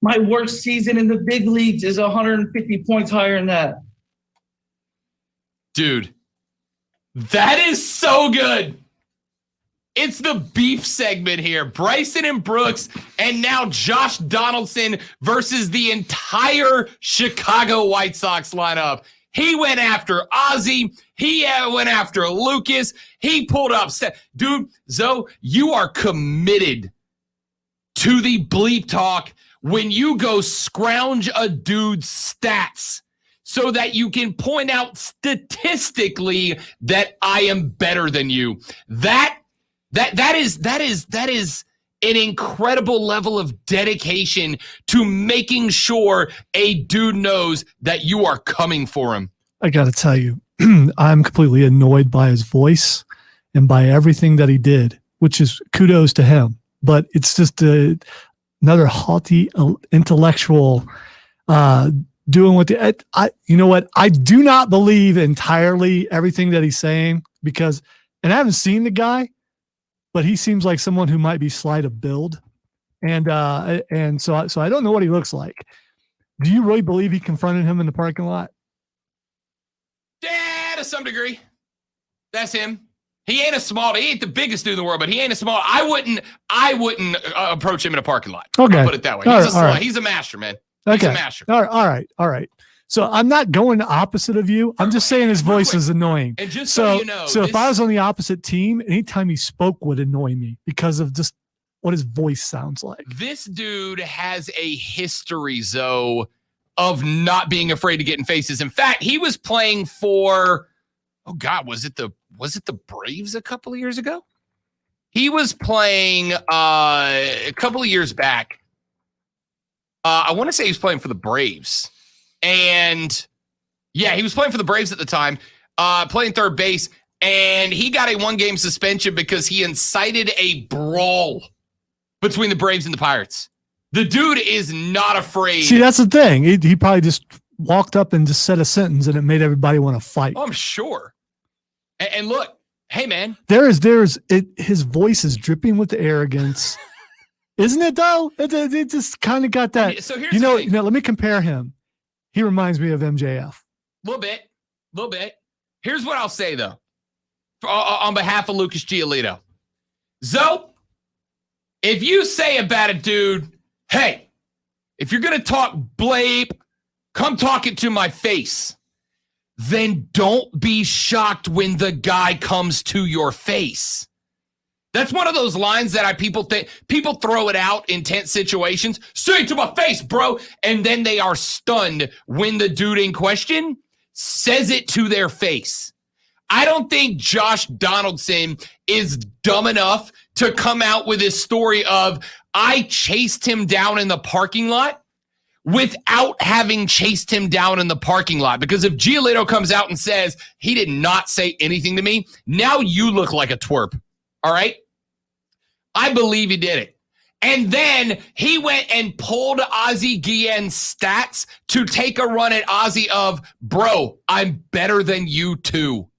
My worst season in the big leagues is 150 points higher than that. Dude, that is so good. It's the beef segment here. Bryson and Brooks, and now Josh Donaldson versus the entire Chicago White Sox lineup. He went after Ozzie. He went after Lucas. He pulled up. Dude, Zoe, you are committed to the bleep talk when you go scrounge a dude's stats so that you can point out statistically that I am better than you. That is an incredible level of dedication to making sure a dude knows that you are coming for him. I got to tell you, I'm completely annoyed by his voice and by everything that he did, which is kudos to him. But it's just another haughty intellectual doing what you know what? I do not believe entirely everything that he's saying because, and I haven't seen the guy, but he seems like someone who might be slight of build. And so I don't know what he looks like. Do you really believe he confronted him in the parking lot? Yeah, to some degree. That's him. He ain't the biggest dude in the world, but he ain't a small. I wouldn't approach him in a parking lot. Okay. I'll put it that way. He's a master, man. He's a master. All right. So I'm not going the opposite of you. I'm just saying his voice is annoying. And just so you know, if I was on the opposite team, anytime he spoke would annoy me because of just what his voice sounds like. This dude has a history, Zoe, of not being afraid to get in faces. In fact, he was playing for, oh God, was it the Braves a couple of years ago? He was playing a couple of years back. I want to say he was playing for the Braves. And yeah, he was playing for the Braves at the time, playing third base. And he got a 1-game suspension because he incited a brawl between the Braves and the Pirates. The dude is not afraid. See, that's the thing. He probably just walked up and just said a sentence and it made everybody want to fight. Oh, I'm sure. And look, hey, man. His voice is dripping with arrogance. Isn't it, though? It just kind of got that. So here's the thing. Let me compare him. He reminds me of MJF. A little bit. Here's what I'll say, though, on behalf of Lucas Giolito. Zoe, if you say about a dude, hey, if you're going to talk blape, come talk it to my face. Then don't be shocked when the guy comes to your face. That's one of those lines that people throw it out in tense situations. Say it to my face, bro. And then they are stunned when the dude in question says it to their face. I don't think Josh Donaldson is dumb enough to come out with his story of, I chased him down in the parking lot without having chased him down in the parking lot. Because if Giolito comes out and says he did not say anything to me, now you look like a twerp. All right? I believe he did it. And then he went and pulled Ozzie Guillen's stats to take a run at Ozzie of, bro, I'm better than you too.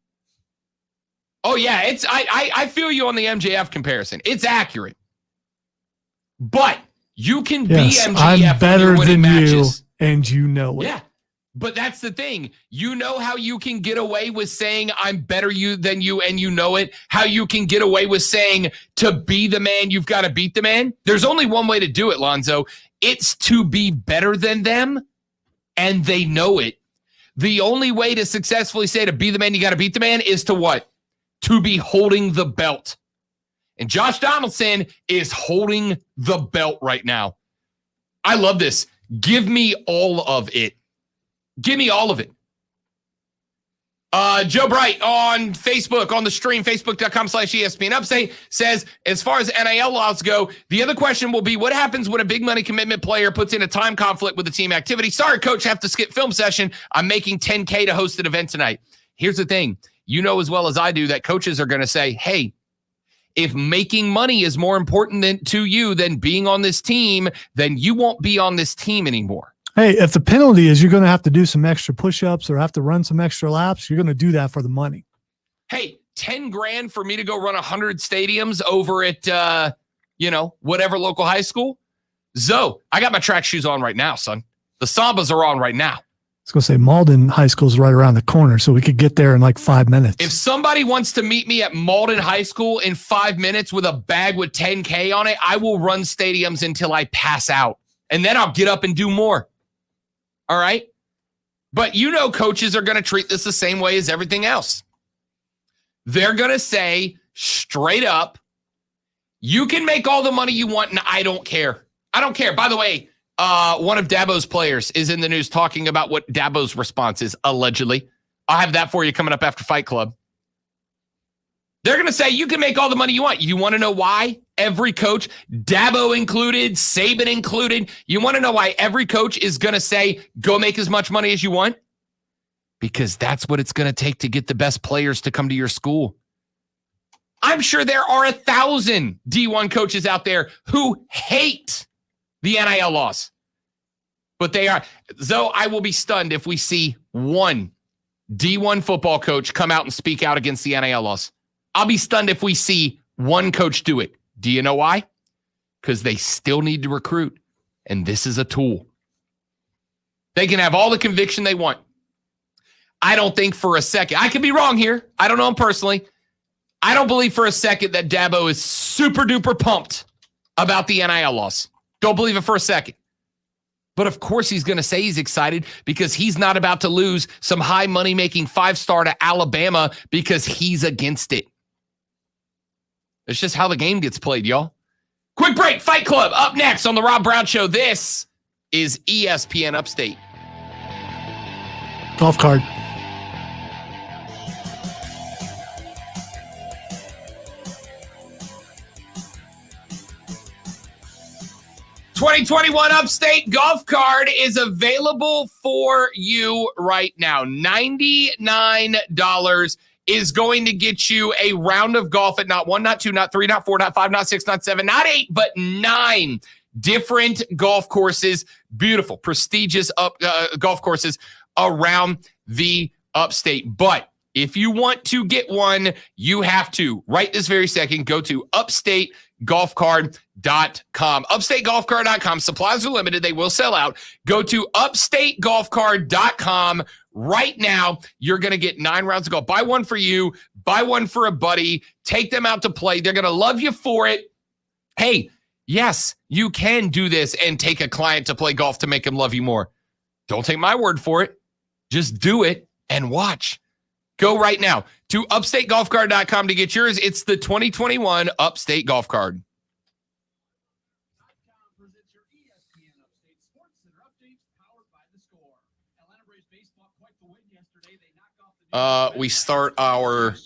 Oh, yeah, I feel you on the MJF comparison. It's accurate. But you can be MJF I'm better when than matches. You, and you know it. Yeah, but that's the thing. You know how you can get away with saying I'm better than you, and you know it. How you can get away with saying to be the man, you've got to beat the man. There's only one way to do it, Lonzo. It's to be better than them, and they know it. The only way to successfully say to be the man, you got to beat the man is to what? To be holding the belt. And Josh Donaldson is holding the belt right now. I love this. Give me all of it. Give me all of it. Joe Bright on Facebook, on the stream, facebook.com/ESPN Upstate, says, as far as NIL laws go, the other question will be, what happens when a big money commitment player puts in a time conflict with the team activity? Sorry, coach, have to skip film session. I'm making $10K to host an event tonight. Here's the thing. You know as well as I do that coaches are going to say, hey, if making money is more important to you than being on this team, then you won't be on this team anymore. Hey, if the penalty is you're going to have to do some extra push-ups or have to run some extra laps, you're going to do that for the money. Hey, $10,000 for me to go run 100 stadiums over at, whatever local high school. Zoe, I got my track shoes on right now, son. The Sambas are on right now. I was going to say Malden High School is right around the corner, so we could get there in like 5 minutes. If somebody wants to meet me at Malden High School in 5 minutes with a bag with $10K on it, I will run stadiums until I pass out. And then I'll get up and do more. All right? But coaches are going to treat this the same way as everything else. They're going to say straight up, you can make all the money you want and I don't care. I don't care. By the way, one of Dabo's players is in the news talking about what Dabo's response is, allegedly. I'll have that for you coming up after Fight Club. They're going to say you can make all the money you want. You want to know why? Every coach, Dabo included, Saban included. You want to know why every coach is going to say, go make as much money as you want? Because that's what it's going to take to get the best players to come to your school. I'm sure there are 1,000 D1 coaches out there who hate the NIL laws. But they are. Though I will be stunned if we see one D1 football coach come out and speak out against the NIL laws. I'll be stunned if we see one coach do it. Do you know why? Because they still need to recruit. And this is a tool. They can have all the conviction they want. I don't think for a second, I could be wrong here. I don't know him personally. I don't believe for a second that Dabo is super duper pumped about the NIL laws. Don't believe it for a second. But of course he's going to say he's excited because he's not about to lose some high money making 5-star to Alabama because he's against it. It's just how the game gets played, y'all. Quick break. Fight Club up next on the Rob Brown Show. This is ESPN Upstate. Golf cart. $2021 Upstate Golf Card is available for you right now. $99 is going to get you a round of golf at not 1, not 2, not 3, not 4, not 5, not 6, not 7, not 8, but 9 different golf courses. Beautiful, prestigious golf courses around the Upstate. But if you want to get one, you have to, right this very second, go to upstategolfcard.com. Upstategolfcard.com. Supplies are limited. They will sell out. Go to upstategolfcard.com right now. You're going to get 9 rounds of golf. Buy one for you. Buy one for a buddy. Take them out to play. They're going to love you for it. Hey, yes, you can do this and take a client to play golf to make him love you more. Don't take my word for it. Just do it and watch. Go right now to upstategolfcard.com to get yours. It's the 2021 Upstate Golf Card. We start our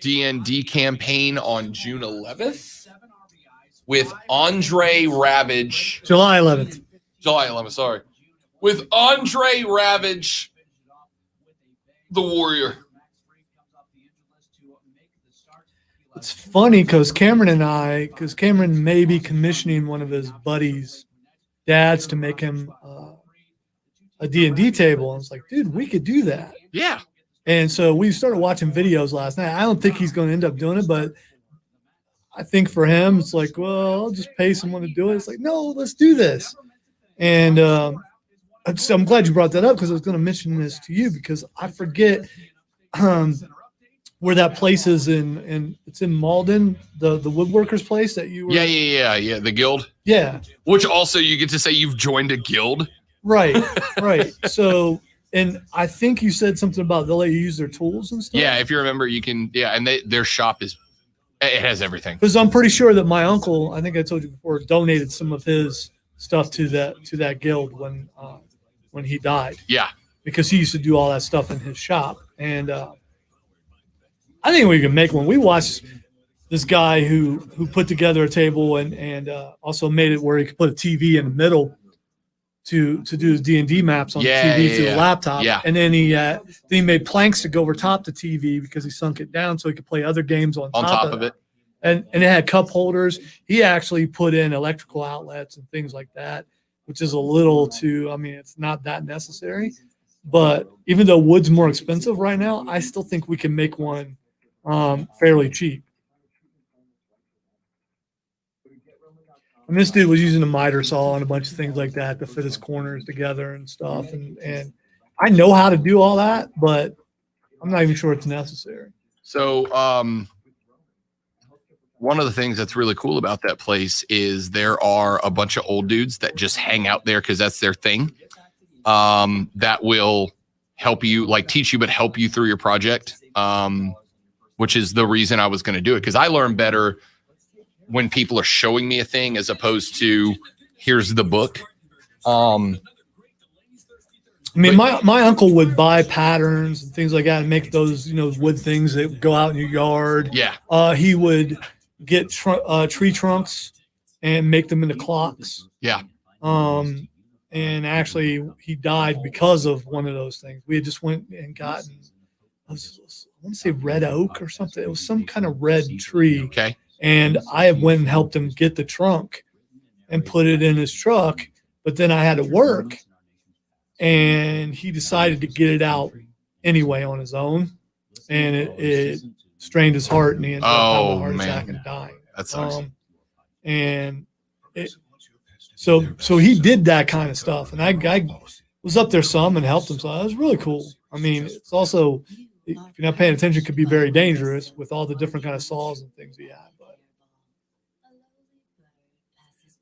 DND campaign on June 11th with Andre Ravage. July 11th. July 11th, sorry. With Andre Ravage, the Warrior. It's funny because Cameron may be commissioning one of his buddies' dads to make him a D&D table. And it's like, dude, we could do that. Yeah. And so we started watching videos last night. I don't think he's going to end up doing it, but I think for him, it's like, well, I'll just pay someone to do it. It's like, no, let's do this. And I'm glad you brought that up because I was going to mention this to you because I forget where that place is in it's in Malden, the woodworkers place that you were. Yeah. The guild. Yeah. Which also you get to say you've joined a guild. Right. So, and I think you said something about they'll let you use their tools and stuff. Yeah, if you remember, you can. Yeah, and their shop it has everything. Because I'm pretty sure that my uncle, I think I told you before, donated some of his stuff to that guild when he died. Yeah. Because he used to do all that stuff in his shop. And I think we can make one. We watched this guy who put together a table and also made it where he could put a TV in the middle to do his D&D maps on the TV through the laptop. Yeah. And then he made planks to go over top the TV because he sunk it down so he could play other games on top of it. And it had cup holders. He actually put in electrical outlets and things like that, which is a little too, it's not that necessary. But even though wood's more expensive right now, I still think we can make one fairly cheap. And this dude was using a miter saw and a bunch of things like that to fit his corners together and stuff. And I know how to do all that, but I'm not even sure it's necessary. So one of the things that's really cool about that place is there are a bunch of old dudes that just hang out there because that's their thing. That will help you, like teach you, but help you through your project, which is the reason I was going to do it. Because I learn better when people are showing me a thing as opposed to here's the book. My uncle would buy patterns and things like that and make those, wood things that go out in your yard. Yeah. He would get tree trunks and make them into clocks. Yeah. And actually, he died because of one of those things. We had just went and gotten, I want to say red oak or something. It was some kind of red tree. Okay. And I went and helped him get the trunk and put it in his truck. But then I had to work, and he decided to get it out anyway on his own. And it strained his heart, and he ended up having a heart attack and dying. That sucks. So he did that kind of stuff, and I was up there some and helped him. So that was really cool. I mean, it's also, if you're not paying attention, it could be very dangerous with all the different kind of saws and things he had. But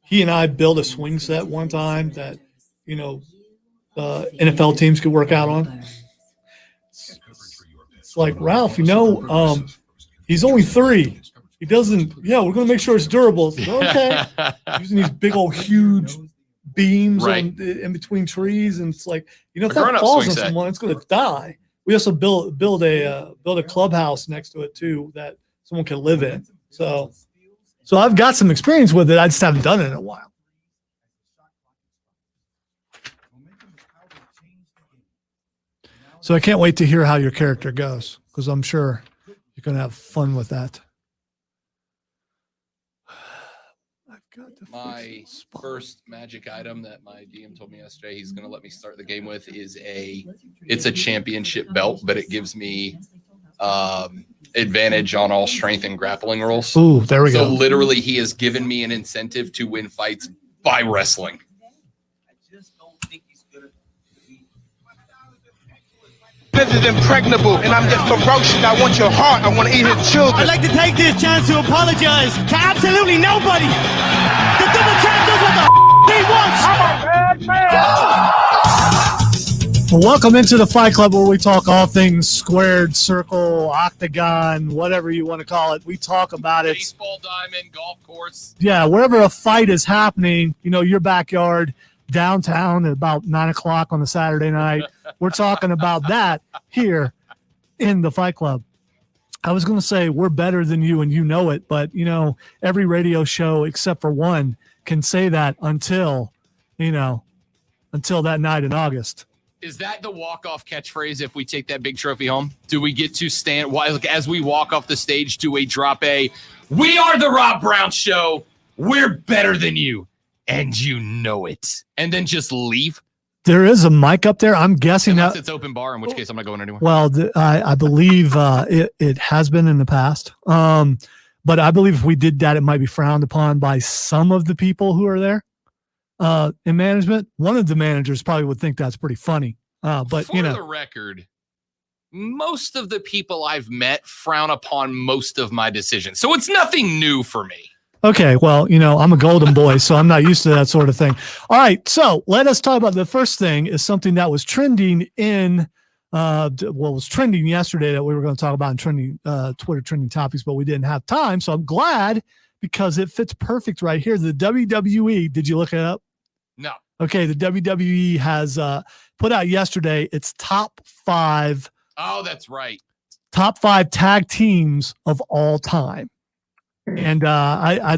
he and I built a swing set one time that, NFL teams could work out on. It's like, Ralph, he's only 3. He doesn't, we're going to make sure it's durable. It's like, okay. Using these big old huge beams in between trees. And it's like, if that falls on someone, it's going to die. We also build a clubhouse next to it too that someone can live in. So I've got some experience with it. I just haven't done it in a while. So I can't wait to hear how your character goes, because I'm sure you're going to have fun with that. My first magic item that my DM told me yesterday he's going to let me start the game with is it's a championship belt, but it gives me advantage on all strength and grappling rolls. Ooh, there we go. So literally he has given me an incentive to win fights by wrestling. This is impregnable, and I'm just ferocious. I want your heart. I want to eat your children. I'd like to take this chance to apologize to absolutely nobody. The double champ does what the he wants. I'm a bad man. Well, welcome into the Fight Club, where we talk all things squared, circle, octagon, whatever you want to call it. We talk about it. Baseball diamond, golf course. Yeah, wherever a fight is happening, your backyard, downtown at about 9 o'clock on a Saturday night. We're talking about that here in the Fight Club. I was going to say we're better than you and you know it, but every radio show except for one can say that until that night in August. Is that the walk-off catchphrase if we take that big trophy home? Do we get to stand as we walk off the stage, do we drop "We are the Rob Brown Show. We're better than you. And you know it," and then just leave? There is a mic up there. I'm guessing Unless that it's open bar, in which case I'm not going anywhere. Well, I believe it has been in the past. But I believe if we did that, it might be frowned upon by some of the people who are there in management. One of the managers probably would think that's pretty funny. But For the record, most of the people I've met frown upon most of my decisions. So it's nothing new for me. Okay, well, I'm a golden boy, so I'm not used to that sort of thing. All right, so let us talk about the first thing is something that was trending was trending yesterday that we were going to talk about in trending Twitter trending topics, but we didn't have time. So I'm glad because it fits perfect right here. The WWE, did you look it up? No. Okay, the WWE has put out yesterday its top 5. Oh, that's right. Top 5 tag teams of all time. And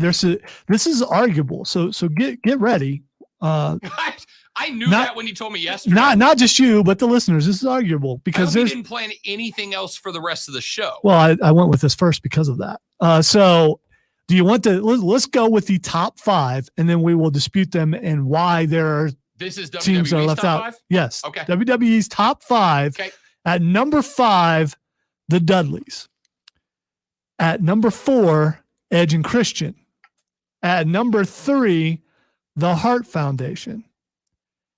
this is arguable. So get ready. I knew that when you told me yesterday. Not just you, but the listeners. This is arguable because we didn't plan anything else for the rest of the show. Well, I went with this first because of that. So do you want to? Let's go with the top 5, and then we will dispute them and why there are this is teams that are left top out. 5? Yes. Okay. WWE's top 5. Okay. At number 5, the Dudleys. At number 4, Edge and Christian. At number 3, the Hart Foundation.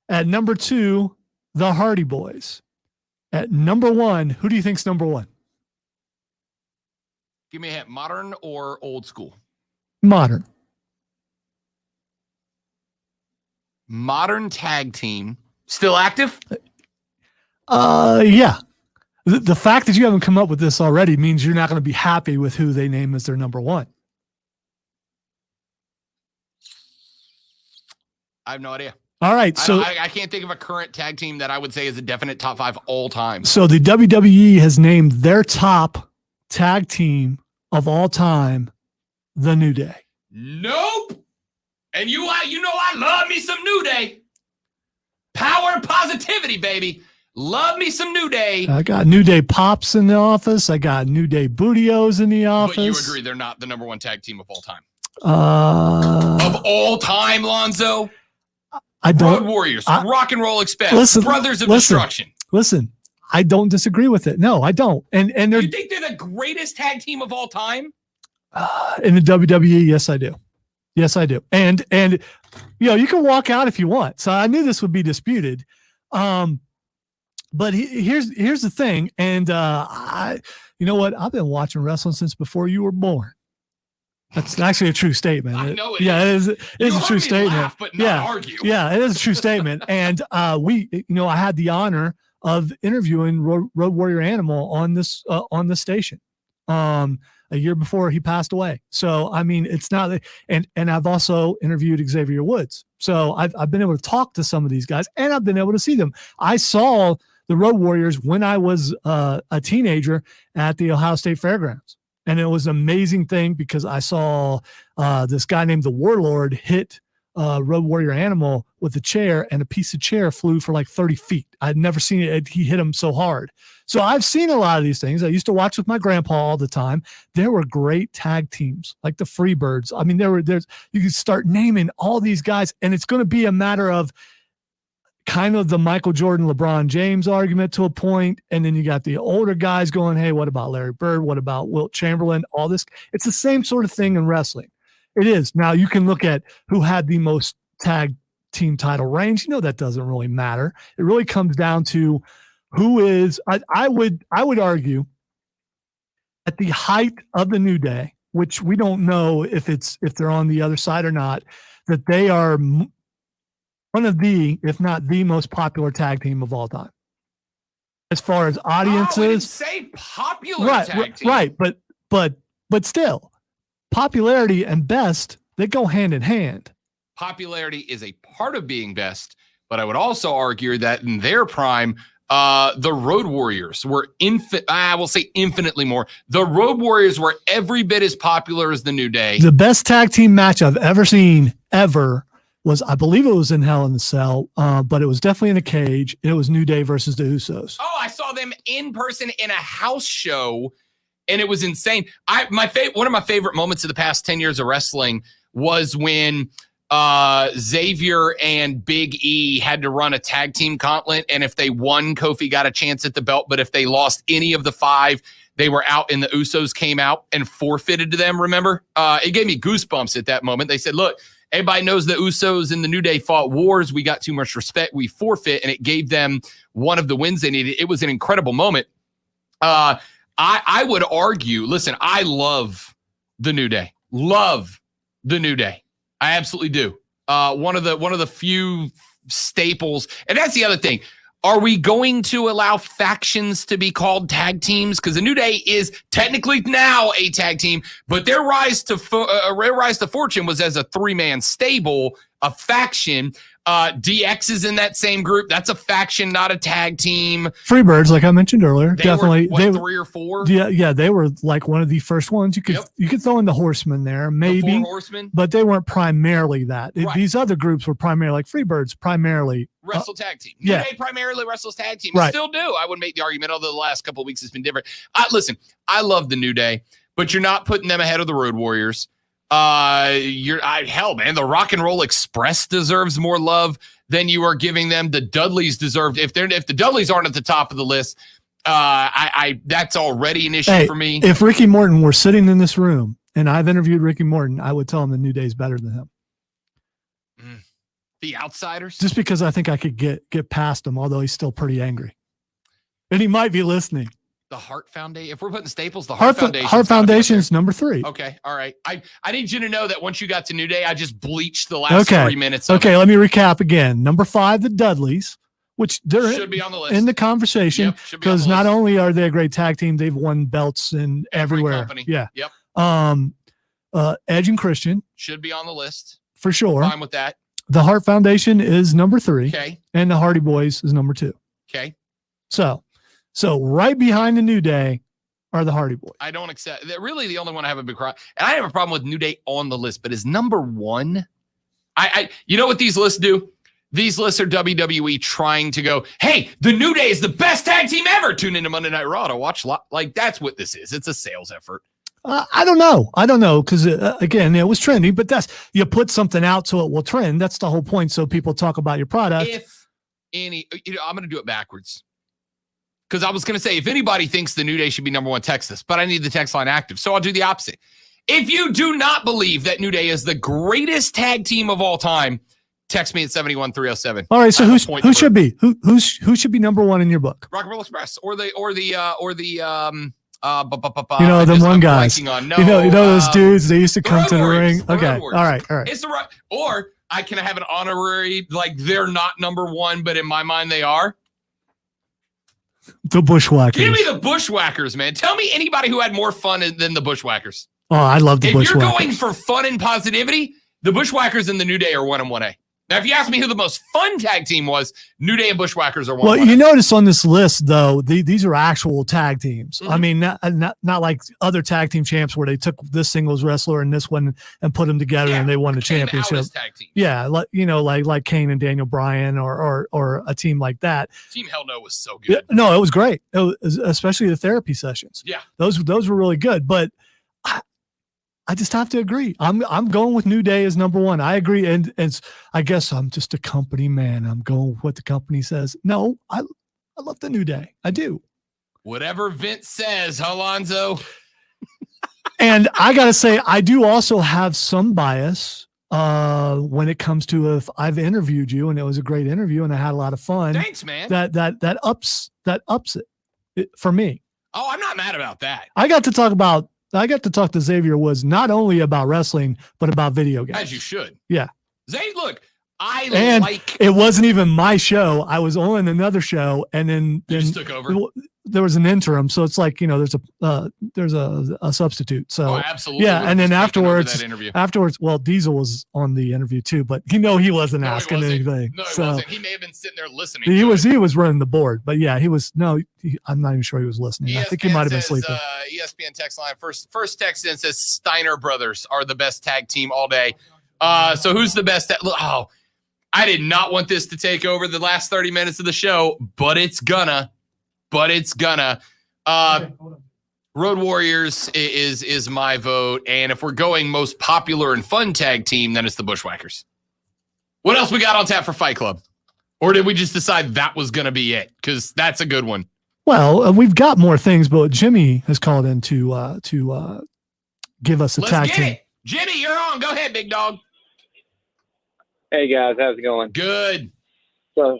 At number 2, the Hardy Boys. At number 1, who do you think's number 1? Give me a hint. Modern or old school? Modern. Modern tag team. Still active? Yeah. The fact that you haven't come up with this already means you're not going to be happy with who they name as their number 1. I have no idea. All right. So I can't think of a current tag team that I would say is a definite top 5 all time. So the WWE has named their top tag team of all time the New Day. Nope. And you know I love me some New Day. Power and positivity, baby. Love me some New Day. I got New Day Pops in the office. I got New Day Bootios in the office. But you agree they're not the number one tag team of all time. Of all time, Lonzo. I don't. Road Warriors, Rock and Roll Express, Brothers of Destruction. Listen, I don't disagree with it. No, I don't. And they're You think they're the greatest tag team of all time? in the WWE. Yes, I do. Yes, I do. And you can walk out if you want. So I knew this would be disputed. But here's the thing. And you know what? I've been watching wrestling since before you were born. That's actually a true statement. I know it is. It is a heard true me statement. laugh, but not argue. Yeah, it is a true statement. And I had the honor of interviewing Road Warrior Animal on this station a year before he passed away. So I mean, it's not. And I've also interviewed Xavier Woods. So I've been able to talk to some of these guys, and I've been able to see them. I saw the Road Warriors when I was a teenager at the Ohio State Fairgrounds. And it was an amazing thing because I saw this guy named the Warlord hit Road Warrior Animal with a chair, and a piece of chair flew for like 30 feet. I'd never seen it. He hit him so hard. So I've seen a lot of these things. I used to watch with my grandpa all the time. There were great tag teams like the Freebirds. I mean, you could start naming all these guys, and it's going to be a matter of kind of the Michael Jordan, LeBron James argument to a point. And then you got the older guys going, hey, what about Larry Bird? What about Wilt Chamberlain? All this. It's the same sort of thing in wrestling. It is. Now you can look at who had the most tag team title reigns. That doesn't really matter. It really comes down to who is, I would argue at the height of the New Day, which we don't know if they're on the other side or not, that they are one of the, if not the most popular tag team of all time. As far as audiences. We didn't say popular tag team. Right. But still, popularity and best, they go hand in hand. Popularity is a part of being best, but I would also argue that in their prime, the Road Warriors were infinitely more. The Road Warriors were every bit as popular as the New Day. The best tag team match I've ever seen was, I believe it was in Hell in the Cell, but it was definitely in a cage. It was New Day versus the Usos. Oh, I saw them in person in a house show, and it was insane. One of my favorite moments of the past 10 years of wrestling was when Xavier and Big E had to run a tag team gauntlet, and if they won, Kofi got a chance at the belt, but if they lost any of the 5, they were out, and the Usos came out and forfeited to them, remember? It gave me goosebumps at that moment. They said, look, everybody knows the Usos and the New Day fought wars. We got too much respect. We forfeit, and it gave them one of the wins they needed. It was an incredible moment. I would argue, listen, I love the New Day. Love the New Day. I absolutely do. One of the few staples. And that's the other thing. Are we going to allow factions to be called tag teams? Because the New Day is technically now a tag team, but their rise to fortune was as a 3-man stable, a faction. DX is in that same group. That's a faction, not a tag team. Freebirds, like I mentioned earlier, They definitely. were, what, 3 or 4? Yeah, they were like one of the first ones. You could throw in the Horsemen there, maybe. The 4 Horsemen? But they weren't primarily that. Right. These other groups were primarily, like Freebirds, primarily Wrestle tag team. yeah. New Day primarily wrestles tag team. Right. Still do. I would make the argument, although the last couple of weeks has been different. Listen, I love the New Day, but you're not putting them ahead of the Road Warriors. Hell, man, the Rock and Roll Express deserves more love than you are giving them. The Dudleys deserved. If the Dudleys aren't at the top of the list, that's already an issue for me. If Ricky Morton were sitting in this room and I've interviewed Ricky Morton, I would tell him the New Day's better than him. The Outsiders? Just because I think I could get past him, although he's still pretty angry. And he might be listening. The Hart Foundation. If we're putting staples, the Hart Foundation. Hart Foundation's number 3. Okay. All right. I need you to know that once you got to New Day, I just bleached the last 3 minutes. Okay. Let me recap again. Number 5, the Dudleys, which they're should be on the list in the conversation because not only are they a great tag team, they've won belts in everywhere. Company. Yeah. Yep. Edge and Christian should be on the list for sure. Fine with that. The Hart Foundation is number 3. Okay. And the Hardy Boys is number 2. Okay. So right behind the New Day or the Hardy Boys? I don't accept. They're really the only one I have a big problem. And I have a problem with New Day on the list, but is number one. You know what these lists do? These lists are WWE trying to go, hey, the New Day is the best tag team ever. Tune into Monday Night Raw to watch. Like, that's what this is. It's a sales effort. I don't know. Because again, it was trendy, but you put something out so it will trend. That's the whole point. So people talk about your product. I'm going to do it backwards. Because I was going to say, if anybody thinks the New Day should be number one, text us. But I need the text line active. So I'll do the opposite. If you do not believe that New Day is the greatest tag team of all time, text me at 71307. All right, so who should be? Who should be number one in your book? Rock and Roll Express or the them one guys. Those dudes, they used to come to the ring. Okay. All right. It's the right, or I can have an honorary, like they're not number one, but in my mind they are. The Bushwhackers. Give me the Bushwhackers, man. Tell me anybody who had more fun than the Bushwhackers. Oh, I love the Bushwhackers. If you're going for fun and positivity, the Bushwhackers and the New Day are 1 and 1A. Now, if you ask me who the most fun tag team was, New Day and Bushwhackers are 1 Well, you notice on this list, though, these are actual tag teams. Mm-hmm. I mean, not like other tag team champs where they took this singles wrestler and this one and put them together and they won the championship. Tag team. Yeah, like Kane and Daniel Bryan or a team like that. Team Hell No was so good. Yeah, no, it was great. It was, especially the therapy sessions. Yeah, those were really good. But I just have to agree. I'm going with New Day as number one. I agree, and I guess I'm just a company man. I'm going with what the company says. No, I love the New Day. I do. Whatever Vince says, Alonzo. And I gotta say, I do also have some bias when it comes to if I've interviewed you and it was a great interview and I had a lot of fun. Thanks, man. That ups it for me. Oh, I'm not mad about that. I got to talk to Xavier Woods not only about wrestling, but about video games. As you should. Yeah. Zay, look, it wasn't even my show. I was on another show, and then just took over. There was an interim, so it's like there's a substitute. So absolutely. Yeah, and then afterwards, that well, Diesel was on the interview too, but he wasn't asking anything. No, he so wasn't. He may have been sitting there listening. He was running the board, but yeah, he was. No, I'm not even sure he was listening. I think he might have been sleeping. ESPN text line first text in says Steiner brothers are the best tag team all day. So who's the best? I did not want this to take over the last 30 minutes of the show, but it's gonna. Road Warriors is my vote, and if we're going most popular and fun tag team, then it's the Bushwhackers. What else we got on tap for Fight Club? Or did we just decide that was going to be it? Because that's a good one. Well, we've got more things, but Jimmy has called in to give us a tag team. It. Jimmy, you're on. Go ahead, big dog. Hey, guys. How's it going? Good. So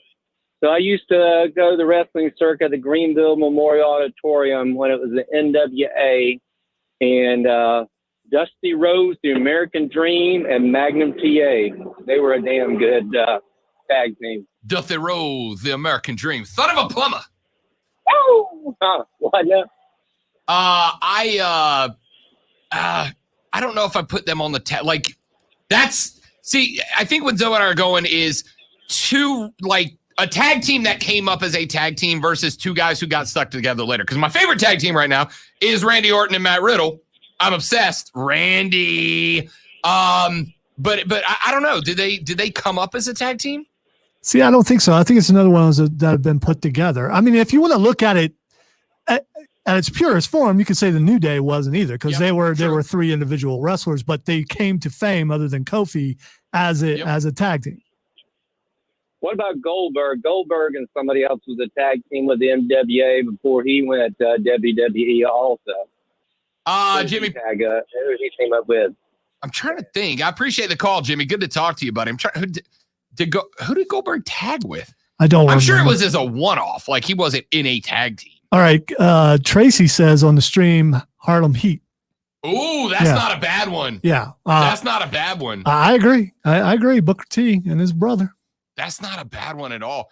I used to go to the wrestling circuit at the Greenville Memorial Auditorium when it was the NWA, and Dusty Rhodes, the American Dream, and Magnum TA. They were a damn good tag team. Dusty Rhodes, the American Dream, son of a plumber. Oh, what now? I don't know if I put them on the I think what Zoe and I are going is a tag team that came up as a tag team versus two guys who got stuck together later. Because my favorite tag team right now is Randy Orton and Matt Riddle. I'm obsessed. Randy. But I don't know. Did they come up as a tag team? See, I don't think so. I think it's another one of those that have been put together. I mean, if you want to look at it at its purest form, you could say the New Day wasn't either, because they were three individual wrestlers, but they came to fame other than Kofi as a tag team. What about Goldberg? Goldberg and somebody else was a tag team with the NWA before he went WWE also. Jimmy. Who he came up with? I'm trying to think. I appreciate the call, Jimmy. Good to talk to you, buddy. I'm trying. Who did Goldberg tag with? I don't remember. I'm sure it was as a one-off. Like he wasn't in a tag team. All right. Tracy says on the stream, Harlem Heat. Ooh, that's not a bad one. Yeah. That's not a bad one. I agree. I agree. Booker T and his brother. That's not a bad one at all.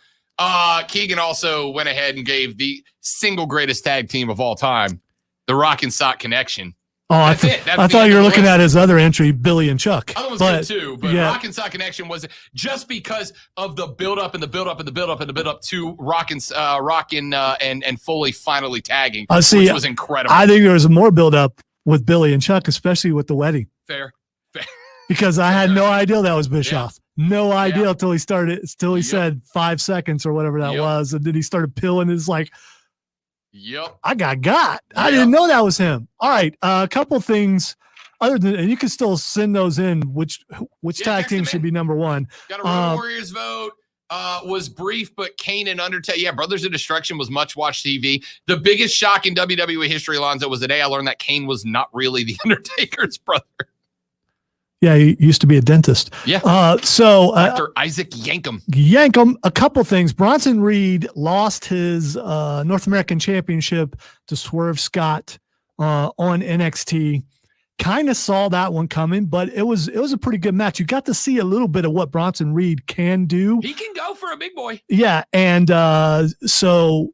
Keegan also went ahead and gave the single greatest tag team of all time, the Rock and Sock Connection. Oh, I thought you were looking at his other entry, Billy and Chuck. Other one's But, good too, but yeah. Rock and Sock Connection was just because of the build-up and the build-up and the build-up and the build-up to Rock and Foley finally tagging, See, which was incredible. I think there was more build-up with Billy and Chuck, especially with the wedding, Fair. because I had no idea that was Bischoff. No idea until he said 5 seconds or whatever that was, and then he started peeling. It's like, Yep. I got. I didn't know that was him. All right, a couple things other than, and you can still send those in. Which tag team should be number one? Got a Road Warriors vote. Was brief, but Kane and Undertaker. Yeah, Brothers of Destruction was much watched TV. The biggest shock in WWE history, Alonzo, was the day I learned that Kane was not really the Undertaker's brother. Yeah, he used to be a dentist. Yeah. Dr. Isaac Yankem. Yankem, a couple things. Bronson Reed lost his North American Championship to Swerve Scott on NXT. Kind of saw that one coming, but it was a pretty good match. You got to see a little bit of what Bronson Reed can do. He can go for a big boy. Yeah, and so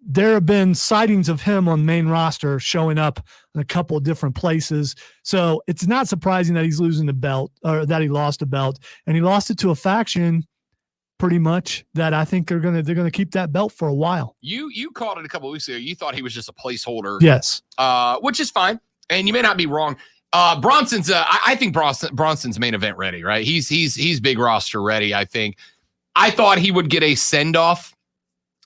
there have been sightings of him on main roster showing up in a couple of different places. So it's not surprising that he's losing the belt, or that he lost a belt, and he lost it to a faction pretty much that I think they're gonna keep that belt for a while. You called it a couple of weeks ago. You thought he was just a placeholder. Yes. Which is fine. And you may not be wrong. Bronson's I think Bronson's main event ready, right? He's big roster ready, I think. I thought he would get a send-off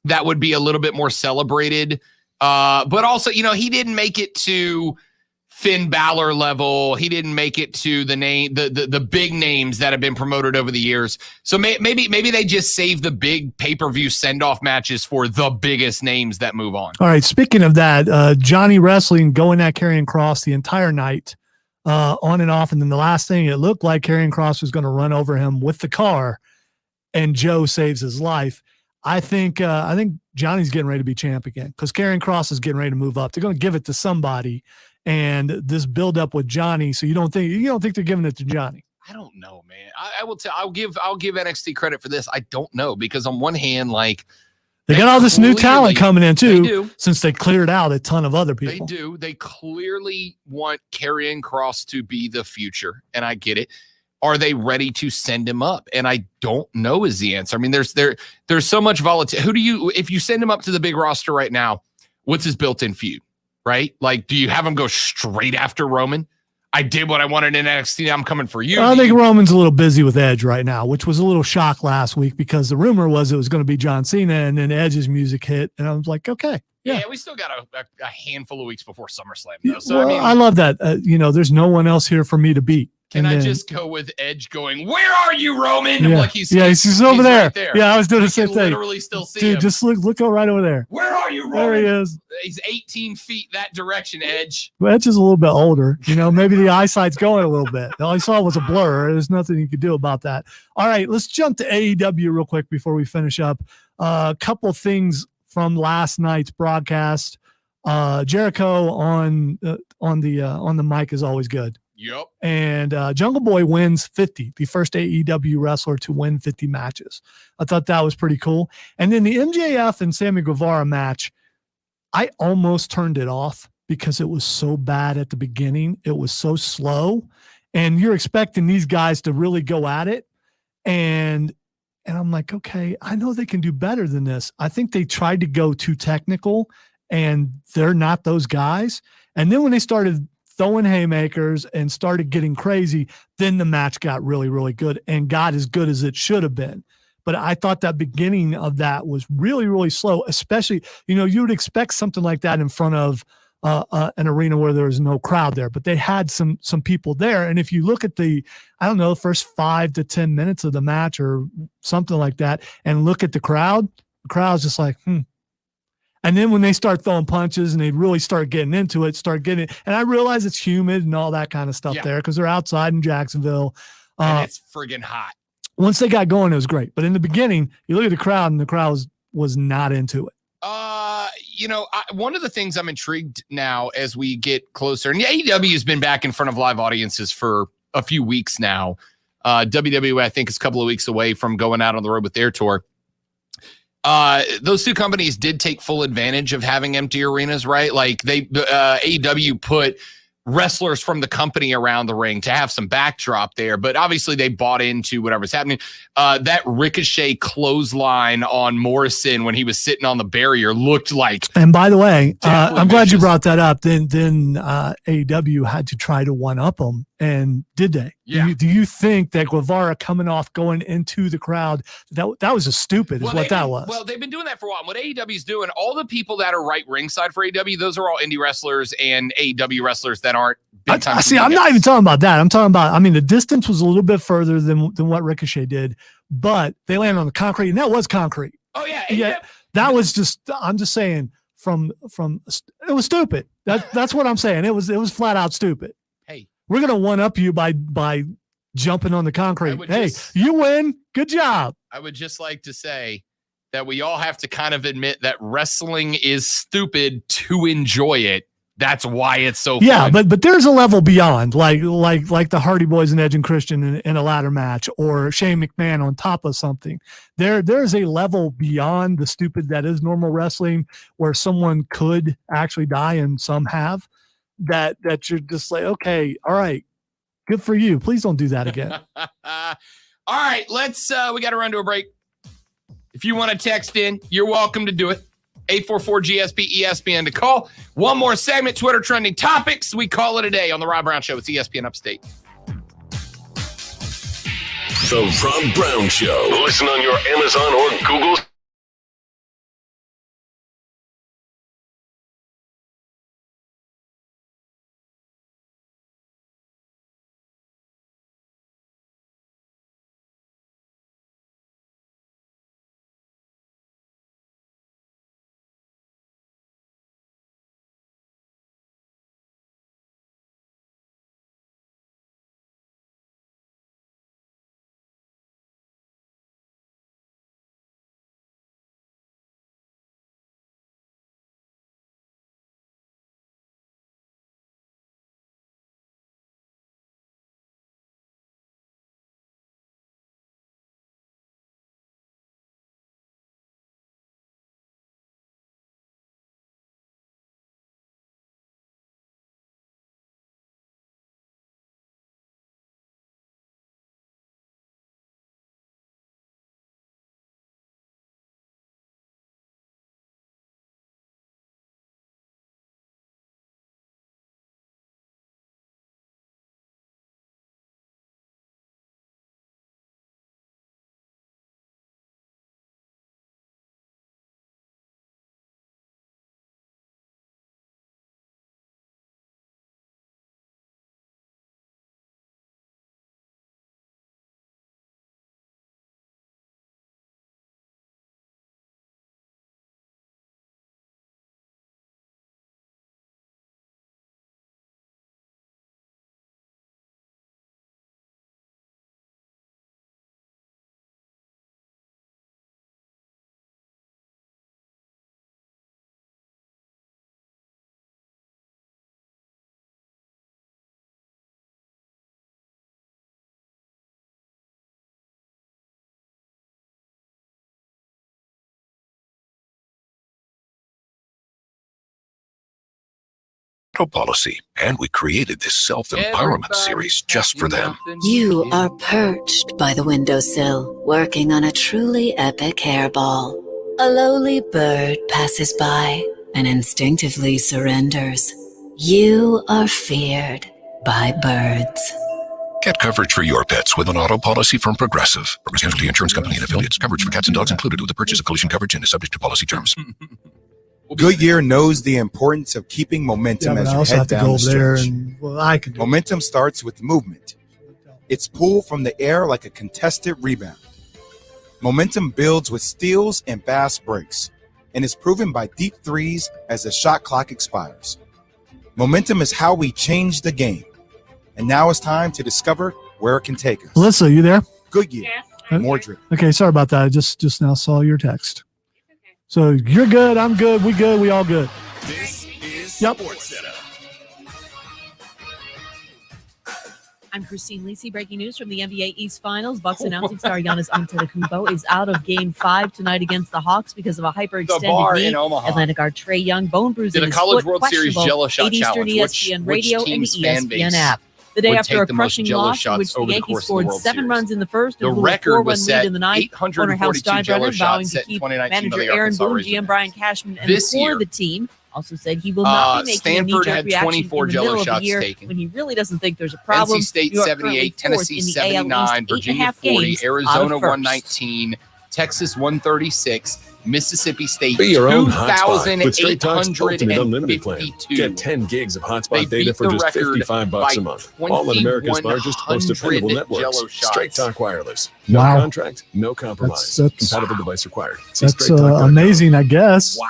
that would be a little bit more celebrated. But also, he didn't make it to Finn Balor level. He didn't make it to the big names that have been promoted over the years. So maybe they just save the big pay-per-view send-off matches for the biggest names that move on. All right. Speaking of that, Johnny Wrestling going at Karrion Kross the entire night, on and off. And then the last thing, it looked like Karrion Kross was going to run over him with the car, and Joe saves his life. I think Johnny's getting ready to be champ again, because Karrion Kross is getting ready to move up. They're going to give it to somebody, and this build up with Johnny. So you don't think they're giving it to Johnny? I don't know, man. I will tell. I'll give NXT credit for this. I don't know, because on one hand, like, they got all this new talent coming in too, they do. Since they cleared out a ton of other people. They do. They clearly want Karrion Kross to be the future, and I get it. Are they ready to send him up? And I don't know is the answer. I mean, there's so much volatility. If you send him up to the big roster right now, what's his built-in feud, right? Like, do you have him go straight after Roman? I did what I wanted in NXT. I'm coming for you. I think Roman's a little busy with Edge right now, which was a little shock last week, because the rumor was it was going to be John Cena, and then Edge's music hit, and I was like, okay. Yeah, we still got a handful of weeks before SummerSlam, though. So, well, I love that. There's no one else here for me to beat. Can I just go with Edge going, "Where are you, Roman?" Yeah, Like he's over there. Right there. Yeah, I was doing the same thing. Literally still see him. Dude, just look right over there. Where are you, Roman? There he is. He's 18 feet that direction, Edge. Well, Edge is a little bit older. Maybe the eyesight's going a little bit. All I saw was a blur. There's nothing you could do about that. All right, let's jump to AEW real quick before we finish up. A couple things from last night's broadcast. Jericho on the mic is always good. Yep. And Jungle Boy wins 50, the first AEW wrestler to win 50 matches. I thought that was pretty cool. And then the MJF and Sammy Guevara match, I almost turned it off because it was so bad at the beginning. It was so slow, and you're expecting these guys to really go at it. And I'm like, okay, I know they can do better than this. I think they tried to go too technical, and they're not those guys. And then when they started throwing haymakers and started getting crazy, then the match got really, really good and got as good as it should have been. But I thought that beginning of that was really, really slow, especially, you would expect something like that in front of an arena where there was no crowd there, but they had some people there. And if you look at the first 5 to 10 minutes of the match or something like that, and look at the crowd's just like, And then when they start throwing punches and they really start getting into it, and I realize it's humid and all that kind of stuff there, because they're outside in Jacksonville. And it's friggin' hot. Once they got going, it was great. But in the beginning, you look at the crowd, and the crowd was not into it. One of the things I'm intrigued now as we get closer, and AEW has been back in front of live audiences for a few weeks now. WWE, I think, is a couple of weeks away from going out on the road with their tour. Those two companies did take full advantage of having empty arenas, right? Like AEW put wrestlers from the company around the ring to have some backdrop there. But obviously they bought into whatever's happening. That Ricochet clothesline on Morrison when he was sitting on the barrier looked like. And by the way, I'm glad you brought that up. Then AEW had to try to one up them, and did they? Yeah. Do you think that Guevara coming off going into the crowd, that was just stupid? Is what that was. Well, they've been doing that for a while. And what AEW's doing, all the people that are right ringside for AEW, those are all indie wrestlers and AEW wrestlers that aren't big time. See, I'm not even talking about that. I'm talking about, the distance was a little bit further than what Ricochet did, but they landed on the concrete, and that was concrete. Oh, yeah. Yeah, that was just, I'm just saying, from it was stupid. That's what I'm saying. It was flat out stupid. Hey. We're going to one-up you by jumping on the concrete. Hey, you win. Good job. I would just like to say that we all have to kind of admit that wrestling is stupid to enjoy it. That's why it's so Yeah, fun. but there's a level beyond, like the Hardy Boys and Edge and Christian in a ladder match, or Shane McMahon on top of something. There's a level beyond the stupid that is normal wrestling, where someone could actually die, and some have. That you're just like, okay, all right, good for you. Please don't do that again. All right, let's we got to run to a break. If you want to text in, you're welcome to do it. 844-GSP-ESPN to call. One more segment, Twitter trending topics. We call it a day on the Rob Brown Show. It's ESPN Upstate. The Rob Brown Show. Listen on your Amazon or Google. Policy, and we created this self-empowerment series just for them. You are perched by the windowsill, working on a truly epic hairball. A lowly bird passes by and instinctively surrenders. You are feared by birds. Get coverage for your pets with an auto policy from Progressive. Progressive Casualty Insurance Company and affiliates. Coverage for cats and dogs included with the purchase of collision coverage and is subject to policy terms. Goodyear knows the importance of keeping momentum as you head down the stretch. Momentum starts with movement. It's pulled from the air like a contested rebound. Momentum builds with steals and fast breaks, and is proven by deep threes as the shot clock expires. Momentum is how we change the game. And now it's time to discover where it can take us. Alyssa, you there? Goodyear, more drip. Okay, sorry about that. I just now saw your text. So you're good, I'm good, we all good. This is Yep. SportsCenter. I'm Christine Lisi. Breaking news from the NBA East Finals. Bucks announcing star Giannis Antetokounmpo is out of Game 5 tonight against the Hawks because of a hyperextended knee. in Omaha. Atlanta guard Trae Young bone bruising Did a his College foot, World Series questionable. Jell-O shot 8 Eastern challenge. ESPN Which Radio and the team's fan base ESPN app. The day would after take a the most crushing Jell-O loss in shots which the over the Yankees course of the scored World 7 Series? runs in the first The and blew a record 4-1 was lead set in the ninth. Owner Hal 842 Jell-O Steinbrenner vowing shots to set in keep 2019 manager by the Aaron Arkansas Boone, Razorbacks. GM Brian Cashman, and This before year, the team also said he will not be making Stanford a knee-jerk had reaction 24 in the Jell-O middle of the shots year taken. when he really doesn't think there's a problem. NC State New York currently 78, fourth Tennessee in the AL 79, East, Virginia 8.5 40, games out Arizona of first. 119, Texas 136, Mississippi State Be your own hotspot with Straight Talk's Ultimate Unlimited plan. 2,852. Get 10 gigs of They hotspot data beat for the just record $55 by a month. All of America's largest, most dependable 2,100 networks. Jell-O shots. Straight Talk Wireless. No Wow. contract, no compromise. That's- Compatible device required. See That's StraightTalk.com. amazing, I guess. Wow.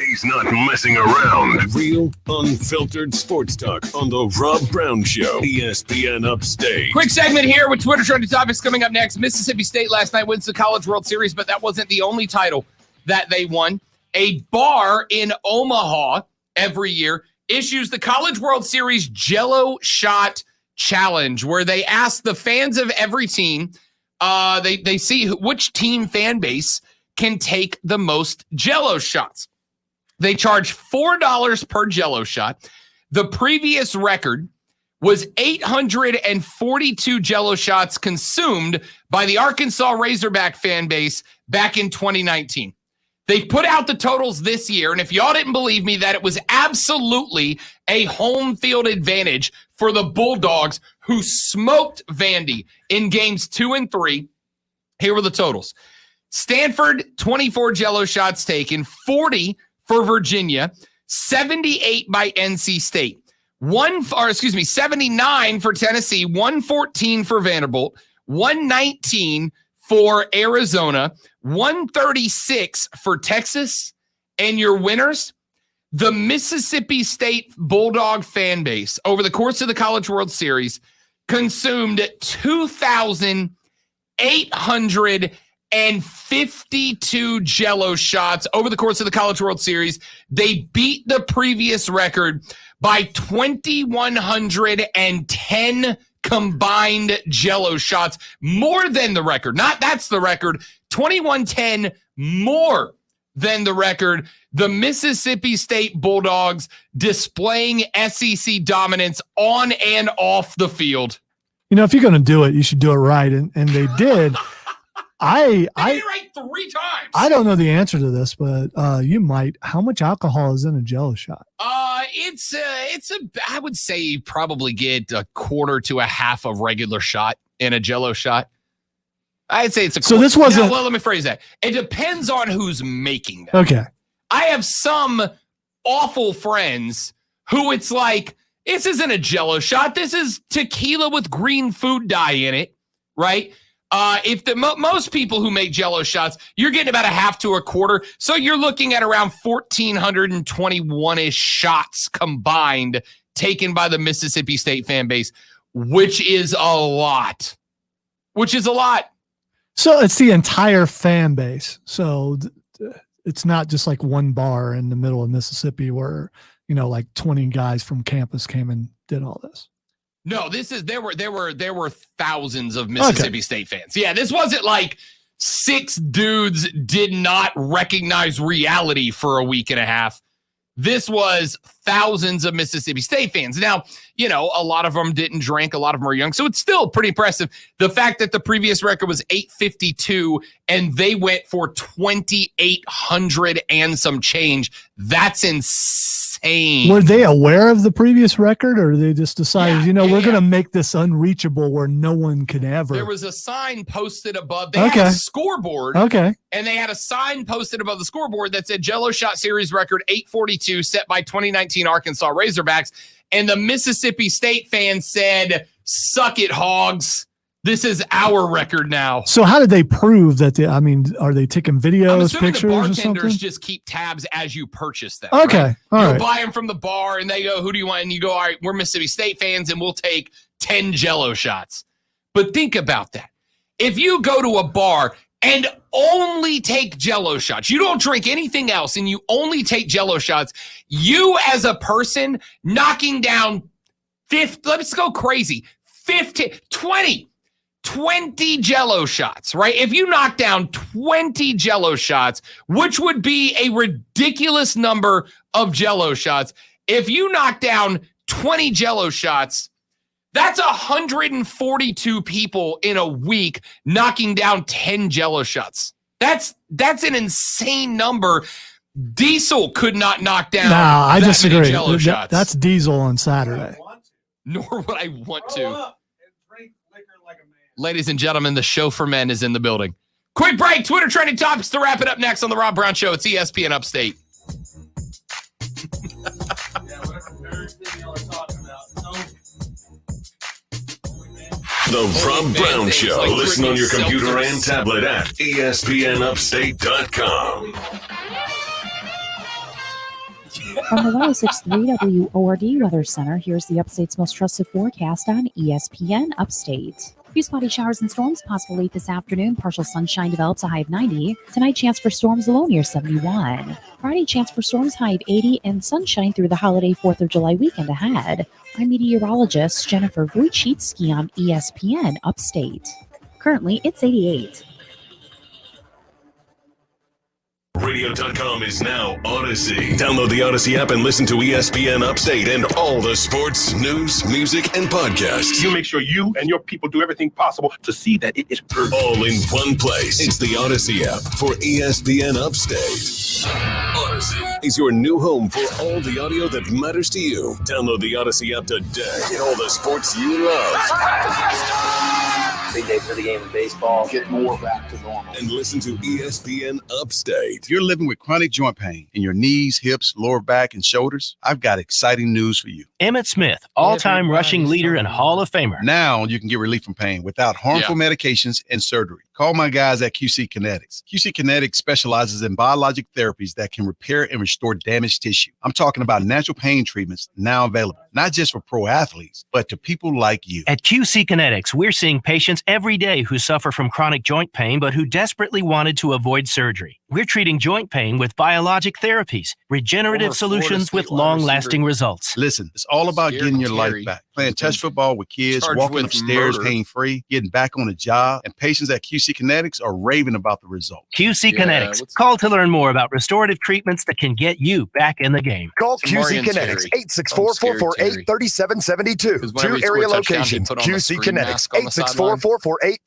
He's not messing around. Real, unfiltered sports talk on the Rob Brown Show. ESPN Upstate. Quick segment here with Twitter trending topics coming up next. Mississippi State last night wins the College World Series, but that wasn't the only title that they won. A bar in Omaha every year issues the College World Series Jell-O Shot Challenge, where they ask the fans of every team, they see which team fan base can take the most Jell-O shots. They charge $4 per Jell-O shot. The previous record was 842 Jell-O shots consumed by the Arkansas Razorback fan base back in 2019. They put out the totals this year, and if y'all didn't believe me that it was absolutely a home field advantage for the Bulldogs, who smoked Vandy in games 2 and 3, here were the totals. Stanford, 24 Jell-O shots taken, 40 for Virginia, 78 by NC State, 79 for Tennessee, 114 for Vanderbilt, 119 for Arizona, 136 for Texas, and your winners, the Mississippi State Bulldog fan base over the course of the College World Series consumed 2,852 Jell-O shots over the course of the College World Series. They beat the previous record by 2,110 combined Jell-O shots, more than the record. Not that's the record, 2,110 more than the record. The Mississippi State Bulldogs displaying SEC dominance on and off the field. You know, if you're going to do it, you should do it right. And they did. They did it right 3 times. I don't know the answer to this, but you might. How much alcohol is in a Jell-O shot? I would say you probably get a quarter to a half of regular shot in a Jell-O shot. I'd say it's a quarter. So this wasn't. No, well, let me phrase that. It depends on who's making them. Okay. I have some awful friends who it's like, this isn't a Jell-O shot. This is tequila with green food dye in it, right? If the most people who make Jell-O shots, you're getting about a half to a quarter. So you're looking at around 1,421-ish shots combined taken by the Mississippi State fan base, which is a lot. So it's the entire fan base. So it's not just like one bar in the middle of Mississippi where, you know, like 20 guys from campus came and did all this. No, there were thousands of Mississippi State fans. Yeah, this wasn't like 6 dudes did not recognize reality for a week and a half. This was thousands of Mississippi State fans. Now, you know, a lot of them didn't drink. A lot of them are young. So it's still pretty impressive. The fact that the previous record was 852 and they went for 2,800 and some change. That's insane. Were they aware of the previous record, or they just decided, we're going to make this unreachable where no one could ever? There was a sign posted above. They had a scoreboard. Okay. And they had a sign posted above the scoreboard that said Jell-O Shot Series record 842 set by 2019 Arkansas Razorbacks. And the Mississippi State fans said, suck it, hogs. This is our record now. So how did they prove that? Are they taking videos, the pictures, or something? bartenders just keep tabs as you purchase them. Okay, right? all You'll right. buy them from the bar, and they go, who do you want? And you go, all right, we're Mississippi State fans, and we'll take 10 Jell-O shots. But think about that. If you go to a bar and only take Jell-O shots, you don't drink anything else, and you only take Jell-O shots, you as a person knocking down Let's go crazy. 20 Jell-O shots, right? If you knock down 20 Jell-O shots, which would be a ridiculous number of Jell-O shots, if you knock down 20 Jell-O shots, that's 142 people in a week knocking down 10 Jell-O shots. That's an insane number. Diesel could not knock down. Nah, I disagree. Jell-O shots. That's Diesel on Saturday. Nor would I want to. Ladies and gentlemen, the show for men is in the building. Quick break. Twitter trending topics to wrap it up next on the Rob Brown Show. It's ESPN Upstate. The Rob Brown Show. like Listen on your drinking computer seltzers. and tablet at ESPNUpstate.com. From the 106.3 WORD Weather Center, here's the Upstate's most trusted forecast on ESPN Upstate. Few spotty showers and storms possible late this afternoon. Partial sunshine develops, a high of 90. Tonight, chance for storms, low near 71. Friday, chance for storms, high of 80, and sunshine through the holiday 4th of July weekend ahead. I'm meteorologist Jennifer Wojcicki on ESPN Upstate. Currently, it's 88. Radio.com is now Odyssey. Download the Odyssey app and listen to ESPN Upstate and all the sports, news, music, and podcasts. You make sure you and your people do everything possible to see that it is perfect. All in one place. It's the Odyssey app for ESPN Upstate. Odyssey is your new home for all the audio that matters to you. Download the Odyssey app today. Get all the sports you love. Big day for the game of baseball. Get more back to normal. And listen to ESPN Upstate. If you're living with chronic joint pain in your knees, hips, lower back, and shoulders, I've got exciting news for you. Emmitt Smith, all-time rushing leader and Hall of Famer. Now you can get relief from pain without harmful medications and surgery. Call my guys at QC Kinetics. QC Kinetics specializes in biologic therapies that can repair and restore damaged tissue. I'm talking about natural pain treatments now available, not just for pro athletes, but to people like you. At QC Kinetics, we're seeing patients every day who suffer from chronic joint pain, but who desperately wanted to avoid surgery. We're treating joint pain with biologic therapies, regenerative solutions with long-lasting results. Listen, it's all about getting your life back. Playing touch football with kids, walking upstairs pain-free, getting back on a job, and patients at QC Kinetics are raving about the results. QC Kinetics. Call to learn more about restorative treatments that can get you back in the game. Call QC Kinetics, 864-448-3772. Two area locations, QC Kinetics,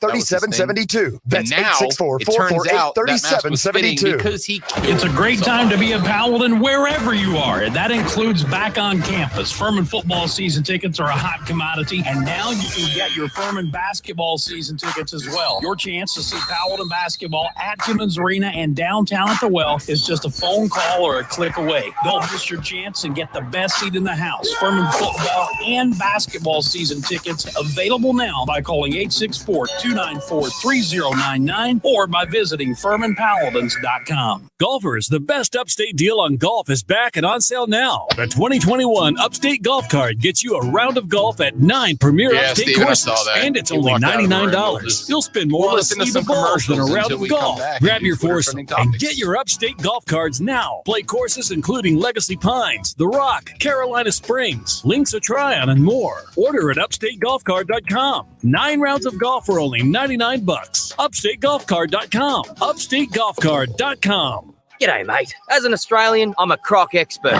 864-448-3772. That's 864-448-3772. It's a great time to be a Paladin wherever you are, and that includes back on campus. Furman football season tickets are a hot commodity, and now you can get your Furman basketball season tickets as well. Your chance to see Paladin basketball at Timmons Arena and downtown at the Well is just a phone call or a click away. Don't miss your chance and get the best seat in the house. Furman football and basketball season tickets available now by calling 864-294-3099 or by visiting FurmanPaladins.com. Golfers, the best Upstate deal on golf is back and on sale now. The 2021 Upstate Golf Card gets you a round of golf at 9 premier Upstate Steven, courses, and it's only $99. You'll spend more on a sleeve of balls than a round of golf. Grab your foursome and get your Upstate Golf Cards now. Play courses including Legacy Pines, The Rock, Carolina Springs, Links of Tryon, and more. Order at UpstateGolfCard.com. 9 rounds of golf for only $99. UpstateGolfCard.com. UpstateGolfCard.com. G'day, mate. As an Australian, I'm a croc expert.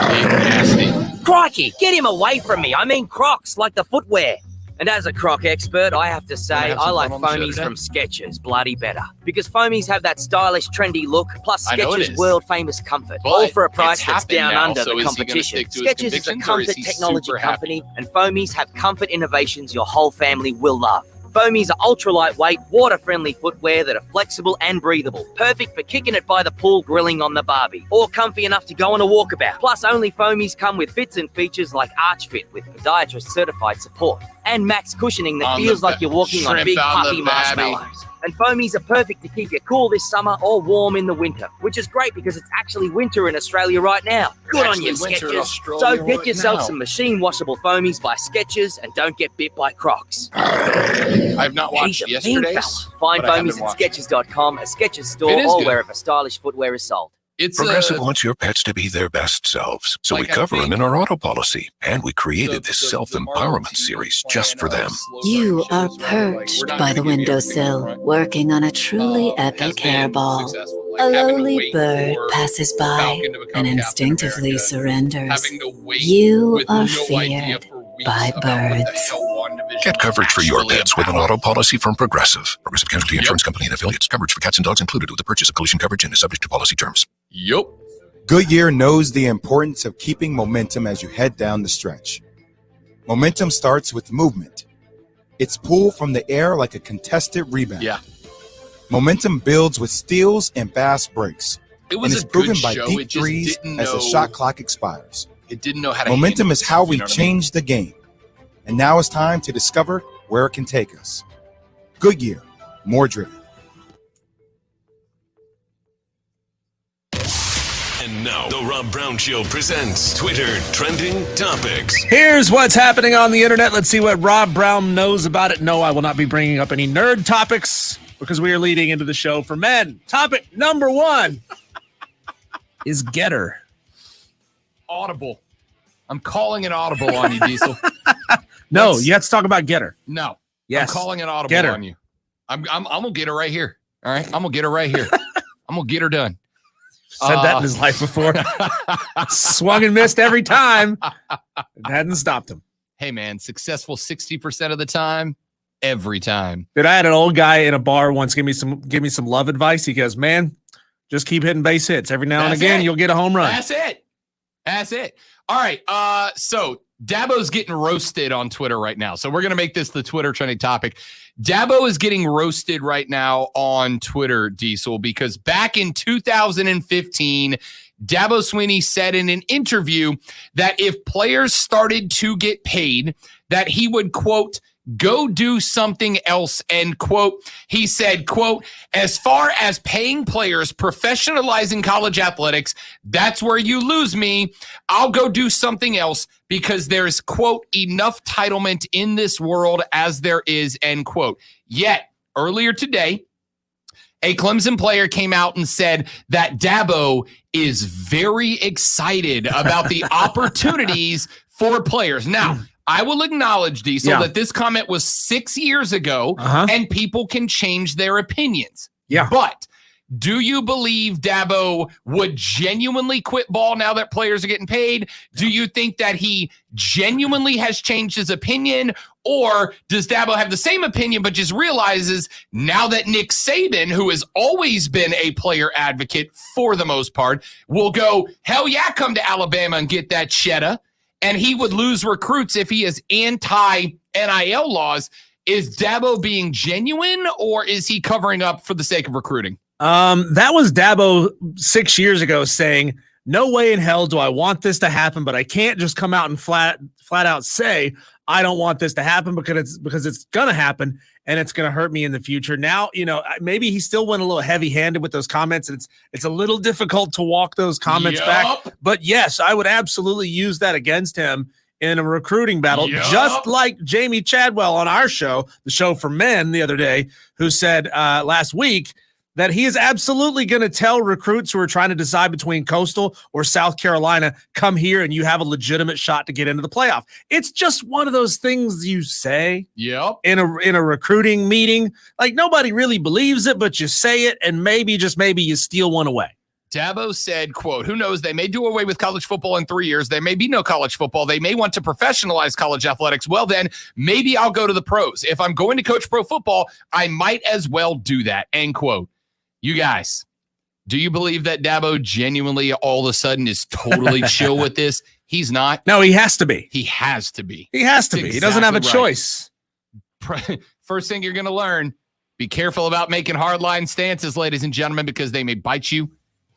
Crikey, get him away from me. I mean Crocs, like the footwear. And as a croc expert, I have to say I like foamies from Skechers bloody better. Because foamies have that stylish, trendy look, plus Skechers' world-famous comfort. All for a price that's down under the competition. Skechers is a comfort technology company, and foamies have comfort innovations your whole family will love. Foamies are ultra-lightweight, water-friendly footwear that are flexible and breathable. Perfect for kicking it by the pool, grilling on the barbie. Or comfy enough to go on a walkabout. Plus, only Foamies come with fits and features like Arch Fit with podiatrist-certified support. And max cushioning that feels like you're walking on big puffy marshmallows. And Foamies are perfect to keep you cool this summer or warm in the winter, which is great because it's actually winter in Australia right now. Good on you, Skechers. So get yourself some machine washable Foamies by Skechers and don't get bit by Crocs. I've not watched yesterday's. Find Foamies at Skechers.com, a Skechers store, or wherever stylish footwear is sold. Progressive wants your pets to be their best selves, so we cover them in our auto policy. And we created this self-empowerment series just for them. You are perched by the windowsill, working on a truly epic hairball. A lowly bird passes by and instinctively surrenders. You are feared by birds. Get coverage for your pets with an auto policy from Progressive. Progressive Casualty Insurance Company and affiliates. Coverage for cats and dogs included with the purchase of collision coverage and is subject to policy terms. Yep. Goodyear knows the importance of keeping momentum as you head down the stretch. Momentum starts with movement. It's pulled from the air like a contested rebound. Yeah. Momentum builds with steals and fast breaks. It was and a it's proven good by show. deep It just threes didn't as the know- shot clock expires. It didn't know how to Momentum handle is how itself, we you know what I mean? change the game. And now it's time to discover where it can take us. Goodyear, more driven. And now, the Rob Brown Show presents Twitter Trending Topics. Here's what's happening on the internet. Let's see what Rob Brown knows about it. No, I will not be bringing up any nerd topics because we are leading into the show for men. Topic number 1 is Getter. Audible. I'm calling it audible on you, Diesel. No, you have to talk about Getter. No. Yes. I'm calling it audible Get her. on you. I'm gonna get her right here. All right. I'm gonna get her right here. I'm gonna get her done. Said that in his life before. Swung and missed every time. It hadn't stopped him. Hey man, successful 60% of the time, every time. Dude, I had an old guy in a bar once give me some love advice. He goes, "Man, just keep hitting base hits. Every now and That's again, it. you'll get a home run." That's it. That's it. All right. So Dabo's getting roasted on Twitter right now. So we're going to make this the Twitter trending topic. Dabo is getting roasted right now on Twitter, Diesel, because back in 2015, Dabo Swinney said in an interview that if players started to get paid, that he would, quote, go do something else, end quote. He said, quote, as far as paying players, professionalizing college athletics, that's where you lose me. I'll go do something else because there's, quote, enough entitlement in this world as there is, end quote. Yet, earlier today, a Clemson player came out and said that Dabo is very excited about the opportunities for players. Now, I will acknowledge, Diesel, that this comment was 6 years ago, and people can change their opinions. Yeah. But do you believe Dabo would genuinely quit ball now that players are getting paid? Do you think that he genuinely has changed his opinion? Or does Dabo have the same opinion but just realizes now that Nick Saban, who has always been a player advocate for the most part, will go, hell yeah, come to Alabama and get that cheddar, and he would lose recruits if he is anti-NIL laws? Is Dabo being genuine, or is he covering up for the sake of recruiting? That was Dabo 6 years ago saying, no way in hell do I want this to happen, but I can't just come out and flat out say I don't want this to happen because it's going to happen and it's going to hurt me in the future. Now, maybe he still went a little heavy-handed with those comments, and it's a little difficult to walk those comments back. But yes, I would absolutely use that against him in a recruiting battle, just like Jamie Chadwell on our show, the show for men the other day, who said last week that he is absolutely going to tell recruits who are trying to decide between Coastal or South Carolina, come here and you have a legitimate shot to get into the playoff. It's just one of those things you say in a recruiting meeting. Like, nobody really believes it, but you say it, and maybe, just maybe, you steal one away. Dabo said, quote, who knows, they may do away with college football in 3 years. There may be no college football. They may want to professionalize college athletics. Well, then maybe I'll go to the pros. If I'm going to coach pro football, I might as well do that, end quote. You guys, do you believe that Dabo genuinely all of a sudden is totally chill with this? He's not. No, he has to be. He has to be. He has to be. He doesn't have a choice. First thing you're going to learn, be careful about making hardline stances, ladies and gentlemen, because they may bite you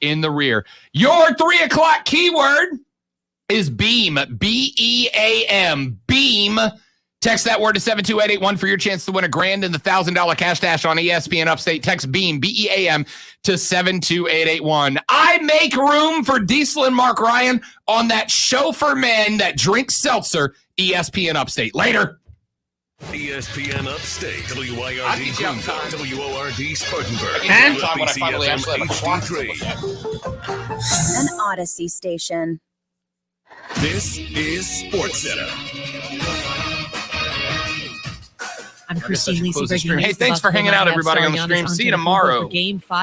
in the rear. Your 3 o'clock keyword is BEAM, B-E-A-M, BEAM. Text that word to 72881 for your chance to win $1,000 and the $1,000 cash dash on ESPN Upstate. Text BEAM, B-E-A-M, to 72881. I make room for Diesel and Mark Ryan on that show for men that drinks seltzer, ESPN Upstate. Later. ESPN Upstate, WIRD I'll Greenville, WORD Spartanburg, And time when I finally actually have a clock to look HD3. An Odyssey station. This is SportsCenter. I'm Christine Lisi. Hey, thanks for hanging out, everybody, on the stream. See you tomorrow. Game 5.